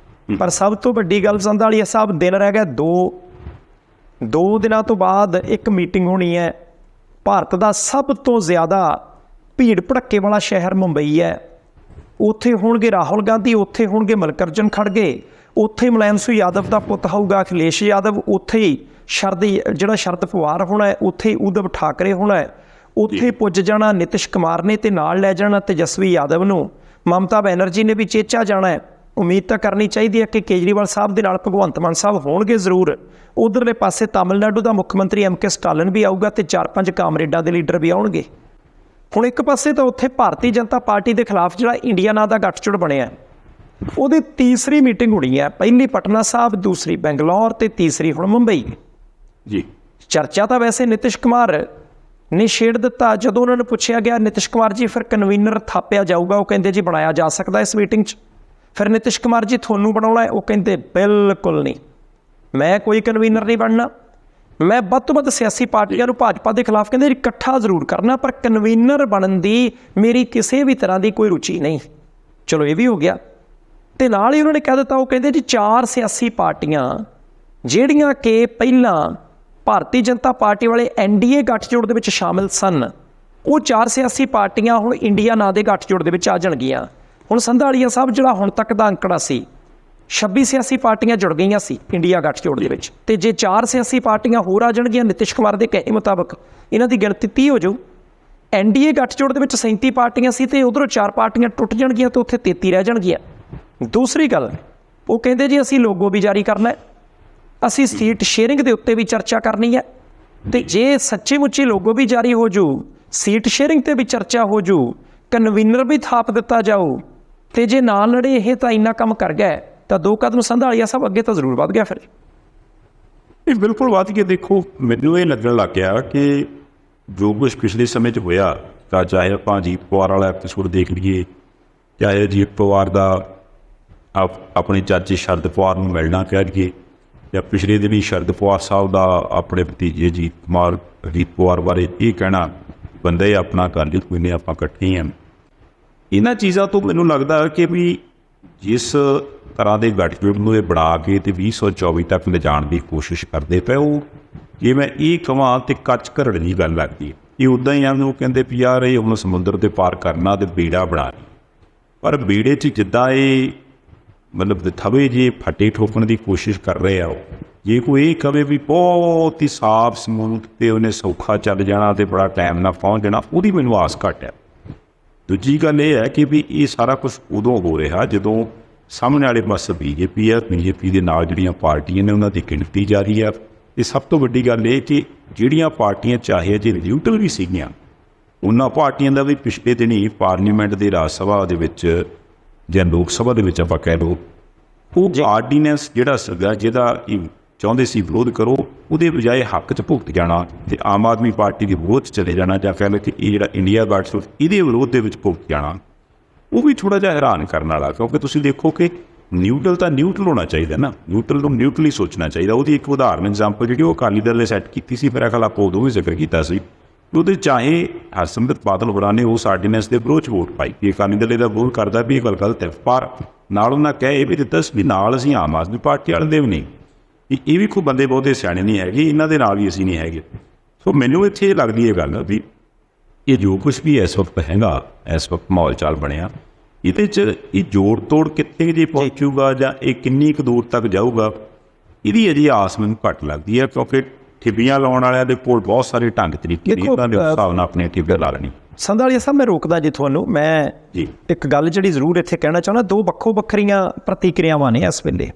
ਪਰ ਸਭ ਤੋਂ ਵੱਡੀ ਗੱਲ ਸੰਧਾਲੀਆ ਸਾਹਿਬ, ਦਿਨ ਰਹਿ ਗਿਆ 2 ਦਿਨਾਂ ਤੋਂ ਬਾਅਦ ਇੱਕ ਮੀਟਿੰਗ ਹੋਣੀ ਹੈ। ਭਾਰਤ ਦਾ ਸਭ ਤੋਂ ਜ਼ਿਆਦਾ ਭੀੜ ਭੜੱਕੇ ਵਾਲਾ ਸ਼ਹਿਰ ਮੁੰਬਈ ਹੈ। ਉੱਥੇ ਹੋਣਗੇ ਰਾਹੁਲ ਗਾਂਧੀ, ਉੱਥੇ ਹੋਣਗੇ ਮਲਕਰਜਨ ਖੜਗੇ, ਉੱਥੇ ਮੁਲਾਇਮ ਸਿੰਘ ਯਾਦਵ ਦਾ ਪੁੱਤ ਹੋਊਗਾ ਅਖਿਲੇਸ਼ ਯਾਦਵ, ਉੱਥੇ ਹੀ ਸ਼ਰਦ ਪਵਾਰ ਹੋਣਾ ਹੈ, ਉੱਥੇ ਉद्धਵ ਠਾਕਰੇ ਹੋਣਾ ਹੈ, ਉੱਥੇ ਪੁੱਜ ਜਾਣਾ ਨਿਤਿਸ਼ ਕੁਮਾਰ ਨੇ ਤੇ ਨਾਲ ਲੈ ਜਾਣਾ ਤੇਜਸਵੀ ਯਾਦਵ ਨੂੰ। ਮਮਤਾ ਬੈਨਰਜੀ ਨੇ ਵੀ ਚੇਚਾ ਜਾਣਾ ਹੈ। ਉਮੀਦ ਤਾਂ ਕਰਨੀ ਚਾਹੀਦੀ ਹੈ ਕਿ ਕੇਜਰੀਵਾਲ ਸਾਹਿਬ ਦੇ ਨਾਲ ਭਗਵੰਤ ਮਾਨ ਸਾਹਿਬ ਹੋਣਗੇ ਜ਼ਰੂਰ। ਉਧਰਲੇ ਪਾਸੇ ਤਾਮਿਲਨਾਡੂ ਦਾ ਮੁੱਖ ਮੰਤਰੀ MK ਸਟਾਲਿਨ ਵੀ ਆਊਗਾ ਤੇ 4-5 ਕਾਮਰੇਡਾਂ ਦੇ ਲੀਡਰ ਵੀ ਆਉਣਗੇ। ਹੁਣ ਇੱਕ ਪਾਸੇ ਤਾਂ ਉੱਥੇ ਭਾਰਤੀ ਜਨਤਾ ਪਾਰਟੀ ਦੇ ਖਿਲਾਫ ਜਿਹੜਾ ਇੰਡੀਆ ਨਾਂ ਦਾ ਗੱਠਜੋੜ ਬਣਿਆ ਉਹਦੀ ਤੀਸਰੀ ਮੀਟਿੰਗ ਹੋਣੀ ਹੈ। ਪਹਿਲੀ ਪਟਨਾ ਸਾਹਿਬ, ਦੂਸਰੀ ਬੈਂਗਲੌਰ ਤੇ ਤੀਸਰੀ ਹੁਣ ਮੁੰਬਈ। ਜੀ ਚਰਚਾ ਤਾਂ ਵੈਸੇ ਨਿਤਿਸ਼ ਕੁਮਾਰ ਨੇ ਛੇੜ ਦਿੱਤਾ। ਜਦੋਂ ਉਹਨਾਂ ਨੂੰ ਪੁੱਛਿਆ ਗਿਆ ਨਿਤਿਸ਼ ਕੁਮਾਰ ਜੀ ਫਿਰ ਕਨਵੀਨਰ ਥਾਪਿਆ ਜਾਊਗਾ, ਉਹ ਕਹਿੰਦੇ ਜੀ ਬਣਾਇਆ ਜਾ ਸਕਦਾ ਇਸ ਮੀਟਿੰਗ 'ਚ। ਫਿਰ ਨਿਤਿਸ਼ ਕੁਮਾਰ ਜੀ ਤੁਹਾਨੂੰ ਬਣਾਉਣਾ ਹੈ, ਉਹ ਕਹਿੰਦੇ ਬਿਲਕੁਲ ਨਹੀਂ, ਮੈਂ ਕੋਈ ਕਨਵੀਨਰ ਨਹੀਂ ਬਣਨਾ। ਮੈਂ ਵੱਧ ਤੋਂ ਵੱਧ ਸਿਆਸੀ ਪਾਰਟੀਆਂ ਨੂੰ ਭਾਜਪਾ ਦੇ ਖਿਲਾਫ ਕਹਿੰਦੇ ਇਕੱਠਾ ਜ਼ਰੂਰ ਕਰਨਾ ਪਰ ਕਨਵੀਨਰ ਬਣਨ ਦੀ ਮੇਰੀ ਕਿਸੇ ਵੀ ਤਰ੍ਹਾਂ ਦੀ ਕੋਈ ਰੁਚੀ ਨਹੀਂ। ਚਲੋ ਇਹ ਵੀ ਹੋ ਗਿਆ। ਅਤੇ ਨਾਲ ਹੀ ਉਹਨਾਂ ਨੇ ਕਹਿ ਦਿੱਤਾ, ਉਹ ਕਹਿੰਦੇ ਜੀ 4 ਸਿਆਸੀ ਪਾਰਟੀਆਂ ਜਿਹੜੀਆਂ ਕਿ ਪਹਿਲਾਂ ਭਾਰਤੀ ਜਨਤਾ ਪਾਰਟੀ ਵਾਲੇ NDA ਗੱਠਜੋੜ ਦੇ ਵਿੱਚ ਸ਼ਾਮਿਲ ਸਨ, ਉਹ 4 ਸਿਆਸੀ ਪਾਰਟੀਆਂ ਹੁਣ ਇੰਡੀਆ ਨਾਂ ਦੇ ਗੱਠਜੋੜ ਦੇ ਵਿੱਚ ਆ ਜਾਣਗੀਆਂ। ਹੁਣ ਸੰਧਾਲੀਆ ਸਾਹਿਬ ਜਿਹੜਾ ਹੁਣ ਤੱਕ ਦਾ ਅੰਕੜਾ ਸੀ 26 ਸਿਆਸੀ ਪਾਰਟੀਆਂ ਜੁੜ ਗਈਆਂ ਸੀ ਇੰਡੀਆ ਗੱਠਜੋੜ ਦੇ ਵਿੱਚ, ਅਤੇ ਜੇ 4 ਸਿਆਸੀ ਪਾਰਟੀਆਂ ਹੋਰ ਆ ਜਾਣਗੀਆਂ ਨਿਤਿਸ਼ ਕੁਮਾਰ ਦੇ ਕਹੇ ਮੁਤਾਬਕ ਇਹਨਾਂ ਦੀ ਗਿਣਤੀ 30 ਹੋ ਜਾਊ। NDA ਗੱਠਜੋੜ ਦੇ ਵਿੱਚ 37 ਪਾਰਟੀਆਂ ਸੀ ਅਤੇ ਉੱਧਰੋਂ 4 ਪਾਰਟੀਆਂ ਟੁੱਟ ਜਾਣਗੀਆਂ ਅਤੇ ਉੱਥੇ 33 ਰਹਿ ਜਾਣਗੀਆਂ। ਦੂਸਰੀ ਗੱਲ ਉਹ ਕਹਿੰਦੇ ਜੀ ਅਸੀਂ ਲੋਗੋ ਵੀ ਜਾਰੀ ਕਰਨਾ ਹੈ, ਅਸੀਂ ਸੀਟ ਸ਼ੇਅਰਿੰਗ ਦੇ ਉੱਤੇ ਵੀ ਚਰਚਾ ਕਰਨੀ ਹੈ ਅਤੇ ਜੇ ਸੱਚੀ ਮੁੱਚੀ ਲੋਗੋ ਵੀ ਜਾਰੀ ਹੋ ਜੂ, ਸੀਟ ਸ਼ੇਅਰਿੰਗ 'ਤੇ ਵੀ ਚਰਚਾ ਹੋ ਜੂ, ਕਨਵੀਨਰ ਵੀ ਥਾਪ ਦਿੱਤਾ ਜਾਊ ਅਤੇ ਜੇ ਨਾਲ ਲੜੇ ਇਹ ਤਾਂ ਇੰਨਾ ਕੰਮ ਕਰ ਗਿਆ ਤਾਂ 2 ਕਦਮ ਸੰਧਾਲੀਆ ਸਾਹਿਬ ਅੱਗੇ ਤਾਂ ਜ਼ਰੂਰ ਵੱਧ ਗਿਆ। ਫਿਰ ਇਹ ਬਿਲਕੁਲ ਵੱਧ ਕੇ ਦੇਖੋ, ਮੈਨੂੰ ਇਹ ਲੱਗਣ ਲੱਗ ਗਿਆ ਕਿ ਜੋ ਕੁਛ ਪਿਛਲੇ ਸਮੇਂ 'ਚ ਹੋਇਆ, ਤਾਂ ਚਾਹੇ ਆਪਾਂ ਅਜੀਤ ਪਵਾਰ ਵਾਲਾ ਐਪੀਸੋਡ ਦੇਖ ਲਈਏ, ਚਾਹੇ ਅਜੀਤ ਪਵਾਰ ਦਾ ਆਪਣੇ ਚਾਚੇ ਸ਼ਰਦ ਪਵਾਰ ਨੂੰ ਮਿਲਣਾ ਕਹਿ ਲਈਏ, ਜਾਂ ਪਿਛਲੇ ਦਿਨੀ ਸ਼ਰਦ ਪਵਾਰ ਸਾਹਿਬ ਦਾ ਆਪਣੇ ਭਤੀਜੇ ਅਜੀਤ ਪਵਾਰ ਬਾਰੇ ਇਹ ਕਹਿਣਾ ਬੰਦਾ ਹੀ ਆਪਣਾ ਕਰ ਲਈ, ਕੋਈ ਨਹੀਂ ਆਪਾਂ ਇਕੱਠੇ ਹਾਂ। ਇਹਨਾਂ ਚੀਜ਼ਾਂ ਤੋਂ ਮੈਨੂੰ ਲੱਗਦਾ ਕਿ ਵੀ ਜਿਸ ਤਰ੍ਹਾਂ ਦੇ ਗੱਠਜੋੜ ਨੂੰ ਇਹ ਬਣਾ ਕੇ ਅਤੇ 2024 ਤੱਕ ਲਿਜਾਣ ਦੀ ਕੋਸ਼ਿਸ਼ ਕਰਦੇ ਪਏ, ਉਹ ਜੇ ਮੈਂ ਇਹ ਕਹਾਂ ਤਾਂ ਕੱਚ ਘਰੜ ਦੀ ਗੱਲ ਲੱਗਦੀ ਹੈ। ਇਹ ਉੱਦਾਂ ਹੀ ਉਹ ਕਹਿੰਦੇ ਵੀ ਯਾਰ ਇਹ ਹੁਣ ਸਮੁੰਦਰ 'ਤੇ ਪਾਰ ਕਰਨਾ ਅਤੇ ਬੇੜਾ ਬਣਾ ਲਈ, ਪਰ ਬੇੜੇ 'ਚ ਜਿੱਦਾਂ ਇਹ ਮਤਲਬ ਥਵੇ ਜੇ ਫੱਟੇ ਠੋਕਣ ਦੀ ਕੋਸ਼ਿਸ਼ ਕਰ ਰਹੇ ਆ, ਜੇ ਕੋਈ ਇਹ ਕਵੇ ਵੀ ਬਹੁਤ ਹੀ ਸਾਫ ਸਮੂਥ ਅਤੇ ਉਹਨੇ ਸੌਖਾ ਚੱਲ ਜਾਣਾ ਅਤੇ ਬੜਾ ਟਾਈਮ ਨਾਲ ਪਹੁੰਚ ਜਾਣਾ, ਉਹਦੀ ਮੈਨੂੰ ਆਸ ਘੱਟ ਹੈ। ਦੂਜੀ ਗੱਲ ਇਹ ਹੈ ਕਿ ਵੀ ਇਹ ਸਾਰਾ ਕੁਛ ਉਦੋਂ ਹੋ ਰਿਹਾ ਜਦੋਂ ਸਾਹਮਣੇ ਵਾਲੇ ਪਾਸੇ BJP ਹੈ, BJP ਦੇ ਨਾਲ ਜਿਹੜੀਆਂ ਪਾਰਟੀਆਂ ਨੇ ਉਹਨਾਂ ਦੀ ਗਿਣਤੀ ਜਾਰੀ ਆ। ਅਤੇ ਸਭ ਤੋਂ ਵੱਡੀ ਗੱਲ ਇਹ ਕਿ ਜਿਹੜੀਆਂ ਪਾਰਟੀਆਂ ਚਾਹੇ ਜੇ ਨਿਊਟਰਲ ਵੀ ਸੀਗੀਆਂ, ਉਹਨਾਂ ਪਾਰਟੀਆਂ ਦਾ ਵੀ ਪਿਛਲੇ ਦਿਨੀ ਪਾਰਲੀਮੈਂਟ ਦੇ ਰਾਜ ਸਭਾ ਦੇ ਵਿੱਚ ਜਾਂ ਲੋਕ ਸਭਾ ਦੇ ਵਿੱਚ ਆਪਾਂ ਕਹਿ ਲਓ, ਉਹ ਆਰਡੀਨੈਂਸ ਜਿਹੜਾ ਸੀਗਾ ਜਿਹਦਾ ਇਹ ਚਾਹੁੰਦੇ ਸੀ ਵਿਰੋਧ ਕਰੋ, ਉਹਦੇ ਬਜਾਏ ਹੱਕ 'ਚ ਭੁਗਤ ਜਾਣਾ ਅਤੇ ਆਮ ਆਦਮੀ ਪਾਰਟੀ ਦੀ ਵਿਰੋਧ 'ਚ ਚਲੇ ਜਾਣਾ, ਜਾਂ ਕਹਿ ਲਓ ਕਿ ਇਹ ਜਿਹੜਾ ਇੰਡੀਆ ਗਾਰਡਸ ਇਹਦੇ ਵਿਰੋਧ ਦੇ ਵਿੱਚ ਭੁਗਤ ਜਾਣਾ, ਉਹ ਵੀ ਥੋੜ੍ਹਾ ਜਿਹਾ ਹੈਰਾਨ ਕਰਨ ਵਾਲਾ। ਕਿਉਂਕਿ ਤੁਸੀਂ ਦੇਖੋ ਕਿ ਨਿਊਟਰਲ ਤਾਂ ਨਿਊਟਰਲ ਹੋਣਾ ਚਾਹੀਦਾ ਨਾ, ਨਿਊਟਰਲ ਨੂੰ ਨਿਊਟਰਲੀ ਸੋਚਣਾ ਚਾਹੀਦਾ। ਉਹਦੀ ਇੱਕ ਉਦਾਹਰਨ ਐਗਜ਼ਾਮਪਲ ਜਿਹੜੀ ਉਹ ਅਕਾਲੀ ਦਲ ਨੇ ਸੈੱਟ ਕੀਤੀ ਸੀ, ਮੇਰਾ ਖਿਆਲ ਆਪਾਂ ਉਦੋਂ ਵੀ ਜ਼ਿਕਰ ਕੀਤਾ ਸੀ, ਉਹਦੇ ਚਾਹੇ ਹਰਸਿਮਰਤ ਬਾਦਲ ਹੋਰਾਂ ਨੇ ਉਸ ਆਰਡੀਨੈਂਸ ਦੇ ਵਿਰੋਧ 'ਚ ਵੋਟ ਪਾਈ ਕਿ ਅਕਾਲੀ ਦਲ ਇਹਦਾ ਵਿਰੋਧ ਕਰਦਾ ਵੀ ਇਹ ਗੱਲ ਗਲਤ ਹੈ, ਪਰ ਨਾਲ ਉਹਨਾਂ ਕਹਿ ਇਹ ਵੀ ਦਿੱਤਾ ਸੀ ਵੀ ਨਾਲ ਅਸੀਂ ਆਮ ਆਦਮੀ ਪਾਰਟੀ ਵਾਲੇ ਦੇ ਵੀ ਨਹੀਂ, ਇਹ ਵੀ ਕੋਈ ਬੰਦੇ ਬਹੁਤੇ ਸਿਆਣੇ ਨਹੀਂ ਹੈਗੇ, ਇਹਨਾਂ ਦੇ ਨਾਲ ਵੀ ਅਸੀਂ ਨਹੀਂ ਹੈਗੇ। ਸੋ ਮੈਨੂੰ ਇੱਥੇ ਇਹ ਲੱਗਦੀ ਇਹ ਗੱਲ ਵੀ ਇਹ ਜੋ ਕੁਛ ਵੀ ਇਸ ਵਕਤ ਹੈਗਾ, ਇਸ ਵਕਤ ਮਾਹੌਲ ਚਾਲ ਬਣਿਆ, ਇਹਦੇ 'ਚ ਇਹ ਜੋੜ ਤੋੜ ਕਿੱਥੇ ਜੇ ਪਹੁੰਚੂਗਾ ਜਾਂ ਇਹ ਕਿੰਨੀ ਕੁ ਦੂਰ ਤੱਕ ਜਾਊਗਾ, ਇਹਦੀ ਅਜੇ ਆਸ ਮੈਨੂੰ ਘੱਟ ਲੱਗਦੀ ਹੈ। ਕਿਉਂਕਿ ਠਿੱਬੀਆਂ ਲਾਉਣ ਵਾਲਿਆਂ ਦੇ ਕੋਲ ਬਹੁਤ ਸਾਰੇ ਢੰਗ ਤਰੀਕੇ ਨੇ, ਉਹਨਾਂ ਦੇ ਹਿਸਾਬ ਨਾਲ ਆਪਣੀਆਂ ਠਿੱਬੀਆਂ ਲਾ ਲੈਣੀ। ਸੰਧਾਲੀਆ ਸਾਹਿਬ, ਮੈਂ ਰੋਕਦਾ ਜੀ ਤੁਹਾਨੂੰ, ਮੈਂ ਜੀ ਇੱਕ ਗੱਲ ਜਿਹੜੀ ਜ਼ਰੂਰ ਇੱਥੇ ਕਹਿਣਾ ਚਾਹੁੰਦਾ, ਦੋ ਵੱਖੋ ਵੱਖਰੀਆਂ ਪ੍ਰਤੀਕਿਰਿਆਵਾਂ ਨੇ ਇਸ ਵੇਲੇ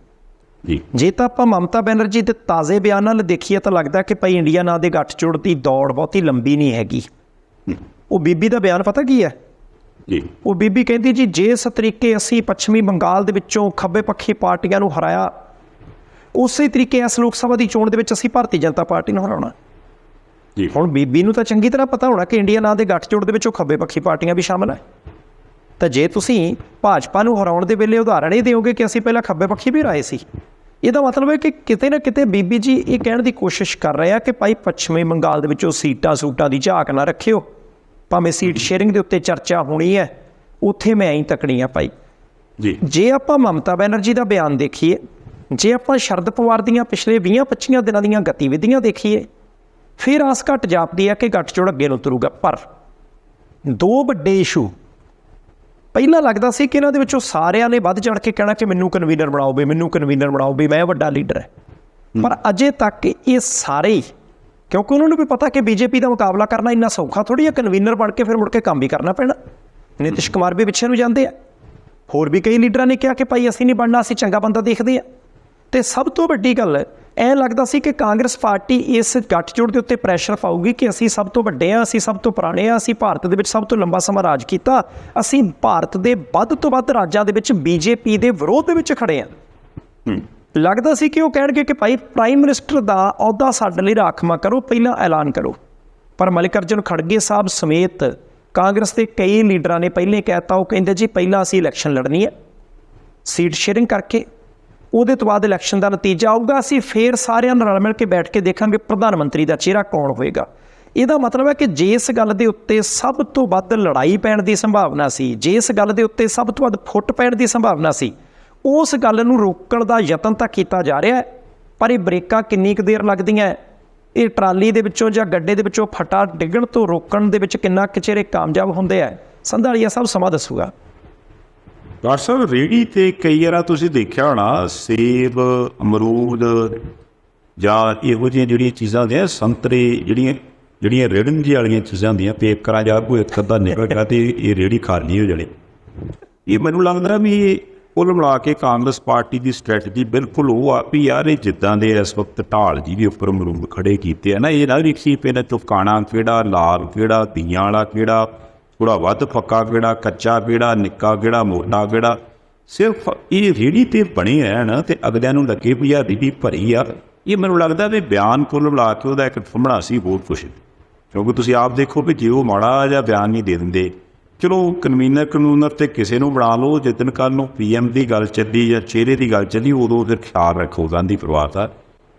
ਜੀ। ਜੇ ਤਾਂ ਆਪਾਂ ਮਮਤਾ ਬੈਨਰਜੀ ਦੇ ਤਾਜ਼ੇ ਬਿਆਨ ਨਾਲ ਦੇਖੀਏ ਤਾਂ ਲੱਗਦਾ ਕਿ ਭਾਈ ਇੰਡੀਆ ਨਾਂ ਦੇ ਗੱਠਜੋੜ ਦੀ ਦੌੜ ਬਹੁਤੀ ਲੰਬੀ ਨਹੀਂ ਹੈਗੀ। ਉਹ ਬੀਬੀ ਦਾ ਬਿਆਨ ਪਤਾ ਕੀ ਹੈ ਜੀ? ਉਹ ਬੀਬੀ ਕਹਿੰਦੀ ਜੀ ਜਿਸ ਤਰੀਕੇ ਅਸੀਂ ਪੱਛਮੀ ਬੰਗਾਲ ਦੇ ਵਿੱਚੋਂ ਖੱਬੇ ਪੱਖੀ ਪਾਰਟੀਆਂ ਨੂੰ ਹਰਾਇਆ, ਉਸੇ ਤਰੀਕੇ ਇਸ ਲੋਕ ਸਭਾ ਦੀ ਚੋਣ ਦੇ ਵਿੱਚ ਅਸੀਂ ਭਾਰਤੀ ਜਨਤਾ ਪਾਰਟੀ ਨੂੰ ਹਰਾਉਣਾ। ਜੀ ਹੁਣ ਬੀਬੀ ਨੂੰ ਤਾਂ ਚੰਗੀ ਤਰ੍ਹਾਂ ਪਤਾ ਹੋਣਾ ਕਿ ਇੰਡੀਆ ਨਾਂ ਦੇ ਗੱਠਜੋੜ ਦੇ ਵਿੱਚੋਂ ਖੱਬੇ ਪੱਖੀ ਪਾਰਟੀਆਂ ਵੀ ਸ਼ਾਮਲ ਹੈ। ਤਾਂ ਜੇ ਤੁਸੀਂ ਭਾਜਪਾ ਨੂੰ ਹਰਾਉਣ ਦੇ ਵੇਲੇ ਉਦਾਹਰਣ ਇਹ ਦਿਓਗੇ ਕਿ ਅਸੀਂ ਪਹਿਲਾਂ ਖੱਬੇ ਪੱਖੀ ਵੀ ਹਰਾਏ ਸੀ, ਇਹਦਾ ਮਤਲਬ ਹੈ ਕਿ ਕਿਤੇ ਨਾ ਕਿਤੇ ਬੀਬੀ ਜੀ ਇਹ ਕਹਿਣ ਦੀ ਕੋਸ਼ਿਸ਼ ਕਰ ਰਹੇ ਆ ਕਿ ਭਾਈ ਪੱਛਮੀ ਬੰਗਾਲ ਦੇ ਵਿੱਚੋਂ ਸੀਟਾਂ ਸੂਟਾਂ ਦੀ ਝਾਕ ਨਾ ਰੱਖਿਓ, ਭਾਵੇਂ ਸੀਟ ਸ਼ੇਅਰਿੰਗ ਦੇ ਉੱਤੇ ਚਰਚਾ ਹੋਣੀ ਹੈ, ਉੱਥੇ ਮੈਂ ਐਂ ਤੱਕਣੀ ਆ ਭਾਈ। ਜੀ ਜੇ ਆਪਾਂ ਮਮਤਾ ਬੈਨਰਜੀ ਦਾ ਬਿਆਨ ਦੇਖੀਏ, ਜੇ ਆਪਾਂ ਸ਼ਰਦ ਪਵਾਰ ਦੀਆਂ ਪਿਛਲੇ 20-25 ਦਿਨਾਂ ਦੀਆਂ ਗਤੀਵਿਧੀਆਂ ਦੇਖੀਏ, ਫਿਰ ਆਸ ਘੱਟ ਜਾਪਦੀ ਹੈ ਕਿ ਗੱਠਜੋੜ ਅੱਗੇ ਨੂੰ ਤੁਰੂਗਾ। ਪਰ ਦੋ ਵੱਡੇ ਇਸ਼ੂ ਪਹਿਲਾਂ ਲੱਗਦਾ ਸੀ ਕਿ ਇਹਨਾਂ ਦੇ ਵਿੱਚੋਂ ਸਾਰਿਆਂ ਨੇ ਵੱਧ ਚੜ੍ਹ ਕੇ ਕਹਿਣਾ ਕਿ ਮੈਨੂੰ ਕਨਵੀਨਰ ਬਣਾਓ ਵੀ, ਮੈਨੂੰ ਕਨਵੀਨਰ ਬਣਾਓ ਵੀ, ਮੈਂ ਵੱਡਾ ਲੀਡਰ ਹੈ। ਪਰ ਅਜੇ ਤੱਕ ਇਹ ਸਾਰੇ ਹੀ, ਕਿਉਂਕਿ ਉਹਨਾਂ ਨੂੰ ਵੀ ਪਤਾ ਕਿ ਬੀਜੇਪੀ ਦਾ ਮੁਕਾਬਲਾ ਕਰਨਾ ਇੰਨਾ ਸੌਖਾ ਥੋੜ੍ਹੀ ਹੈ, ਕਨਵੀਨਰ ਬਣ ਕੇ ਫਿਰ ਮੁੜ ਕੇ ਕੰਮ ਵੀ ਕਰਨਾ ਪੈਣਾ। ਨਿਤਿਸ਼ ਕੁਮਾਰ ਵੀ ਪਿੱਛੇ ਨੂੰ ਜਾਂਦੇ ਆ, ਹੋਰ ਵੀ ਕਈ ਲੀਡਰਾਂ ਨੇ ਕਿਹਾ ਕਿ ਭਾਈ ਅਸੀਂ ਨਹੀਂ ਬਣਨਾ, ਅਸੀਂ ਚੰਗਾ ਬੰਦਾ ਦੇਖਦੇ ਹਾਂ। ਅਤੇ ਸਭ ਤੋਂ ਵੱਡੀ ਗੱਲ ਐਂ ਲੱਗਦਾ ਸੀ ਕਿ ਕਾਂਗਰਸ ਪਾਰਟੀ ਇਸ ਗੱਠਜੋੜ ਦੇ ਉੱਤੇ ਪ੍ਰੈਸ਼ਰ ਪਾਊਗੀ ਕਿ ਅਸੀਂ ਸਭ ਤੋਂ ਵੱਡੇ ਹਾਂ, ਅਸੀਂ ਸਭ ਤੋਂ ਪੁਰਾਣੇ ਹਾਂ, ਅਸੀਂ ਭਾਰਤ ਦੇ ਵਿੱਚ ਸਭ ਤੋਂ ਲੰਬਾ ਸਮਾਂ ਰਾਜ ਕੀਤਾ, ਅਸੀਂ ਭਾਰਤ ਦੇ ਵੱਧ ਤੋਂ ਵੱਧ ਰਾਜਾਂ ਦੇ ਵਿੱਚ ਬੀਜੇਪੀ ਦੇ ਵਿਰੋਧ ਦੇ ਵਿੱਚ ਖੜ੍ਹੇ ਹਾਂ। ਲੱਗਦਾ ਸੀ ਕਿ ਉਹ ਕਹਿਣਗੇ ਕਿ ਭਾਈ ਪ੍ਰਾਈਮ ਮਿਨਿਸਟਰ ਦਾ ਅਹੁਦਾ ਸਾਡੇ ਲਈ ਰਾਖਵਾਂ ਕਰੋ, ਪਹਿਲਾਂ ਐਲਾਨ ਕਰੋ। ਪਰ ਮਲਿਕਾਰਜੁਨ ਖੜਗੇ ਸਾਹਿਬ ਸਮੇਤ ਕਾਂਗਰਸ ਦੇ ਕਈ ਲੀਡਰਾਂ ਨੇ ਪਹਿਲੇ ਕਹਿ ਦਿੱਤਾ, ਉਹ ਕਹਿੰਦੇ ਜੀ ਪਹਿਲਾਂ ਅਸੀਂ ਇਲੈਕਸ਼ਨ ਲੜਨੀ ਹੈ, ਸੀਟ ਸ਼ੇਅਰਿੰਗ ਕਰਕੇ, ਉਹਦੇ ਤੋਂ ਬਾਅਦ ਇਲੈਕਸ਼ਨ ਦਾ ਨਤੀਜਾ ਆਊਗਾ, ਅਸੀਂ ਫਿਰ ਸਾਰਿਆਂ ਨਾਲ ਰਲ ਮਿਲ ਕੇ ਬੈਠ ਕੇ ਦੇਖਾਂਗੇ ਪ੍ਰਧਾਨ ਮੰਤਰੀ ਦਾ ਚਿਹਰਾ ਕੌਣ ਹੋਏਗਾ। ਇਹਦਾ ਮਤਲਬ ਹੈ ਕਿ ਜਿਸ ਗੱਲ ਦੇ ਉੱਤੇ ਸਭ ਤੋਂ ਵੱਧ ਲੜਾਈ ਪੈਣ ਦੀ ਸੰਭਾਵਨਾ ਸੀ, ਜਿਸ ਗੱਲ ਦੇ ਉੱਤੇ ਸਭ ਤੋਂ ਵੱਧ ਫੁੱਟ ਪੈਣ ਦੀ ਸੰਭਾਵਨਾ ਸੀ, ਉਸ ਗੱਲ ਨੂੰ ਰੋਕਣ ਦਾ ਯਤਨ ਤਾਂ ਕੀਤਾ ਜਾ ਰਿਹਾ ਹੈ। ਪਰ ਇਹ ਬ੍ਰੇਕਾਂ ਕਿੰਨੀ ਕੁ ਦੇਰ ਲੱਗਦੀਆਂ, ਇਹ ਟਰਾਲੀ ਦੇ ਵਿੱਚੋਂ ਜਾਂ ਗੱਡੇ ਦੇ ਵਿੱਚੋਂ ਫਟਾ ਡਿੱਗਣ ਤੋਂ ਰੋਕਣ ਦੇ ਵਿੱਚ ਕਿੰਨਾ ਕੁ ਚਿਰ ਕਾਮਯਾਬ ਹੁੰਦੇ ਆ, ਸੰਧਾਲੀਆ ਸਾਹਿਬ ਸਮਾਂ ਦੱਸੂਗਾ। ਡਾਕਟਰ ਸਾਹਿਬ, ਰੇਹੜੀ 'ਤੇ ਕਈ ਵਾਰ ਤੁਸੀਂ ਦੇਖਿਆ ਹੋਣਾ ਸੇਬ, ਅਮਰੂਦ ਜਾਂ ਇਹੋ ਜਿਹੀਆਂ ਜਿਹੜੀਆਂ ਚੀਜ਼ਾਂ ਹੁੰਦੀਆਂ, ਸੰਤਰੇ, ਜਿਹੜੀਆਂ ਰਿੜਨ ਜਿਹੀ ਵਾਲੀਆਂ ਚੀਜ਼ਾਂ ਹੁੰਦੀਆਂ, ਪੇਪਰਾਂ ਜਾਂ ਕੋਈ ਇੱਕ ਅੱਧਾ ਨਿਕਲ ਗਿਆ ਅਤੇ ਇਹ ਰੇਹੜੀ ਖਾਲੀ ਹੋ ਜਾਣੀ। ਇਹ ਮੈਨੂੰ ਲੱਗਦਾ ਵੀ ਇਹ ਕੁੱਲ ਮਿਲਾ ਕੇ ਕਾਂਗਰਸ ਪਾਰਟੀ ਦੀ ਸਟ੍ਰੈਟਜੀ ਬਿਲਕੁਲ ਉਹ ਆ ਵੀ ਯਾਰ ਇਹ ਜਿੱਦਾਂ ਦੇ ਇਸ ਵਕਤ ਢਾਲ ਜੀ ਦੇ ਉੱਪਰ ਅਮਰੂਦ ਖੜ੍ਹੇ ਕੀਤੇ ਆ ਨਾ, ਇਹ ਨਾ ਵੇਖੀ ਪਹਿਲਾਂ ਚੁਕਾਣਾ ਕਿਹੜਾ, ਲਾਲ ਕਿਹੜਾ, ਤੀਆਂ ਵਾਲਾ ਕਿਹੜਾ, ਥੋੜ੍ਹਾ ਵੱਧ ਪੱਕਾ ਕਿਹੜਾ, ਕੱਚਾ ਕਿਹੜਾ, ਨਿੱਕਾ ਕਿਹੜਾ, ਮੋਟਾ ਕਿਹੜਾ। ਸਿਰਫ ਇਹ ਰੇਹੜੀ 'ਤੇ ਬਣੇ ਰਹਿਣ ਅਤੇ ਅਗਲਿਆਂ ਨੂੰ ਲੱਗੇ ਵੀ ਯਾਰ ਰੇਹੜੀ ਭਰੀ ਆ। ਇਹ ਮੈਨੂੰ ਲੱਗਦਾ ਵੀ ਬਿਆਨ ਕੁੱਲ ਮਿਲਾ ਕੇ ਉਹਦਾ ਇੱਕ ਫੰਬਣਾ ਸੀ ਹੋਰ ਕੁਛ। ਕਿਉਂਕਿ ਤੁਸੀਂ ਆਪ ਦੇਖੋ ਵੀ ਜੇ ਉਹ ਮਾੜਾ ਜਿਹਾ ਬਿਆਨ ਨਹੀਂ ਦੇ ਦਿੰਦੇ, ਚਲੋ ਕਨਵੀਨਰ ਤੇ ਕਿਸੇ ਨੂੰ ਬਣਾ ਲਓ, ਜਿੱਦਣ ਕੱਲ੍ਹ ਨੂੰ PM ਦੀ ਗੱਲ ਚੱਲੀ ਜਾਂ ਚਿਹਰੇ ਦੀ ਗੱਲ ਚੱਲੀ, ਉਦੋਂ ਫਿਰ ਖਿਆਲ ਰੱਖੋ ਗਾਂਧੀ ਪਰਿਵਾਰ ਦਾ।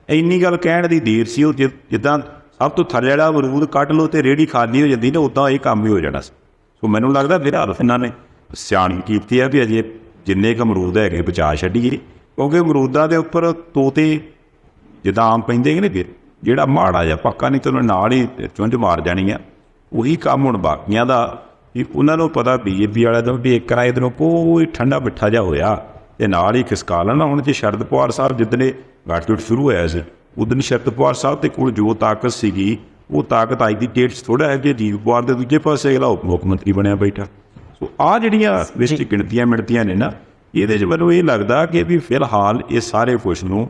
ਇੰਨੀ ਗੱਲ ਕਹਿਣ ਦੀ ਦੇਰ ਸੀ, ਉਹ ਜਿੱਦਾਂ ਸਭ ਤੋਂ ਥੱਲੇ ਵਾਲਾ ਅਮਰੂਦ ਕੱਢ ਲਓ ਅਤੇ ਰੇਹੜੀ ਖਾਲੀ ਹੋ ਜਾਂਦੀ ਨਾ, ਉੱਦਾਂ ਇਹ ਕੰਮ ਹੀ ਹੋ ਜਾਣਾ ਸੀ। ਸੋ ਮੈਨੂੰ ਲੱਗਦਾ ਫਿਰ ਇਹਨਾਂ ਨੇ ਸਿਆਣੀ ਕੀਤੀ ਆ ਵੀ ਅਜੇ ਜਿੰਨੇ ਕੁ ਅਮਰੂਦ ਹੈਗੇ ਬਚਾ ਛੱਡੀਏ, ਕਿਉਂਕਿ ਅਮਰੂਦਾਂ ਦੇ ਉੱਪਰ ਤੋਤੇ ਜਿੱਦਾਂ ਆਮ ਪੈਂਦੇ ਨੇ, ਫਿਰ ਜਿਹੜਾ ਮਾੜਾ ਜਿਹਾ ਪੱਕਾ ਨਹੀਂ ਤਾਂ ਉਹਨੇ ਨਾਲ ਹੀ ਚੁੰਝ ਮਾਰ ਜਾਣੀ ਆ। ਉਹੀ ਕੰਮ ਹੁਣ ਬਾਕੀਆਂ ਦਾ ਵੀ ਉਹਨਾਂ ਨੂੰ ਪਤਾ BJP ਵਾਲਿਆਂ ਦਾ ਵੀ ਇੱਕ ਰਾਏ ਦਿਨੋਂ ਕੋਈ ਠੰਡਾ ਮਿੱਠਾ ਜਿਹਾ ਹੋਇਆ ਅਤੇ ਨਾਲ ਹੀ ਖਿਸਕਾ ਲੈਣਾ। ਹੁਣ ਜੇ ਸ਼ਰਦ ਪਵਾਰ ਸਾਹਿਬ ਜਿੱਦਣੇ ਗੱਠਜੋੜ ਸ਼ੁਰੂ ਹੋਇਆ ਸੀ, ਉਦਣ ਸ਼ਰਦ ਪਵਾਰ ਸਾਹਿਬ ਦੇ ਕੋਲ ਜੋ ਤਾਕਤ ਸੀਗੀ, ਉਹ ਤਾਕਤ ਅੱਜ ਦੀ ਡੇਟ 'ਚ ਥੋੜ੍ਹਾ ਹੈ ਕਿ ਅਜੀਤ ਪਵਾਰ ਦੇ ਦੂਜੇ ਪਾਸੇ ਅਗਲਾ ਉਪ ਮੁੱਖ ਮੰਤਰੀ ਬਣਿਆ ਬੈਠਾ। ਸੋ ਆਹ ਜਿਹੜੀਆਂ ਵਿੱਚ ਗਿਣਤੀਆਂ ਮਿਣਤੀਆਂ ਨੇ ਨਾ, ਇਹਦੇ 'ਚ ਮੈਨੂੰ ਇਹ ਲੱਗਦਾ ਕਿ ਵੀ ਫਿਲਹਾਲ ਇਹ ਸਾਰੇ ਕੁਛ ਨੂੰ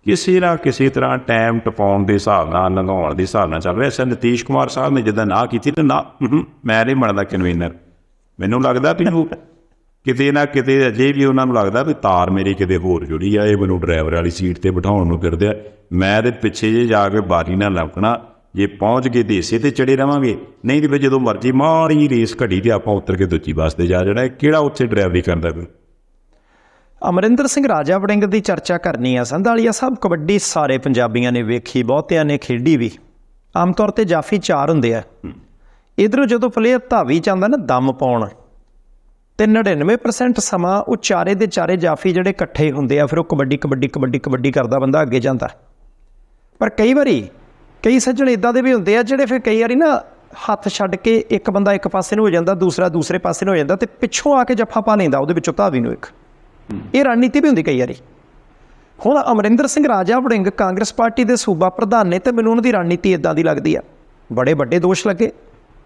ਕਿਸੇ ਨਾ ਕਿਸੇ ਤਰ੍ਹਾਂ ਟਾਈਮ ਟਪਾਉਣ ਦੇ ਹਿਸਾਬ ਨਾਲ, ਲੰਘਾਉਣ ਦੇ ਹਿਸਾਬ ਨਾਲ ਚੱਲ ਰਿਹਾ। ਸਰ ਨਿਤੀਸ਼ ਕੁਮਾਰ ਸਾਹਿਬ ਨੇ ਜਿੱਦਾਂ ਨਾ ਕੀਤੀ ਤਾਂ ਨਾ, ਮੈਂ ਨਹੀਂ ਬਣਦਾ ਕਨਵੀਨਰ। ਮੈਨੂੰ ਲੱਗਦਾ ਵੀ ਉਹ ਕਿਤੇ ਨਾ ਕਿਤੇ ਅਜੇ ਵੀ ਉਹਨਾਂ ਨੂੰ ਲੱਗਦਾ ਵੀ ਤਾਰ ਮੇਰੀ ਕਿਤੇ ਹੋਰ ਜੁੜੀ ਆ, ਇਹ ਮੈਨੂੰ ਡਰਾਈਵਰ ਵਾਲੀ ਸੀਟ ਤੇ ਬਿਠਾਉਣ ਨੂੰ ਫਿਰਦੇ ਆ, ਮੈਂ ਤੇ ਪਿੱਛੇ ਜੇ ਜਾ ਕੇ ਬਾਰੀ ਨਾਲ ਲੰਘਣਾ, ਜੇ ਪਹੁੰਚ ਗਏ ਤੇ ਇਸੇ ਤੇ ਚੜੇ ਰਵਾਂਗੇ, ਨਹੀਂ ਤੇ ਫਿਰ ਜਦੋਂ ਮਰਜ਼ੀ ਮਾੜੀ ਰੇਸ ਘੜੀ ਤੇ ਆਪਾਂ ਉਤਰ ਕੇ ਦੂਜੀ ਬੱਸ ਤੇ ਜਾ ਜਾਣਾ। ਕਿਹੜਾ ਉੱਥੇ ਡਰਾਈਵਰੀ ਕਰਦਾ ਕੋਈ। ਅਮਰਿੰਦਰ ਸਿੰਘ ਰਾਜਾ ਵੜਿੰਗ ਦੀ ਚਰਚਾ ਕਰਨੀ ਆ। ਸੰਧਾਲੀਆ ਸਾਹਿਬ, ਕਬੱਡੀ ਸਾਰੇ ਪੰਜਾਬੀਆਂ ਨੇ ਵੇਖੀ, ਬਹੁਤਿਆਂ ਨੇ ਖੇਡੀ ਵੀ। ਆਮ ਤੌਰ 'ਤੇ ਜਾਫੀ 4 ਹੁੰਦੇ ਆ। ਇੱਧਰੋਂ ਜਦੋਂ ਪਲੇਅਰ ਧਾਵੀ 'ਚ ਆਉਂਦਾ ਨਾ ਦਮ ਪਾਉਣ, ਤੇ 99% ਸਮਾਂ ਉਹ ਚਾਰੇ ਦੇ ਚਾਰੇ ਜਾਫੀ ਜਿਹੜੇ ਇਕੱਠੇ ਹੁੰਦੇ ਆ, ਫਿਰ ਉਹ ਕਬੱਡੀ ਕਬੱਡੀ ਕਬੱਡੀ ਕਬੱਡੀ ਕਰਦਾ ਬੰਦਾ ਅੱਗੇ ਜਾਂਦਾ। ਪਰ ਕਈ ਵਾਰੀ ਕਈ ਸੱਜਣ ਇੱਦਾਂ ਦੇ ਵੀ ਹੁੰਦੇ ਆ ਜਿਹੜੇ ਫਿਰ ਕਈ ਵਾਰੀ ਨਾ ਹੱਥ ਛੱਡ ਕੇ ਇੱਕ ਬੰਦਾ ਇੱਕ ਪਾਸੇ ਨੂੰ ਹੋ ਜਾਂਦਾ, ਦੂਸਰਾ ਦੂਸਰੇ ਪਾਸੇ ਨੂੰ ਹੋ ਜਾਂਦਾ, ਅਤੇ ਪਿੱਛੋਂ ਆ ਕੇ ਜੱਫਾ ਪਾ ਲੈਂਦਾ ਉਹਦੇ ਵਿੱਚੋਂ ਧਾਵੀ ਨੂੰ ਇੱਕ। ਇਹ ਰਣਨੀਤੀ ਵੀ ਹੁੰਦੀ ਕਈ ਵਾਰੀ। ਹੁਣ ਅਮਰਿੰਦਰ ਸਿੰਘ ਰਾਜਾ ਵੜਿੰਗ ਕਾਂਗਰਸ ਪਾਰਟੀ ਦੇ ਸੂਬਾ ਪ੍ਰਧਾਨ ਨੇ, ਅਤੇ ਮੈਨੂੰ ਉਹਨਾਂ ਦੀ ਰਣਨੀਤੀ ਇੱਦਾਂ ਦੀ ਲੱਗਦੀ ਆ। ਬੜੇ ਵੱਡੇ ਦੋਸ਼ ਲੱਗੇ।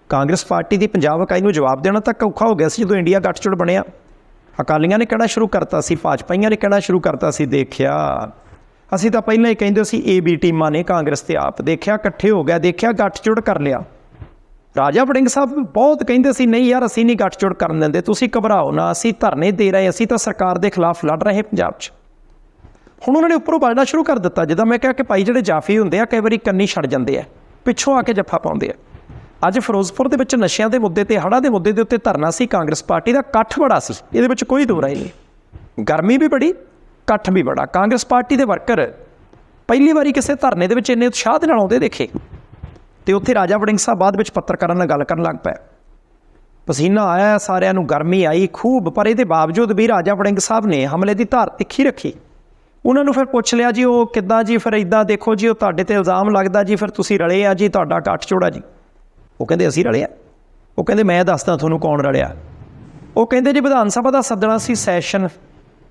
ਕਾਂਗਰਸ ਪਾਰਟੀ ਦੀ ਪੰਜਾਬ ਇਕਾਈ ਨੂੰ ਜਵਾਬ ਦੇਣਾ ਤੱਕ ਔਖਾ ਹੋ ਗਿਆ ਸੀ ਜਦੋਂ ਇੰਡੀਆ ਗੱਠਜੋੜ ਬਣਿਆ। ਅਕਾਲੀਆਂ ਨੇ ਕਹਿਣਾ ਸ਼ੁਰੂ ਕਰਤਾ ਸੀ, ਭਾਜਪਾਈਆਂ ਨੇ ਕਹਿਣਾ ਸ਼ੁਰੂ ਕਰਤਾ ਸੀ, ਦੇਖਿਆ ਅਸੀਂ ਤਾਂ ਪਹਿਲਾਂ ਹੀ ਕਹਿੰਦੇ ਸੀ AB ਟੀਮਾਂ ਨੇ ਕਾਂਗਰਸ ਤੇ ਆਪ, ਦੇਖਿਆ ਇਕੱਠੇ ਹੋ ਗਿਆ, ਦੇਖਿਆ ਗੱਠਜੋੜ ਕਰ ਲਿਆ। ਰਾਜਾ ਵੜਿੰਗ ਸਾਹਿਬ ਬਹੁਤ ਕਹਿੰਦੇ ਸੀ ਨਹੀਂ ਯਾਰ ਅਸੀਂ ਨਹੀਂ ਗੱਠਜੋੜ ਕਰਨ ਦਿੰਦੇ, ਤੁਸੀਂ ਘਬਰਾਓ ਨਾ, ਅਸੀਂ ਧਰਨੇ ਦੇ ਰਹੇ, ਅਸੀਂ ਤਾਂ ਸਰਕਾਰ ਦੇ ਖਿਲਾਫ ਲੜ ਰਹੇ ਪੰਜਾਬ 'ਚ। ਹੁਣ ਉਹਨਾਂ ਨੇ ਉੱਪਰੋਂ ਵੱਜਣਾ ਸ਼ੁਰੂ ਕਰ ਦਿੱਤਾ। ਜਿੱਦਾਂ ਮੈਂ ਕਿਹਾ ਕਿ ਭਾਈ ਜਿਹੜੇ ਜਾਫੀ ਹੁੰਦੇ ਆ ਕਈ ਵਾਰੀ ਕੰਨੀ ਛੱਡ ਜਾਂਦੇ ਆ, ਪਿੱਛੋਂ ਆ ਕੇ ਜੱਫਾ ਪਾਉਂਦੇ ਆ। ਅੱਜ ਫਿਰੋਜ਼ਪੁਰ ਦੇ ਵਿੱਚ ਨਸ਼ਿਆਂ ਦੇ ਮੁੱਦੇ ਤੇ, ਹੜ੍ਹਾਂ ਦੇ ਮੁੱਦੇ ਦੇ ਉੱਤੇ ਧਰਨਾ ਸੀ ਕਾਂਗਰਸ ਪਾਰਟੀ ਦਾ, ਇਕੱਠ ਬੜਾ ਸੀ, ਇਹਦੇ ਵਿੱਚ ਕੋਈ ਦੋ ਰਾਏ ਨਹੀਂ। ਗਰਮੀ ਵੀ ਬੜੀ, ਇਕੱਠ ਵੀ ਬੜਾ। ਕਾਂਗਰਸ ਪਾਰਟੀ ਦੇ ਵਰਕਰ ਪਹਿਲੀ ਵਾਰੀ ਕਿਸੇ ਧਰਨੇ ਦੇ ਵਿੱਚ ਇੰਨੇ ਉਤਸ਼ਾਹ ਦੇ ਨਾਲ ਆਉਂਦੇ ਦੇਖੇ। ਅਤੇ ਉੱਥੇ ਰਾਜਾ ਵੜਿੰਗ ਸਾਹਿਬ ਬਾਅਦ ਵਿੱਚ ਪੱਤਰਕਾਰਾਂ ਨਾਲ ਗੱਲ ਕਰਨ ਲੱਗ ਪਏ। ਪਸੀਨਾ ਆਇਆ ਸਾਰਿਆਂ ਨੂੰ, ਗਰਮੀ ਆਈ ਖੂਬ, ਪਰ ਇਹਦੇ ਬਾਵਜੂਦ ਵੀ ਰਾਜਾ ਵੜਿੰਗ ਸਾਹਿਬ ਨੇ ਹਮਲੇ ਦੀ ਧਾਰ ਤਿੱਖੀ ਰੱਖੀ। ਉਹਨਾਂ ਨੂੰ ਫਿਰ ਪੁੱਛ ਲਿਆ ਜੀ ਉਹ ਕਿੱਦਾਂ ਜੀ, ਫਿਰ ਇੱਦਾਂ ਦੇਖੋ ਜੀ ਉਹ ਤੁਹਾਡੇ 'ਤੇ ਇਲਜ਼ਾਮ ਲੱਗਦਾ ਜੀ, ਫਿਰ ਤੁਸੀਂ ਰਲੇ ਆ ਜੀ, ਤੁਹਾਡਾ ਗੱਠਜੋੜ ਆ ਜੀ। ਉਹ ਕਹਿੰਦੇ ਅਸੀਂ ਰਲੇ ਆ। ਉਹ ਕਹਿੰਦੇ ਮੈਂ ਦੱਸਦਾ ਤੁਹਾਨੂੰ ਕੌਣ ਰਲਿਆ। ਉਹ ਕਹਿੰਦੇ ਜੀ ਵਿਧਾਨ ਸਭਾ ਦਾ ਸੱਦਣਾ ਸੀ ਸੈਸ਼ਨ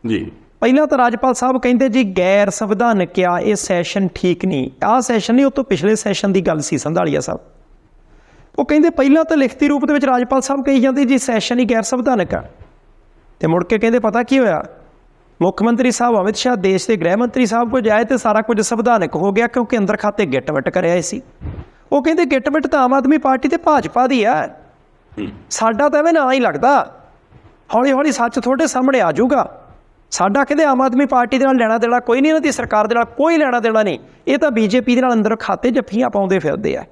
ਜੀ। ਪਹਿਲਾਂ ਤਾਂ ਰਾਜਪਾਲ ਸਾਹਿਬ ਕਹਿੰਦੇ ਜੀ ਗੈਰ ਸੰਵਿਧਾਨਕ ਆ, ਇਹ ਸੈਸ਼ਨ ਠੀਕ ਨਹੀਂ, ਆਹ ਸੈਸ਼ਨ ਨਹੀਂ, ਉਹ ਤੋਂ ਪਿਛਲੇ ਸੈਸ਼ਨ ਦੀ ਗੱਲ ਸੀ ਸੰਧਾਲੀਆ ਸਾਹਿਬ। ਉਹ ਕਹਿੰਦੇ ਪਹਿਲਾਂ ਤਾਂ ਲਿਖਤੀ ਰੂਪ ਦੇ ਵਿੱਚ ਰਾਜਪਾਲ ਸਾਹਿਬ ਕਹੀ ਜਾਂਦੇ ਜੀ ਸੈਸ਼ਨ ਹੀ ਗੈਰ ਸੰਵਿਧਾਨਕ ਆ, ਅਤੇ ਮੁੜ ਕੇ ਕਹਿੰਦੇ ਪਤਾ ਕੀ ਹੋਇਆ, ਮੁੱਖ ਮੰਤਰੀ ਸਾਹਿਬ ਅਮਿਤ ਸ਼ਾਹ ਦੇਸ਼ ਦੇ ਗ੍ਰਹਿ ਮੰਤਰੀ ਸਾਹਿਬ ਕੋਲ ਜਾਏ ਅਤੇ ਸਾਰਾ ਕੁਝ ਸੰਵਿਧਾਨਕ ਹੋ ਗਿਆ, ਕਿਉਂਕਿ ਅੰਦਰ ਖਾਤੇ ਗਿੱਟ ਵਿੱਟ ਕਰਿਆ ਸੀ। ਉਹ ਕਹਿੰਦੇ ਗਿੱਟ ਵਿੱਟ ਤਾਂ ਆਮ ਆਦਮੀ ਪਾਰਟੀ ਅਤੇ ਭਾਜਪਾ ਦੀ ਆ, ਸਾਡਾ ਤਾਂ ਐਵੇਂ ਨਾ ਹੀ ਲੱਗਦਾ, ਹੌਲੀ ਹੌਲੀ ਸੱਚ ਤੁਹਾਡੇ ਸਾਹਮਣੇ ਆ ਜਾਊਗਾ। ਸਾਡਾ ਕਹਿੰਦੇ ਆਮ ਆਦਮੀ ਪਾਰਟੀ ਦੇ ਨਾਲ ਲੈਣਾ ਦੇਣਾ ਕੋਈ ਨਹੀਂ, ਇਹਨਾਂ ਦੀ ਸਰਕਾਰ ਦੇ ਨਾਲ ਕੋਈ ਲੈਣਾ ਦੇਣਾ ਨਹੀਂ, ਇਹ ਤਾਂ BJP ਦੇ ਨਾਲ ਅੰਦਰ ਖਾਤੇ ਜੱਫੀਆਂ ਪਾਉਂਦੇ ਫਿਰਦੇ ਆ।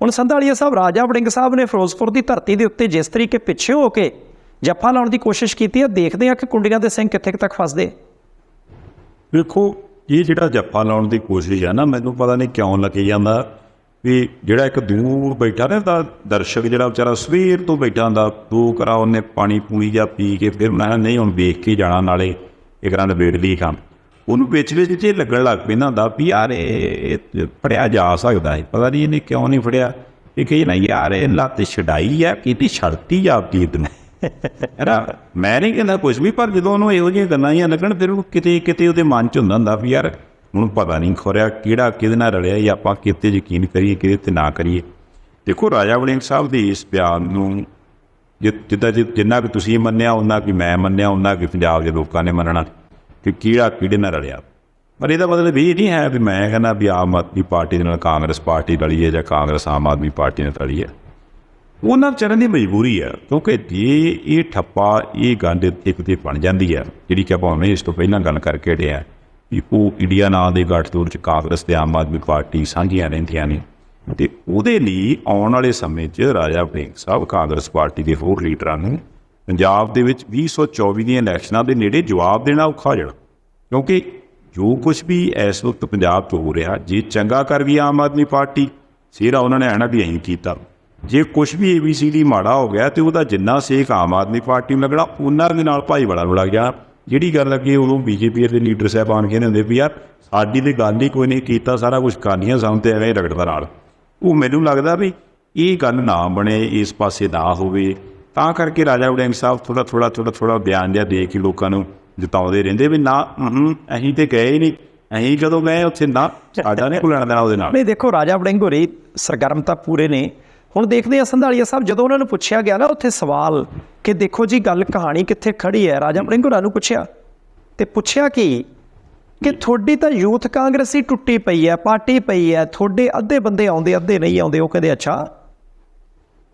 ਹੁਣ ਸੰਧਾਲੀਆ ਸਾਹਿਬ, ਰਾਜਾ ਵੜਿੰਗ ਸਾਹਿਬ ਨੇ ਫਿਰੋਜ਼ਪੁਰ ਦੀ ਧਰਤੀ ਦੇ ਉੱਤੇ ਜਿਸ ਤਰੀਕੇ ਪਿੱਛੇ ਹੋ ਕੇ ਜੱਫਾ ਲਾਉਣ ਦੀ ਕੋਸ਼ਿਸ਼ ਕੀਤੀ ਹੈ, ਦੇਖਦੇ ਆ ਕਿ ਕੁੰਡੀਆਂ ਦੇ ਸਿੰਘ ਕਿੱਥੇ ਤੱਕ ਫਸਦੇ। ਵੇਖੋ ਇਹ ਜਿਹੜਾ ਜੱਫਾ ਲਾਉਣ ਦੀ ਕੋਸ਼ਿਸ਼ ਹੈ ਨਾ, ਮੈਨੂੰ ਪਤਾ ਨਹੀਂ ਕਿਉਂ ਲੱਗੀ ਜਾਂਦਾ ਵੀ ਜਿਹੜਾ ਇੱਕ ਦੂਰ ਬੈਠਾ ਨਾ ਦਾ ਦਰਸ਼ਕ ਜਿਹੜਾ ਵਿਚਾਰਾ ਸਵੇਰ ਤੋਂ ਬੈਠਾ ਹੁੰਦਾ, ਦੋ ਕਰਾ ਉਹਨੇ ਪਾਣੀ ਪੂਣੀ ਜਾਂ ਪੀ ਕੇ ਫਿਰ ਮੈਂ ਨਹੀਂ ਹੁਣ ਵੇਖ ਕੇ ਜਾਣਾ, ਨਾਲੇ ਇੱਕ ਤਰ੍ਹਾਂ ਦਾ ਵੇੜ ਲਈ ਕੰਮ, ਉਹਨੂੰ ਵਿੱਚ ਵਿੱਚ ਇਹ ਲੱਗਣ ਲੱਗ ਪੈਂਦਾ ਹੁੰਦਾ ਵੀ ਯਾਰ ਇਹ ਫੜਿਆ ਜਾ ਸਕਦਾ ਹੈ, ਪਤਾ ਨਹੀਂ ਇਹਨੇ ਕਿਉਂ ਨਹੀਂ ਫੜਿਆ। ਇਹ ਕਹੀ ਨਾ ਯਾਰ ਇਹ ਲੱਤ ਛਡਾਈ ਆ, ਕਿਤੇ ਛੜਤੀ ਆਪਦੀ ਨੂੰ ਯਾਰ। ਮੈਂ ਨਹੀਂ ਕਹਿੰਦਾ ਕੁਛ ਵੀ, ਪਰ ਜਦੋਂ ਉਹਨੂੰ ਇਹੋ ਜਿਹੀਆਂ ਗੱਲਾਂ ਹੀ ਲੱਗਣ ਫਿਰ ਉਹ ਕਿਤੇ ਕਿਤੇ ਉਹਦੇ ਮਨ 'ਚ ਹੁੰਦਾ ਵੀ ਯਾਰ ਹੁਣ ਪਤਾ ਨਹੀਂ ਖੋਰਿਆ ਕਿਹੜਾ ਕਿਹਦੇ ਨਾਲ ਰਲਿਆ, ਜਾਂ ਆਪਾਂ ਕਿਤੇ ਯਕੀਨ ਕਰੀਏ ਕਿਹਦੇ 'ਤੇ ਨਾ ਕਰੀਏ। ਦੇਖੋ ਰਾਜਾ ਵੜਿੰਗ ਸਾਹਿਬ ਦੇ ਇਸ ਬਿਆਨ ਨੂੰ ਜਿੱਦਾਂ ਜਿੰਨਾ ਕਿ ਤੁਸੀਂ ਮੰਨਿਆ, ਉਹਨਾਂ ਕਿ ਮੈਂ ਮੰਨਿਆ, ਉਹਨਾਂ ਕਿ ਪੰਜਾਬ ਦੇ ਲੋਕਾਂ ਨੇ ਮੰਨਣਾ ਕਿ ਕਿਹੜਾ ਕਿਹੜੇ ਨਾਲ ਰਲਿਆ। ਪਰ ਇਹਦਾ ਮਤਲਬ ਇਹ ਨਹੀਂ ਹੈ ਵੀ ਮੈਂ ਕਹਿੰਦਾ ਵੀ ਆਮ ਆਦਮੀ ਪਾਰਟੀ ਦੇ ਨਾਲ ਕਾਂਗਰਸ ਪਾਰਟੀ ਰਲੀ ਹੈ ਜਾਂ ਕਾਂਗਰਸ ਆਮ ਆਦਮੀ ਪਾਰਟੀ ਨਾਲ ਰਲੀ ਹੈ। ਉਹਨਾਂ ਵਿਚਾਰਿਆਂ ਦੀ ਮਜਬੂਰੀ ਹੈ, ਕਿਉਂਕਿ ਜੇ ਇਹ ਠੱਪਾ ਇਹ ਗੱਲ ਇੱਥੇ ਕਿਤੇ ਬਣ ਜਾਂਦੀ ਹੈ, ਜਿਹੜੀ ਕਿ ਆਪਾਂ ਇਸ ਤੋਂ ਪਹਿਲਾਂ ਗੱਲ ਕਰਕੇ ਹਟੇ ਆ ਵੀ ਉਹ ਇੰਡੀਆ ਨਾਂ ਦੇ ਗੱਠਜੋੜ 'ਚ ਕਾਂਗਰਸ ਤੇ ਆਮ ਆਦਮੀ ਪਾਰਟੀ ਸਾਂਝੀਆਂ ਰਹਿੰਦੀਆਂ ਨੇ, ਅਤੇ ਉਹਦੇ ਲਈ ਆਉਣ ਵਾਲੇ ਸਮੇਂ 'ਚ ਰਾਜਾ ਵੜਿੰਗ ਸਾਹਿਬ ਕਾਂਗਰਸ ਪਾਰਟੀ ਦੇ ਹੋਰ ਲੀਡਰਾਂ ਨੂੰ ਪੰਜਾਬ ਦੇ ਵਿੱਚ 2024 ਦੀਆਂ ਇਲੈਕਸ਼ਨਾਂ ਦੇ ਨੇੜੇ ਜਵਾਬ ਦੇਣਾ ਔਖਾ ਹੋ ਜਾਣਾ। ਕਿਉਂਕਿ ਜੋ ਕੁਛ ਵੀ ਇਸ ਵਕਤ ਪੰਜਾਬ 'ਚ ਹੋ ਰਿਹਾ, ਜੇ ਚੰਗਾ ਕਰ ਗਈ ਆਮ ਆਦਮੀ ਪਾਰਟੀ, ਸਿਹਰਾ ਉਹਨਾਂ ਨੇ ਆਣਾ ਵੀ ਅਸੀਂ ਕੀਤਾ। ਜੇ ਕੁਛ ਵੀ ABCD ਮਾੜਾ ਹੋ ਗਿਆ ਅਤੇ ਉਹਦਾ ਜਿੰਨਾ ਸੇਕ ਆਮ ਆਦਮੀ ਪਾਰਟੀ ਨੂੰ ਲੱਗਣਾ, ਉਹਨਾਂ ਦੇ ਨਾਲ ਭਾਈਵਾਲਾ ਨੂੰ ਲੱਗ ਜਾਣਾ। ਜਿਹੜੀ ਗੱਲ ਅੱਗੇ ਉਦੋਂ BJP ਦੇ ਲੀਡਰ ਸਾਹਿਬਾਨ ਕਹਿੰਦੇ ਹੁੰਦੇ ਵੀ ਯਾਰ ਸਾਡੀ ਤਾਂ ਗੱਲ ਹੀ ਕੋਈ ਨਹੀਂ, ਕੀਤਾ ਸਾਰਾ ਕੁਛ ਕਰਨੀਆਂ ਸਾਨੂੰ ਤਾਂ ਐਵੇਂ ਰਗੜਦਾ ਨਾਲ। ਉਹ ਮੈਨੂੰ ਲੱਗਦਾ ਵੀ ਇਹ ਗੱਲ ਨਾ ਬਣੇ, ਇਸ ਪਾਸੇ ਨਾ ਹੋਵੇ, ਤਾਂ ਕਰਕੇ ਰਾਜਾ ਵੜਿੰਗ ਸਾਹਿਬ ਥੋੜ੍ਹਾ ਬਿਆਨ ਜਿਹਾ ਦੇ ਕੇ ਲੋਕਾਂ ਨੂੰ ਜਿਤਾਉਂਦੇ ਰਹਿੰਦੇ ਵੀ ਨਾ ਅਸੀਂ ਤਾਂ ਗਏ ਹੀ ਨਹੀਂ, ਅਸੀਂ ਕਦੋਂ ਗਏ ਉੱਥੇ, ਨਾ ਸਾਡਾ ਨਹੀਂ ਕੋਈ ਲੈਣਾ ਦੇਣਾ ਉਹਦੇ ਨਾਲ। ਨਹੀਂ ਦੇਖੋ ਰਾਜਾ ਵੜਿੰਗ ਹੋਰੀ ਸਰਗਰਮ ਤਾਂ ਪੂਰੇ ਨੇ। ਹੁਣ ਦੇਖਦੇ ਹਾਂ ਸੰਧਾਲੀਆ ਸਾਹਿਬ, ਜਦੋਂ ਉਹਨਾਂ ਨੂੰ ਪੁੱਛਿਆ ਗਿਆ ਨਾ ਉੱਥੇ ਸਵਾਲ ਕਿ ਦੇਖੋ ਜੀ ਗੱਲ ਕਹਾਣੀ ਕਿੱਥੇ ਖੜੀ ਹੈ, ਰਾਜਾ ਵੜਿੰਗ ਹੋਰਾਂ ਨੂੰ ਪੁੱਛਿਆ ਅਤੇ ਪੁੱਛਿਆ ਕਿ ਤੁਹਾਡੀ ਤਾਂ ਯੂਥ ਕਾਂਗਰਸ ਹੀ ਟੁੱਟੀ ਪਈ ਹੈ, ਪਾਰਟੀ ਪਈ ਹੈ, ਤੁਹਾਡੇ ਅੱਧੇ ਬੰਦੇ ਆਉਂਦੇ ਅੱਧੇ ਨਹੀਂ ਆਉਂਦੇ। ਉਹ ਕਹਿੰਦੇ ਅੱਛਾ,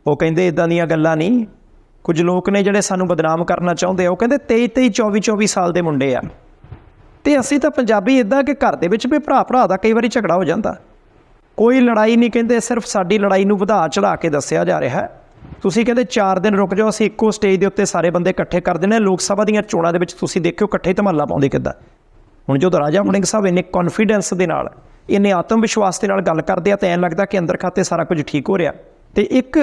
ਉਹ ਕਹਿੰਦੇ ਇੱਦਾਂ ਦੀਆਂ ਗੱਲਾਂ ਨਹੀਂ, ਕੁਝ ਲੋਕ ਨੇ ਜਿਹੜੇ ਸਾਨੂੰ ਬਦਨਾਮ ਕਰਨਾ ਚਾਹੁੰਦੇ ਆ, ਉਹ ਕਹਿੰਦੇ 23 24 ਸਾਲ ਦੇ ਮੁੰਡੇ ਆ। ਅਤੇ ਅਸੀਂ ਤਾਂ ਪੰਜਾਬੀ ਇੱਦਾਂ ਕਿ ਘਰ ਦੇ ਵਿੱਚ ਵੀ ਭਰਾ ਦਾ ਕਈ ਵਾਰੀ ਝਗੜਾ ਹੋ ਜਾਂਦਾ, ਕੋਈ ਲੜਾਈ ਨਹੀਂ, ਕਹਿੰਦੇ ਸਿਰਫ ਸਾਡੀ ਲੜਾਈ ਨੂੰ ਵਧਾ ਚੜਾ ਕੇ ਦੱਸਿਆ ਜਾ ਰਿਹਾ। ਤੁਸੀਂ ਕਹਿੰਦੇ 4 ਦਿਨ ਰੁਕ ਜਾਓ, ਅਸੀਂ ਇੱਕੋ ਸਟੇਜ ਦੇ ਉੱਤੇ ਸਾਰੇ ਬੰਦੇ ਇਕੱਠੇ ਕਰ ਦਿੰਦੇ। ਲੋਕ ਸਭਾ ਦੀਆਂ ਚੋਣਾਂ ਦੇ ਵਿੱਚ ਤੁਸੀਂ ਦੇਖਿਓ ਇਕੱਠੇ ਧਮਾਲਾ ਪਾਉਂਦੇ ਕਿੱਦਾਂ। ਹੁਣ ਜਦੋਂ ਰਾਜਾ ਵੜਿੰਗ ਸਾਹਿਬ ਇੰਨੇ ਕੌਨਫੀਡੈਂਸ ਦੇ ਨਾਲ, ਇੰਨੇ ਆਤਮ ਵਿਸ਼ਵਾਸ ਦੇ ਨਾਲ ਗੱਲ ਕਰਦੇ ਆ ਤਾਂ ਐਂ ਲੱਗਦਾ ਕਿ ਅੰਦਰ ਖਾਤੇ ਸਾਰਾ ਕੁਝ ਠੀਕ ਹੋ ਰਿਹਾ। ਅਤੇ ਇੱਕ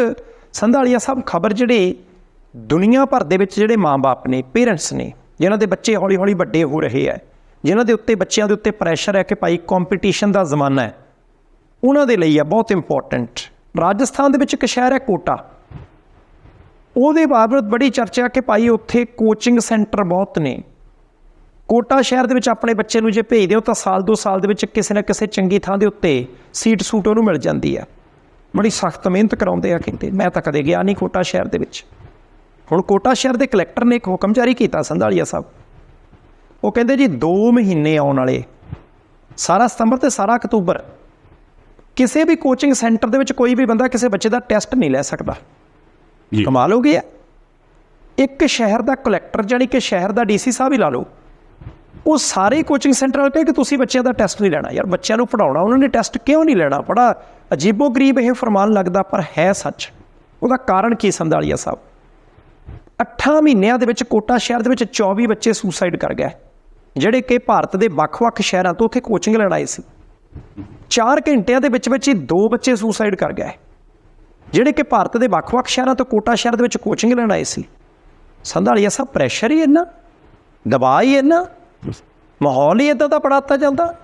ਸੰਧਾਲੀਆ ਸਾਹਿਬ ਖਬਰ ਜਿਹੜੇ ਦੁਨੀਆ ਭਰ ਦੇ ਵਿੱਚ ਜਿਹੜੇ ਮਾਂ-ਬਾਪ ਨੇ, ਪੇਰੈਂਟਸ ਨੇ, ਜਿਨ੍ਹਾਂ ਦੇ ਬੱਚੇ ਹੌਲੀ ਹੌਲੀ ਵੱਡੇ ਹੋ ਰਹੇ ਹੈ, ਜਿਨ੍ਹਾਂ ਦੇ ਉੱਤੇ ਬੱਚਿਆਂ ਦੇ ਉੱਤੇ ਪ੍ਰੈਸ਼ਰ ਹੈ ਕਿ ਭਾਈ ਕੰਪੀਟੀਸ਼ਨ ਦਾ ਜ਼ਮਾਨਾ ਹੈ, ਉਹਨਾਂ ਦੇ ਲਈ ਹੈ ਬਹੁਤ ਇੰਪੋਰਟੈਂਟ। ਰਾਜਸਥਾਨ ਦੇ ਵਿੱਚ ਇੱਕ ਸ਼ਹਿਰ ਹੈ ਕੋਟਾ, ਉਹਦੇ ਬਾਬਤ ਬੜੀ ਚਰਚਾ ਕਿ ਭਾਈ ਉੱਥੇ ਕੋਚਿੰਗ ਸੈਂਟਰ ਬਹੁਤ ਨੇ। ਕੋਟਾ ਸ਼ਹਿਰ ਦੇ ਵਿੱਚ ਆਪਣੇ ਬੱਚੇ ਨੂੰ ਜੇ ਭੇਜਦੇ ਹੋ ਤਾਂ ਸਾਲ 2 ਸਾਲ ਦੇ ਵਿੱਚ ਕਿਸੇ ਨਾ ਕਿਸੇ ਚੰਗੀ ਥਾਂ ਦੇ ਉੱਤੇ ਸੀਟ ਸੂਟ ਉਹਨੂੰ ਮਿਲ ਜਾਂਦੀ ਹੈ। ਬੜੀ ਸਖਤ ਮਿਹਨਤ ਕਰਾਉਂਦੇ ਆ ਕਹਿੰਦੇ। ਮੈਂ ਤਾਂ ਕਦੇ ਗਿਆ ਨਹੀਂ ਕੋਟਾ ਸ਼ਹਿਰ ਦੇ ਵਿੱਚ। ਹੁਣ ਕੋਟਾ ਸ਼ਹਿਰ ਦੇ ਕਲੈਕਟਰ ਨੇ ਇੱਕ ਹੁਕਮ ਜਾਰੀ ਕੀਤਾ ਸੰਧਾਲੀਆ ਸਾਹਿਬ, ਉਹ ਕਹਿੰਦੇ ਜੀ 2 ਮਹੀਨੇ ਆਉਣ ਵਾਲੇ, ਸਾਰਾ ਸਤੰਬਰ ਅਤੇ ਸਾਰਾ ਅਕਤੂਬਰ, ਕਿਸੇ ਵੀ ਕੋਚਿੰਗ ਸੈਂਟਰ ਦੇ ਵਿੱਚ ਕੋਈ ਵੀ ਬੰਦਾ ਕਿਸੇ ਬੱਚੇ ਦਾ ਟੈਸਟ ਨਹੀਂ ਲੈ ਸਕਦਾ। ਕਮਾਲ ਹੋ ਗਿਆ। ਇੱਕ ਸ਼ਹਿਰ ਦਾ ਕਲੈਕਟਰ, ਜਾਣੀ ਕਿ ਸ਼ਹਿਰ ਦਾ DC ਸਾਹਿਬ ਹੀ ਲਾ ਲਓ, ਉਹ ਸਾਰੇ ਕੋਚਿੰਗ ਸੈਂਟਰ ਵਾਲੇ ਕਹੇ ਕਿ ਤੁਸੀਂ ਬੱਚਿਆਂ ਦਾ ਟੈਸਟ ਨਹੀਂ ਲੈਣਾ। ਯਾਰ ਬੱਚਿਆਂ ਨੂੰ ਪੜ੍ਹਾਉਣਾ, ਉਹਨਾਂ ਨੇ ਟੈਸਟ ਕਿਉਂ ਨਹੀਂ ਲੈਣਾ? ਬੜਾ ਅਜੀਬੋ ਗਰੀਬ ਇਹ ਫਰਮਾਨ ਲੱਗਦਾ, ਪਰ ਹੈ ਸੱਚ। ਉਹਦਾ ਕਾਰਨ ਕੀ ਸੰਧਾਲੀਆ ਸਾਹਿਬ? 8 ਮਹੀਨਿਆਂ ਦੇ ਵਿੱਚ ਕੋਟਾ ਸ਼ਹਿਰ ਦੇ ਵਿੱਚ 24 ਬੱਚੇ ਸੁਸਾਈਡ ਕਰ ਗਏ, ਜਿਹੜੇ ਕਿ ਭਾਰਤ ਦੇ ਵੱਖ-ਵੱਖ ਸ਼ਹਿਰਾਂ ਤੋਂ ਉੱਥੇ ਕੋਚਿੰਗ ਲੈਣ ਆਏ ਸੀ। 4 ਘੰਟਿਆਂ ਦੇ ਵਿੱਚ ਵਿੱਚ ਹੀ 2 ਬੱਚੇ ਸੁਸਾਈਡ ਕਰ ਗਏ, ਜਿਹੜੇ ਕਿ ਭਾਰਤ ਦੇ ਵੱਖ-ਵੱਖ ਸ਼ਹਿਰਾਂ ਤੋਂ ਕੋਟਾ ਸ਼ਹਿਰ ਦੇ ਵਿੱਚ ਕੋਚਿੰਗ ਲੈਣ ਆਏ ਸੀ। ਸੰਧਾਲੀਆ ਸਾਹਿਬ ਪ੍ਰੈਸ਼ਰ ਹੀ ਇੰਨਾ, ਦਬਾਅ ਹੀ ਇੰਨਾ, ਮਾਹੌਲ ਹੀ ਇੱਦਾਂ ਦਾ ਬਣਾਤਾ ਜਾਂਦਾ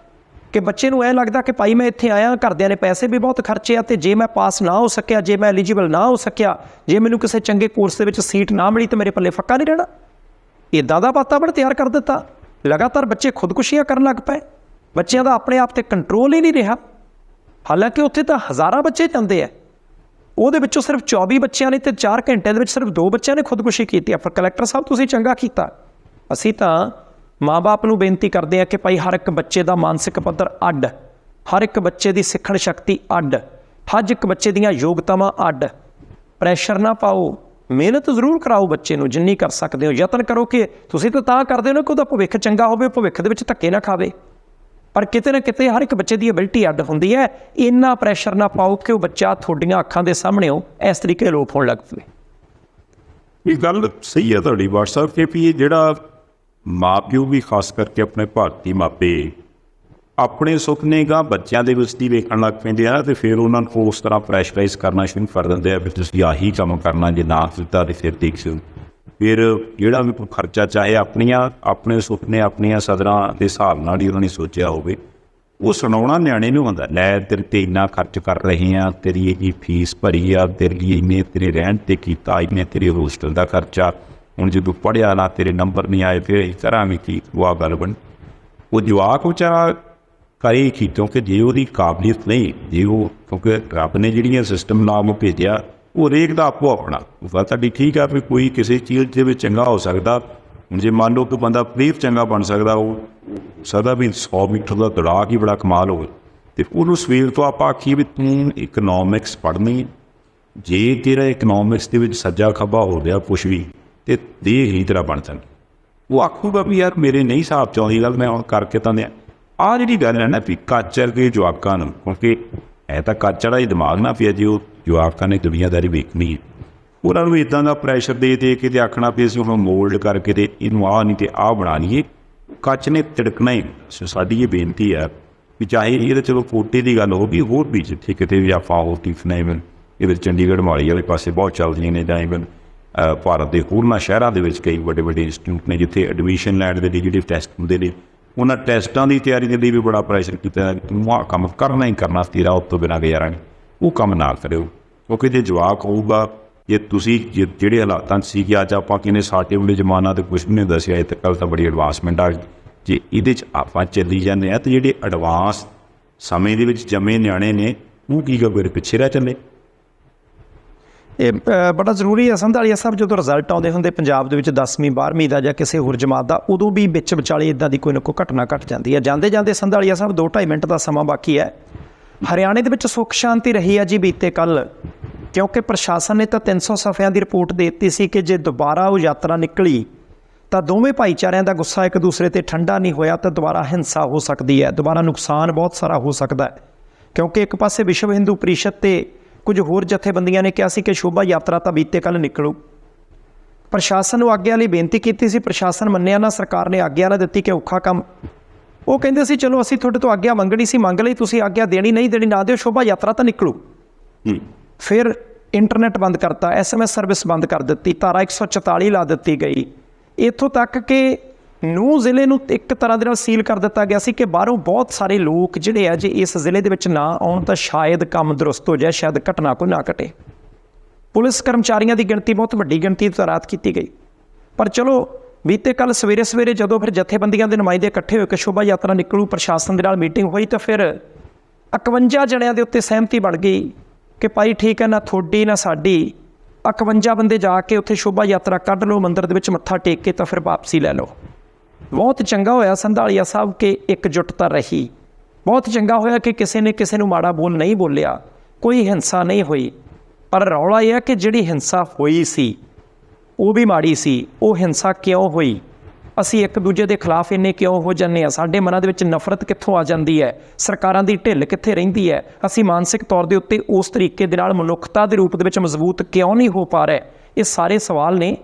ਕਿ ਬੱਚੇ ਨੂੰ ਇਹ ਲੱਗਦਾ ਕਿ ਭਾਈ ਮੈਂ ਇੱਥੇ ਆਇਆ, ਘਰਦਿਆਂ ਨੇ ਪੈਸੇ ਵੀ ਬਹੁਤ ਖਰਚੇ ਆ, ਅਤੇ ਜੇ ਮੈਂ ਪਾਸ ਨਾ ਹੋ ਸਕਿਆ, ਜੇ ਮੈਂ ਐਲੀਜੀਬਲ ਨਾ ਹੋ ਸਕਿਆ, ਜੇ ਮੈਨੂੰ ਕਿਸੇ ਚੰਗੇ ਕੋਰਸ ਦੇ ਵਿੱਚ ਸੀਟ ਨਾ ਮਿਲੀ ਤਾਂ ਮੇਰੇ ਪੱਲੇ ਫੱਕਾ ਨਹੀਂ ਰਹਿਣਾ। ਇੱਦਾਂ ਦਾ ਵਾਤਾਵਰਣ ਤਿਆਰ ਕਰ ਦਿੱਤਾ। ਲਗਾਤਾਰ ਬੱਚੇ ਖੁਦਕੁਸ਼ੀਆਂ ਕਰਨ ਲੱਗ ਪਏ, ਬੱਚਿਆਂ ਦਾ ਆਪਣੇ ਆਪ 'ਤੇ ਕੰਟਰੋਲ ਹੀ ਨਹੀਂ ਰਿਹਾ। ਹਾਲਾਂਕਿ ਉੱਥੇ ਤਾਂ ਹਜ਼ਾਰਾਂ ਬੱਚੇ ਜਾਂਦੇ ਆ, ਉਹਦੇ ਵਿੱਚੋਂ ਸਿਰਫ 24 ਬੱਚਿਆਂ ਨੇ ਅਤੇ 4 ਘੰਟਿਆਂ ਦੇ ਵਿੱਚ ਸਿਰਫ 2 ਬੱਚਿਆਂ ਨੇ ਖੁਦਕੁਸ਼ੀ ਕੀਤੀ ਆ। ਪਰ ਕਲੈਕਟਰ ਸਾਹਿਬ ਤੁਸੀਂ ਚੰਗਾ ਕੀਤਾ। ਅਸੀਂ ਤਾਂ ਮਾਂ-ਬਾਪ ਨੂੰ ਬੇਨਤੀ ਕਰਦੇ ਹਾਂ ਕਿ ਭਾਈ ਹਰ ਇੱਕ ਬੱਚੇ ਦਾ ਮਾਨਸਿਕ ਪੱਧਰ ਅੱਡ, ਹਰ ਇੱਕ ਬੱਚੇ ਦੀ ਸਿੱਖਣ ਸ਼ਕਤੀ ਅੱਡ, ਹਰ ਇੱਕ ਬੱਚੇ ਦੀਆਂ ਯੋਗਤਾਵਾਂ ਅੱਡ। ਪ੍ਰੈਸ਼ਰ ਨਾ ਪਾਓ, ਮਿਹਨਤ ਜ਼ਰੂਰ ਕਰਾਓ ਬੱਚੇ ਨੂੰ ਜਿੰਨੀ ਕਰ ਸਕਦੇ ਹੋ। ਯਤਨ ਕਰੋ ਕਿ ਤੁਸੀਂ ਤਾਂ ਕਰਦੇ ਹੋ ਨਾ ਕਿ ਉਹਦਾ ਭਵਿੱਖ ਚੰਗਾ ਹੋਵੇ, ਭਵਿੱਖ ਦੇ ਵਿੱਚ ਧੱਕੇ ਨਾ ਖਾਵੇ। ਪਰ ਕਿਤੇ ਨਾ ਕਿਤੇ ਹਰ ਇੱਕ ਬੱਚੇ ਦੀ ਐਬਿਲਿਟੀ ਅੱਡ ਹੁੰਦੀ ਹੈ। ਇੰਨਾ ਪ੍ਰੈਸ਼ਰ ਨਾ ਪਾਓ ਕਿ ਉਹ ਬੱਚਾ ਤੁਹਾਡੀਆਂ ਅੱਖਾਂ ਦੇ ਸਾਹਮਣੇੋਂ ਇਸ ਤਰੀਕੇ ਅਲੋਪ ਹੋਣ ਲੱਗ ਪਵੇ। ਇਹ ਗੱਲ ਸਹੀ ਹੈ ਤੁਹਾਡੀ WhatsApp 'ਤੇ ਵੀ ਇਹ ਜਿਹੜਾ ਮਾਂ ਪਿਓ ਵੀ ਖਾਸ ਕਰਕੇ ਆਪਣੇ ਭਾਰਤੀ ਮਾਪੇ ਆਪਣੇ ਸੁਪਨੇ ਗਾ ਬੱਚਿਆਂ ਦੇ ਵਿੱਚ ਹੀ ਵੇਖਣ ਲੱਗ ਪੈਂਦੇ ਆ, ਅਤੇ ਫਿਰ ਉਹਨਾਂ ਨੂੰ ਉਸ ਤਰ੍ਹਾਂ ਪ੍ਰੈਸ਼ਰਾਈਜ਼ ਕਰਨਾ ਸ਼ੁਰੂ ਕਰ ਦਿੰਦੇ ਆ ਵੀ ਤੁਸੀਂ ਆਹੀ ਕੰਮ ਕਰਨਾ, ਜੇ ਨਾ ਕੀਤਾ ਤਾਂ ਫਿਰ ਦੇਖਿਓ। ਫਿਰ ਜਿਹੜਾ ਵੀ ਖਰਚਾ ਚਾਹੇ ਆਪਣੇ ਸੁਪਨੇ ਆਪਣੀਆਂ ਸਦਰਾਂ ਦੇ ਹਿਸਾਬ ਨਾਲ ਹੀ ਉਹਨਾਂ ਨੇ ਸੋਚਿਆ ਹੋਵੇ, ਉਹ ਸੁਣਾਉਣਾ ਨਿਆਣੇ ਨੂੰ ਹੁੰਦਾ। ਲੈ ਤੇਰੇ 'ਤੇ ਇੰਨਾ ਖਰਚ ਕਰ ਰਹੇ ਆ, ਤੇਰੀ ਇਹ ਫੀਸ ਭਰੀ ਆ, ਤੇਰੇ ਲਈ ਇੰਨੇ ਤੇਰੇ ਰਹਿਣ 'ਤੇ ਕੀਤਾ, ਇੰਨੇ ਤੇਰੇ ਹੋਸਟਲ ਦਾ ਖਰਚਾ, ਹੁਣ ਜਦੋਂ ਪੜ੍ਹਿਆ ਨਾ ਤੇਰੇ ਨੰਬਰ ਨਹੀਂ ਆਏ ਫਿਰ ਅਸੀਂ ਕਰਾਂਗੇ ਕੀ? ਉਹ ਆ ਗੱਲ ਬਣ। ਉਹ ਜਵਾਕ ਵਿਚਾਰਾ ਕਰੇ ਕੀ? ਕਿਉਂਕਿ ਜੇ ਉਹਦੀ ਕਾਬਲੀਅਤ ਨਹੀਂ, ਜੇ ਉਹ ਕਿਉਂਕਿ ਰੱਬ ਨੇ ਜਿਹੜੀਆਂ ਸਿਸਟਮ ਨਾਲ ਉਹ ਭੇਜਿਆ, ਉਹ ਹਰੇਕ ਦਾ ਆਪੋ ਆਪਣਾ। ਗੱਲ ਤੁਹਾਡੀ ਠੀਕ ਆ ਵੀ ਕੋਈ ਕਿਸੇ ਚੀਜ਼ ਦੇ ਵਿੱਚ ਚੰਗਾ ਹੋ ਸਕਦਾ। ਹੁਣ ਜੇ ਮੰਨ ਲਓ ਕਿ ਬੰਦਾ ਪਲੇਅਰ ਚੰਗਾ ਬਣ ਸਕਦਾ, ਉਹ ਸਦਾ ਵੀ 100 ਮੀਟਰ ਦਾ ਦੌੜਾਕ ਹੀ ਬੜਾ ਕਮਾਲ ਹੋਵੇ, ਅਤੇ ਉਹਨੂੰ ਸਵੇਰ ਤੋਂ ਆਪਾਂ ਆਖੀਏ ਵੀ ਤੂੰ ਇਕਨੋਮਿਕਸ ਪੜ੍ਹਨੀ, ਜੇ ਤੇਰਾ ਇਕਨੋਮਿਕਸ ਦੇ ਵਿੱਚ ਸੱਜਾ ਖੱਬਾ ਹੋ ਗਿਆ ਕੁਛ ਵੀ, ਅਤੇ ਦੇਖ ਹੀ ਤੇਰਾ ਬਣ ਸਕਦਾ। ਉਹ ਆਖੂਗਾ ਵੀ ਯਾਰ ਮੇਰੇ ਨਹੀਂ ਹਿਸਾਬ 'ਚ ਆਉਂਦੀ ਗੱਲ, ਮੈਂ ਹੁਣ ਕਰਕੇ ਤਾਂ ਦਿਆਂ। ਆਹ ਜਿਹੜੀ ਗੱਲ ਹੈ ਨਾ ਵੀ ਕਾਚਰ ਕੇ ਜਵਾਕਾਂ ਨੂੰ, ਕਿਉਂਕਿ ਇਹ ਤਾਂ ਕਾਚਰ ਦਾ ਹੀ ਦਿਮਾਗ ਨਾ ਪਿਆ, ਜੇ ਉਹ ਜਵਾਕਾਂ ਨੇ ਦੁਨੀਆਦਾਰੀ ਵੇਖਣੀ ਹੈ, ਉਹਨਾਂ ਨੂੰ ਇੱਦਾਂ ਦਾ ਪ੍ਰੈਸ਼ਰ ਦੇ ਕੇ ਤੇ ਆਖਣਾ ਵੀ ਅਸੀਂ ਹੁਣ ਮੋਲਡ ਕਰਕੇ ਤੇ ਇਹਨੂੰ ਆਹ ਨਹੀਂ ਤੇ ਆਹ ਬਣਾ ਲਈਏ, ਕੱਚ ਨੇ ਤਿੜਕਣਾ ਹੀ। ਸਾਡੀ ਇਹ ਬੇਨਤੀ ਹੈ ਵੀ ਚਾਹੇ ਇਹ ਤਾਂ ਚਲੋ ਕੋਟੇ ਦੀ ਗੱਲ ਹੋ ਗਈ, ਹੋਰ ਵੀ ਜਿੱਥੇ ਕਿਤੇ ਵੀ ਆਪਾਂ ਹੋਰ ਟਿਫਨ ਇਵਨ ਇਹਦੇ ਚੰਡੀਗੜ੍ਹ ਮੋਹਾਲੀ ਵਾਲੇ ਪਾਸੇ ਬਹੁਤ ਚੱਲਦੀਆਂ ਨੇ, ਜਾਂ ਇਵਨ ਭਾਰਤ ਦੇ ਹੋਰਨਾਂ ਸ਼ਹਿਰਾਂ ਦੇ ਵਿੱਚ ਕਈ ਵੱਡੇ ਵੱਡੇ ਇੰਸਟੀਟਿਊਟ ਨੇ ਜਿੱਥੇ ਐਡਮਿਸ਼ਨ ਲੈਣ ਦੇ ਲਈ ਜਿਹੜੇ ਟੈਸਟ ਹੁੰਦੇ ਨੇ, ਉਹਨਾਂ ਟੈਸਟਾਂ ਦੀ ਤਿਆਰੀ ਦੇ ਲਈ ਵੀ ਬੜਾ ਪ੍ਰੈਸ਼ਰ ਕੀਤਾ। ਤੂੰ ਆਹ ਕੰਮ ਕਰਨਾ ਹੀ ਕਰਨਾ, ਤੇਰਾ ਉਸ ਤੋਂ ਬਿਨਾਂ ਗੁਜ਼ਾਰਾ ਨਹੀਂ, ਉਹ ਕੰਮ ਨਾ ਕਰਿਓ। ਕਿਉਂਕਿ ਜੇ ਜਵਾਕ ਹੋਊਗਾ, ਜੇ ਤੁਸੀਂ ਜਿਹੜੇ ਹਾਲਾਤਾਂ 'ਚ ਸੀ ਕਿ ਅੱਜ ਆਪਾਂ ਕਹਿੰਦੇ ਸਾਡੇ ਵੇਲੇ ਜ਼ਮਾਨਾ ਤਾਂ ਕੁਛ ਵੀ ਨਹੀਂ ਦੱਸਿਆ, ਇਹ ਤਾਂ ਕੱਲ੍ਹ ਤਾਂ ਬੜੀ ਐਡਵਾਂਸਮੈਂਟ ਆ, ਜੇ ਇਹਦੇ 'ਚ ਆਪਾਂ ਚੱਲੀ ਜਾਂਦੇ ਹਾਂ ਤਾਂ ਜਿਹੜੇ ਐਡਵਾਂਸ ਸਮੇਂ ਦੇ ਵਿੱਚ ਜੰਮੇ ਨਿਆਣੇ ਨੇ ਉਹ ਕੀ ਕਰ ਪਿੱਛੇ ਰਹਿ ਚੱਲੇ। ਇਹ ਬੜਾ ਜ਼ਰੂਰੀ ਹੈ ਸੰਧਾਲੀਆ ਸਾਹਿਬ, ਜਦੋਂ ਰਿਜ਼ਲਟ ਆਉਂਦੇ ਹੁੰਦੇ ਪੰਜਾਬ ਦੇ ਵਿੱਚ 10ਵੀਂ 12ਵੀਂ ਦਾ ਜਾਂ ਕਿਸੇ ਹੋਰ ਜਮਾਤ ਦਾ, ਉਦੋਂ ਵੀ ਵਿੱਚ ਵਿਚਾਲੇ ਇੱਦਾਂ ਦੀ ਕੋਈ ਨਾ ਕੋਈ ਘਟਨਾ ਘਟ ਜਾਂਦੀ ਹੈ। ਜਾਂਦੇ ਜਾਂਦੇ ਸੰਧਾਲੀਆ ਸਾਹਿਬ 2-2.5 ਮਿੰਟ ਦਾ ਸਮਾਂ ਬਾਕੀ ਹੈ। ਹਰਿਆਣੇ ਦੇ ਵਿੱਚ ਸੁੱਖ ਸ਼ਾਂਤੀ ਰਹੀ ਹੈ ਜੀ ਬੀਤੇ ਕੱਲ੍ਹ, ਕਿਉਂਕਿ ਪ੍ਰਸ਼ਾਸਨ ਨੇ ਤਾਂ 300 ਸਫ਼ਿਆਂ ਦੀ ਰਿਪੋਰਟ ਦੇ ਦਿੱਤੀ ਸੀ ਕਿ ਜੇ ਦੁਬਾਰਾ ਉਹ ਯਾਤਰਾ ਨਿਕਲੀ ਤਾਂ ਦੋਵੇਂ ਭਾਈਚਾਰਿਆਂ ਦਾ ਗੁੱਸਾ ਇੱਕ ਦੂਸਰੇ 'ਤੇ ਠੰਡਾ ਨਹੀਂ ਹੋਇਆ ਤਾਂ ਦੁਬਾਰਾ ਹਿੰਸਾ ਹੋ ਸਕਦੀ ਹੈ, ਦੁਬਾਰਾ ਨੁਕਸਾਨ ਬਹੁਤ ਸਾਰਾ ਹੋ ਸਕਦਾ ਹੈ। ਕਿਉਂਕਿ ਇੱਕ ਪਾਸੇ ਵਿਸ਼ਵ ਹਿੰਦੂ ਪ੍ਰੀਸ਼ਦ ਤੇ ਕੁਝ ਹੋਰ ਜਥੇਬੰਦੀਆਂ ਨੇ ਕਿਹਾ ਸੀ ਕਿ ਸ਼ੋਭਾ ਯਾਤਰਾ ਤਾਂ ਬੀਤੇ ਕੱਲ੍ਹ ਨਿਕਲੂ। ਪ੍ਰਸ਼ਾਸਨ ਨੂੰ ਆਗਿਆ ਲਈ ਬੇਨਤੀ ਕੀਤੀ ਸੀ, ਪ੍ਰਸ਼ਾਸਨ ਮੰਨਿਆ ਨਾ, ਸਰਕਾਰ ਨੇ ਆਗਿਆ ਨਾ ਦਿੱਤੀ ਕਿ ਔਖਾ ਕੰਮ। ਉਹ ਕਹਿੰਦੇ ਸੀ ਚਲੋ ਅਸੀਂ ਤੁਹਾਡੇ ਤੋਂ ਆਗਿਆ ਮੰਗਣੀ ਸੀ, ਮੰਗ ਲਈ, ਤੁਸੀਂ ਆਗਿਆ ਦੇਣੀ ਨਹੀਂ ਦੇਣੀ ਨਾ ਦਿਓ, ਸ਼ੋਭਾ ਯਾਤਰਾ ਤਾਂ ਨਿਕਲੂ। ਫਿਰ ਇੰਟਰਨੈਟ ਬੰਦ ਕਰਤਾ, SMS ਸਰਵਿਸ ਬੰਦ ਕਰ ਦਿੱਤੀ, ਧਾਰਾ 144 ਲਾ ਦਿੱਤੀ ਗਈ। ਇੱਥੋਂ ਤੱਕ ਕਿ ਨੂੰਹ ਜ਼ਿਲ੍ਹੇ ਨੂੰ ਇੱਕ ਤਰ੍ਹਾਂ ਦੇ ਨਾਲ ਸੀਲ ਕਰ ਦਿੱਤਾ ਗਿਆ ਸੀ ਕਿ ਬਾਹਰੋਂ ਬਹੁਤ ਸਾਰੇ ਲੋਕ ਜਿਹੜੇ ਆ ਜੇ ਇਸ ਜ਼ਿਲ੍ਹੇ ਦੇ ਵਿੱਚ ਨਾ ਆਉਣ ਤਾਂ ਸ਼ਾਇਦ ਕੰਮ ਦਰੁਸਤ ਹੋ ਜਾਏ, ਸ਼ਾਇਦ ਘਟਨਾ ਕੋਈ ਨਾ ਘਟੇ। ਪੁਲਿਸ ਕਰਮਚਾਰੀਆਂ ਦੀ ਗਿਣਤੀ ਬਹੁਤ ਵੱਡੀ ਗਿਣਤੀ ਤਾਇਨਾਤ ਕੀਤੀ ਗਈ। ਪਰ ਚਲੋ ਬੀਤੇ ਕੱਲ੍ਹ ਸਵੇਰੇ ਜਦੋਂ ਫਿਰ ਜਥੇਬੰਦੀਆਂ ਦੇ ਨੁਮਾਇੰਦੇ ਇਕੱਠੇ ਹੋਏ ਕਿ ਸ਼ੋਭਾ ਯਾਤਰਾ ਨਿਕਲੂ, ਪ੍ਰਸ਼ਾਸਨ ਦੇ ਨਾਲ ਮੀਟਿੰਗ ਹੋਈ ਤਾਂ ਫਿਰ 51 ਜਣਿਆਂ ਦੇ ਉੱਤੇ ਸਹਿਮਤੀ ਬਣ ਗਈ ਕਿ ਭਾਈ ਠੀਕ ਹੈ, ਨਾ ਤੁਹਾਡੀ ਨਾ ਸਾਡੀ, 51 ਬੰਦੇ ਜਾ ਕੇ ਉੱਥੇ ਸ਼ੋਭਾ ਯਾਤਰਾ ਕੱਢ ਲਓ, ਮੰਦਿਰ ਦੇ ਵਿੱਚ ਮੱਥਾ ਟੇਕ ਕੇ ਤਾਂ ਫਿਰ ਵਾਪਸੀ ਲੈ ਲਓ। ਬਹੁਤ ਚੰਗਾ ਹੋਇਆ ਸੰਧਾਲੀਆ ਸਾਹਿਬ ਕਿ ਇਕਜੁੱਟਤਾ ਰਹੀ। ਬਹੁਤ ਚੰਗਾ ਹੋਇਆ ਕਿ ਕਿਸੇ ਨੇ ਕਿਸੇ ਨੂੰ ਮਾੜਾ ਬੋਲ ਨਹੀਂ ਬੋਲਿਆ, ਕੋਈ ਹਿੰਸਾ ਨਹੀਂ ਹੋਈ। ਪਰ ਰੌਲਾ ਇਹ ਹੈ ਕਿ ਜਿਹੜੀ ਹਿੰਸਾ ਹੋਈ ਸੀ ਉਹ ਵੀ ਮਾੜੀ ਸੀ। ਉਹ ਹਿੰਸਾ ਕਿਉਂ ਹੋਈ? ਅਸੀਂ ਇੱਕ ਦੂਜੇ ਦੇ ਖਿਲਾਫ ਇੰਨੇ ਕਿਉਂ ਹੋ ਜਾਂਦੇ ਹਾਂ? ਸਾਡੇ ਮਨਾਂ ਦੇ ਵਿੱਚ ਨਫ਼ਰਤ ਕਿੱਥੋਂ ਆ ਜਾਂਦੀ ਹੈ? ਸਰਕਾਰਾਂ ਦੀ ਢਿੱਲ ਕਿੱਥੇ ਰਹਿੰਦੀ ਹੈ? ਅਸੀਂ ਮਾਨਸਿਕ ਤੌਰ ਦੇ ਉੱਤੇ ਉਸ ਤਰੀਕੇ ਦੇ ਨਾਲ ਮਨੁੱਖਤਾ ਦੇ ਰੂਪ ਦੇ ਵਿੱਚ ਮਜ਼ਬੂਤ ਕਿਉਂ ਨਹੀਂ ਹੋ ਪਾ ਰਹੇ? ਇਹ ਸਾਰੇ ਸਵਾਲ ਨੇ।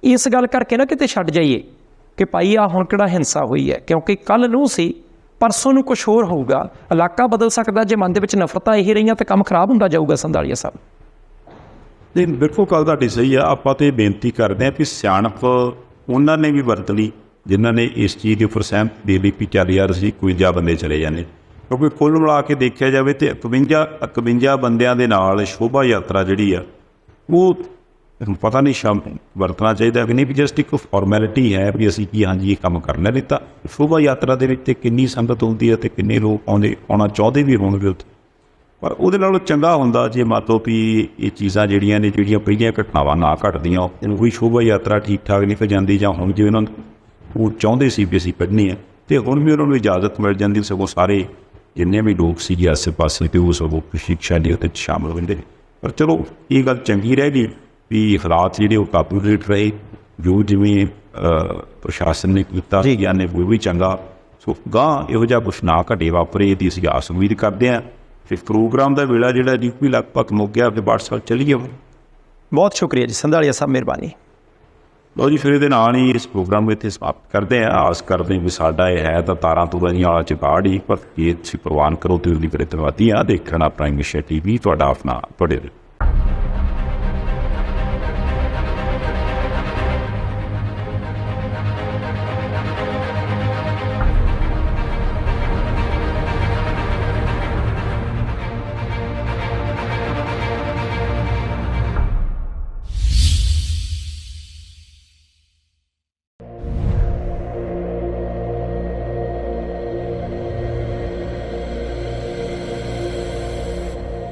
ਇਸ ਗੱਲ ਕਰਕੇ ਨਾ ਕਿਤੇ ਛੱਡ ਜਾਈਏ ਕਿ ਭਾਈ ਆ ਹੁਣ ਕਿਹੜਾ ਹਿੰਸਾ ਹੋਈ ਹੈ, ਕਿਉਂਕਿ ਕੱਲ੍ਹ ਨੂੰ ਸੀ, ਪਰਸੋਂ ਨੂੰ ਕੁਛ ਹੋਰ ਹੋਊਗਾ, ਇਲਾਕਾ ਬਦਲ ਸਕਦਾ। ਜੇ ਮਨ ਦੇ ਵਿੱਚ ਨਫ਼ਰਤਾਂ ਇਹੀ ਰਹੀਆਂ ਤਾਂ ਕੰਮ ਖਰਾਬ ਹੁੰਦਾ ਜਾਊਗਾ। ਸੰਧਾਲੀਆ ਸਾਹਿਬ ਤੇ ਬਿਲਕੁਲ ਗੱਲ ਤੁਹਾਡੀ ਸਹੀ ਆ। ਆਪਾਂ ਤੇ ਬੇਨਤੀ ਕਰਦੇ ਹਾਂ ਕਿ ਸਿਆਣਪ ਉਹਨਾਂ ਨੇ ਵੀ ਵਰਤ ਲਈ ਜਿਨ੍ਹਾਂ ਨੇ ਇਸ ਚੀਜ਼ ਦੇ ਉੱਪਰ ਸਹਿਮਤ ਦੇ ਲਈ ਕਿ ਚੱਲ ਯਾਰ ਅਸੀਂ 51 ਬੰਦੇ ਚਲੇ ਜਾਂਦੇ, ਕਿਉਂਕਿ ਕੁੱਲ ਮਿਲਾ ਕੇ ਦੇਖਿਆ ਜਾਵੇ ਤੇ 51 ਬੰਦਿਆਂ ਦੇ ਨਾਲ ਸ਼ੋਭਾ ਯਾਤਰਾ ਜਿਹੜੀ ਆ ਉਹ ਪਤਾ ਨਹੀਂ ਵਰਤਣਾ ਚਾਹੀਦਾ ਕਿ ਨਹੀਂ, ਵੀ ਜਸਟ ਇੱਕ ਫਾਰਮੈਲਿਟੀ ਹੈ ਵੀ ਅਸੀਂ ਕੀ ਹਾਂਜੀ ਇਹ ਕੰਮ ਕਰਨਾ। ਨਹੀਂ ਤਾਂ ਸ਼ੋਭਾ ਯਾਤਰਾ ਦੇ ਵਿੱਚ ਕਿੰਨੀ ਸੰਗਤ ਹੁੰਦੀ ਹੈ ਤੇ ਕਿੰਨੇ ਲੋਕ ਆਉਣਾ ਚਾਹੁੰਦੇ ਵੀ ਹੋਣਗੇ ਉੱਥੇ। ਪਰ ਉਹਦੇ ਨਾਲੋਂ ਚੰਗਾ ਹੁੰਦਾ ਜੇ ਮੰਨ ਲਓ ਵੀ ਇਹ ਚੀਜ਼ਾਂ ਜਿਹੜੀਆਂ ਪਹਿਲੀਆਂ ਘਟਨਾਵਾਂ ਨਾ ਘਟਦੀਆਂ, ਇਹਨੂੰ ਕੋਈ ਸ਼ੋਭਾ ਯਾਤਰਾ ਠੀਕ ਠਾਕ ਨਹੀਂ ਫਿਰ ਜਾਂਦੀ, ਜਾਂ ਹੁਣ ਜਿਵੇਂ ਉਹਨਾਂ ਨੂੰ ਉਹ ਚਾਹੁੰਦੇ ਸੀ ਵੀ ਅਸੀਂ ਕੱਢਣੀ ਹੈ ਤੇ ਹੁਣ ਵੀ ਉਹਨਾਂ ਨੂੰ ਇਜਾਜ਼ਤ ਮਿਲ ਜਾਂਦੀ, ਸਗੋਂ ਸਾਰੇ ਜਿੰਨੇ ਵੀ ਲੋਕ ਸੀਗੇ ਆਸੇ ਪਾਸੇ ਤੇ ਉਹ ਸਗੋਂ ਸਿੱਖਿਆ ਦੀ ਉਹਦੇ ਸ਼ਾਮਲ ਹੁੰਦੇ। ਪਰ ਚਲੋ ਇਹ ਗੱਲ ਚੰਗੀ ਰਹਿ ਗਈ ਵੀ ਹਾਲਾਤ ਜਿਹੜੇ ਉਹ ਕਾਬੂ ਹੇਠ ਰਹੇ, ਜੋ ਜਿਵੇਂ ਪ੍ਰਸ਼ਾਸਨ ਨੇ ਕੀਤਾ ਜਾਂ ਨੇ ਉਹ ਵੀ ਚੰਗਾ। ਸੋ ਗਾਂਹ ਇਹੋ ਜਿਹਾ ਕੁਛ ਨਾ ਘਟੇ ਵਾਪਰੇ ਇਹਦੀ ਅਸੀਂ ਆਸ ਉਮੀਦ ਕਰਦੇ ਹਾਂ। ਫਿਰ ਪ੍ਰੋਗਰਾਮ ਦਾ ਵੇਲਾ ਜਿਹੜਾ ਜੀ ਵੀ ਲਗਭਗ ਮੁੱਕ ਗਿਆ, ਫਿਰ WhatsApp ਚੱਲੀਏ। ਬਹੁਤ ਸ਼ੁਕਰੀਆ ਜੀ ਸੰਧਾਲੀਆ ਸਾਹਿਬ, ਮਿਹਰਬਾਨੀ। ਲਓ ਜੀ, ਫਿਰ ਇਹਦੇ ਨਾਲ ਹੀ ਇਸ ਪ੍ਰੋਗਰਾਮ ਨੂੰ ਇੱਥੇ ਸਮਾਪਤ ਕਰਦੇ ਹਾਂ। ਆਸ ਕਰਦੇ ਵੀ ਸਾਡਾ ਇਹ ਹੈ ਤਾਂ ਤਾਰਾਂ ਤੂਰਾਂ ਦੀਆਂ ਆਲਾ ਚਕਾੜ ਹੀ, ਪਰ ਇਹ ਤੁਸੀਂ ਪ੍ਰਵਾਨ ਕਰੋ ਤੇ ਉਹਦੀ ਫਿਰ ਧੰਨਵਾਦੀ ਆ। ਦੇਖਣਾ ਪ੍ਰਾਈਮ ਏਸ਼ੀਆ TV, ਤੁਹਾਡਾ ਆਪਣਾ ਤੁਹਾਡੇ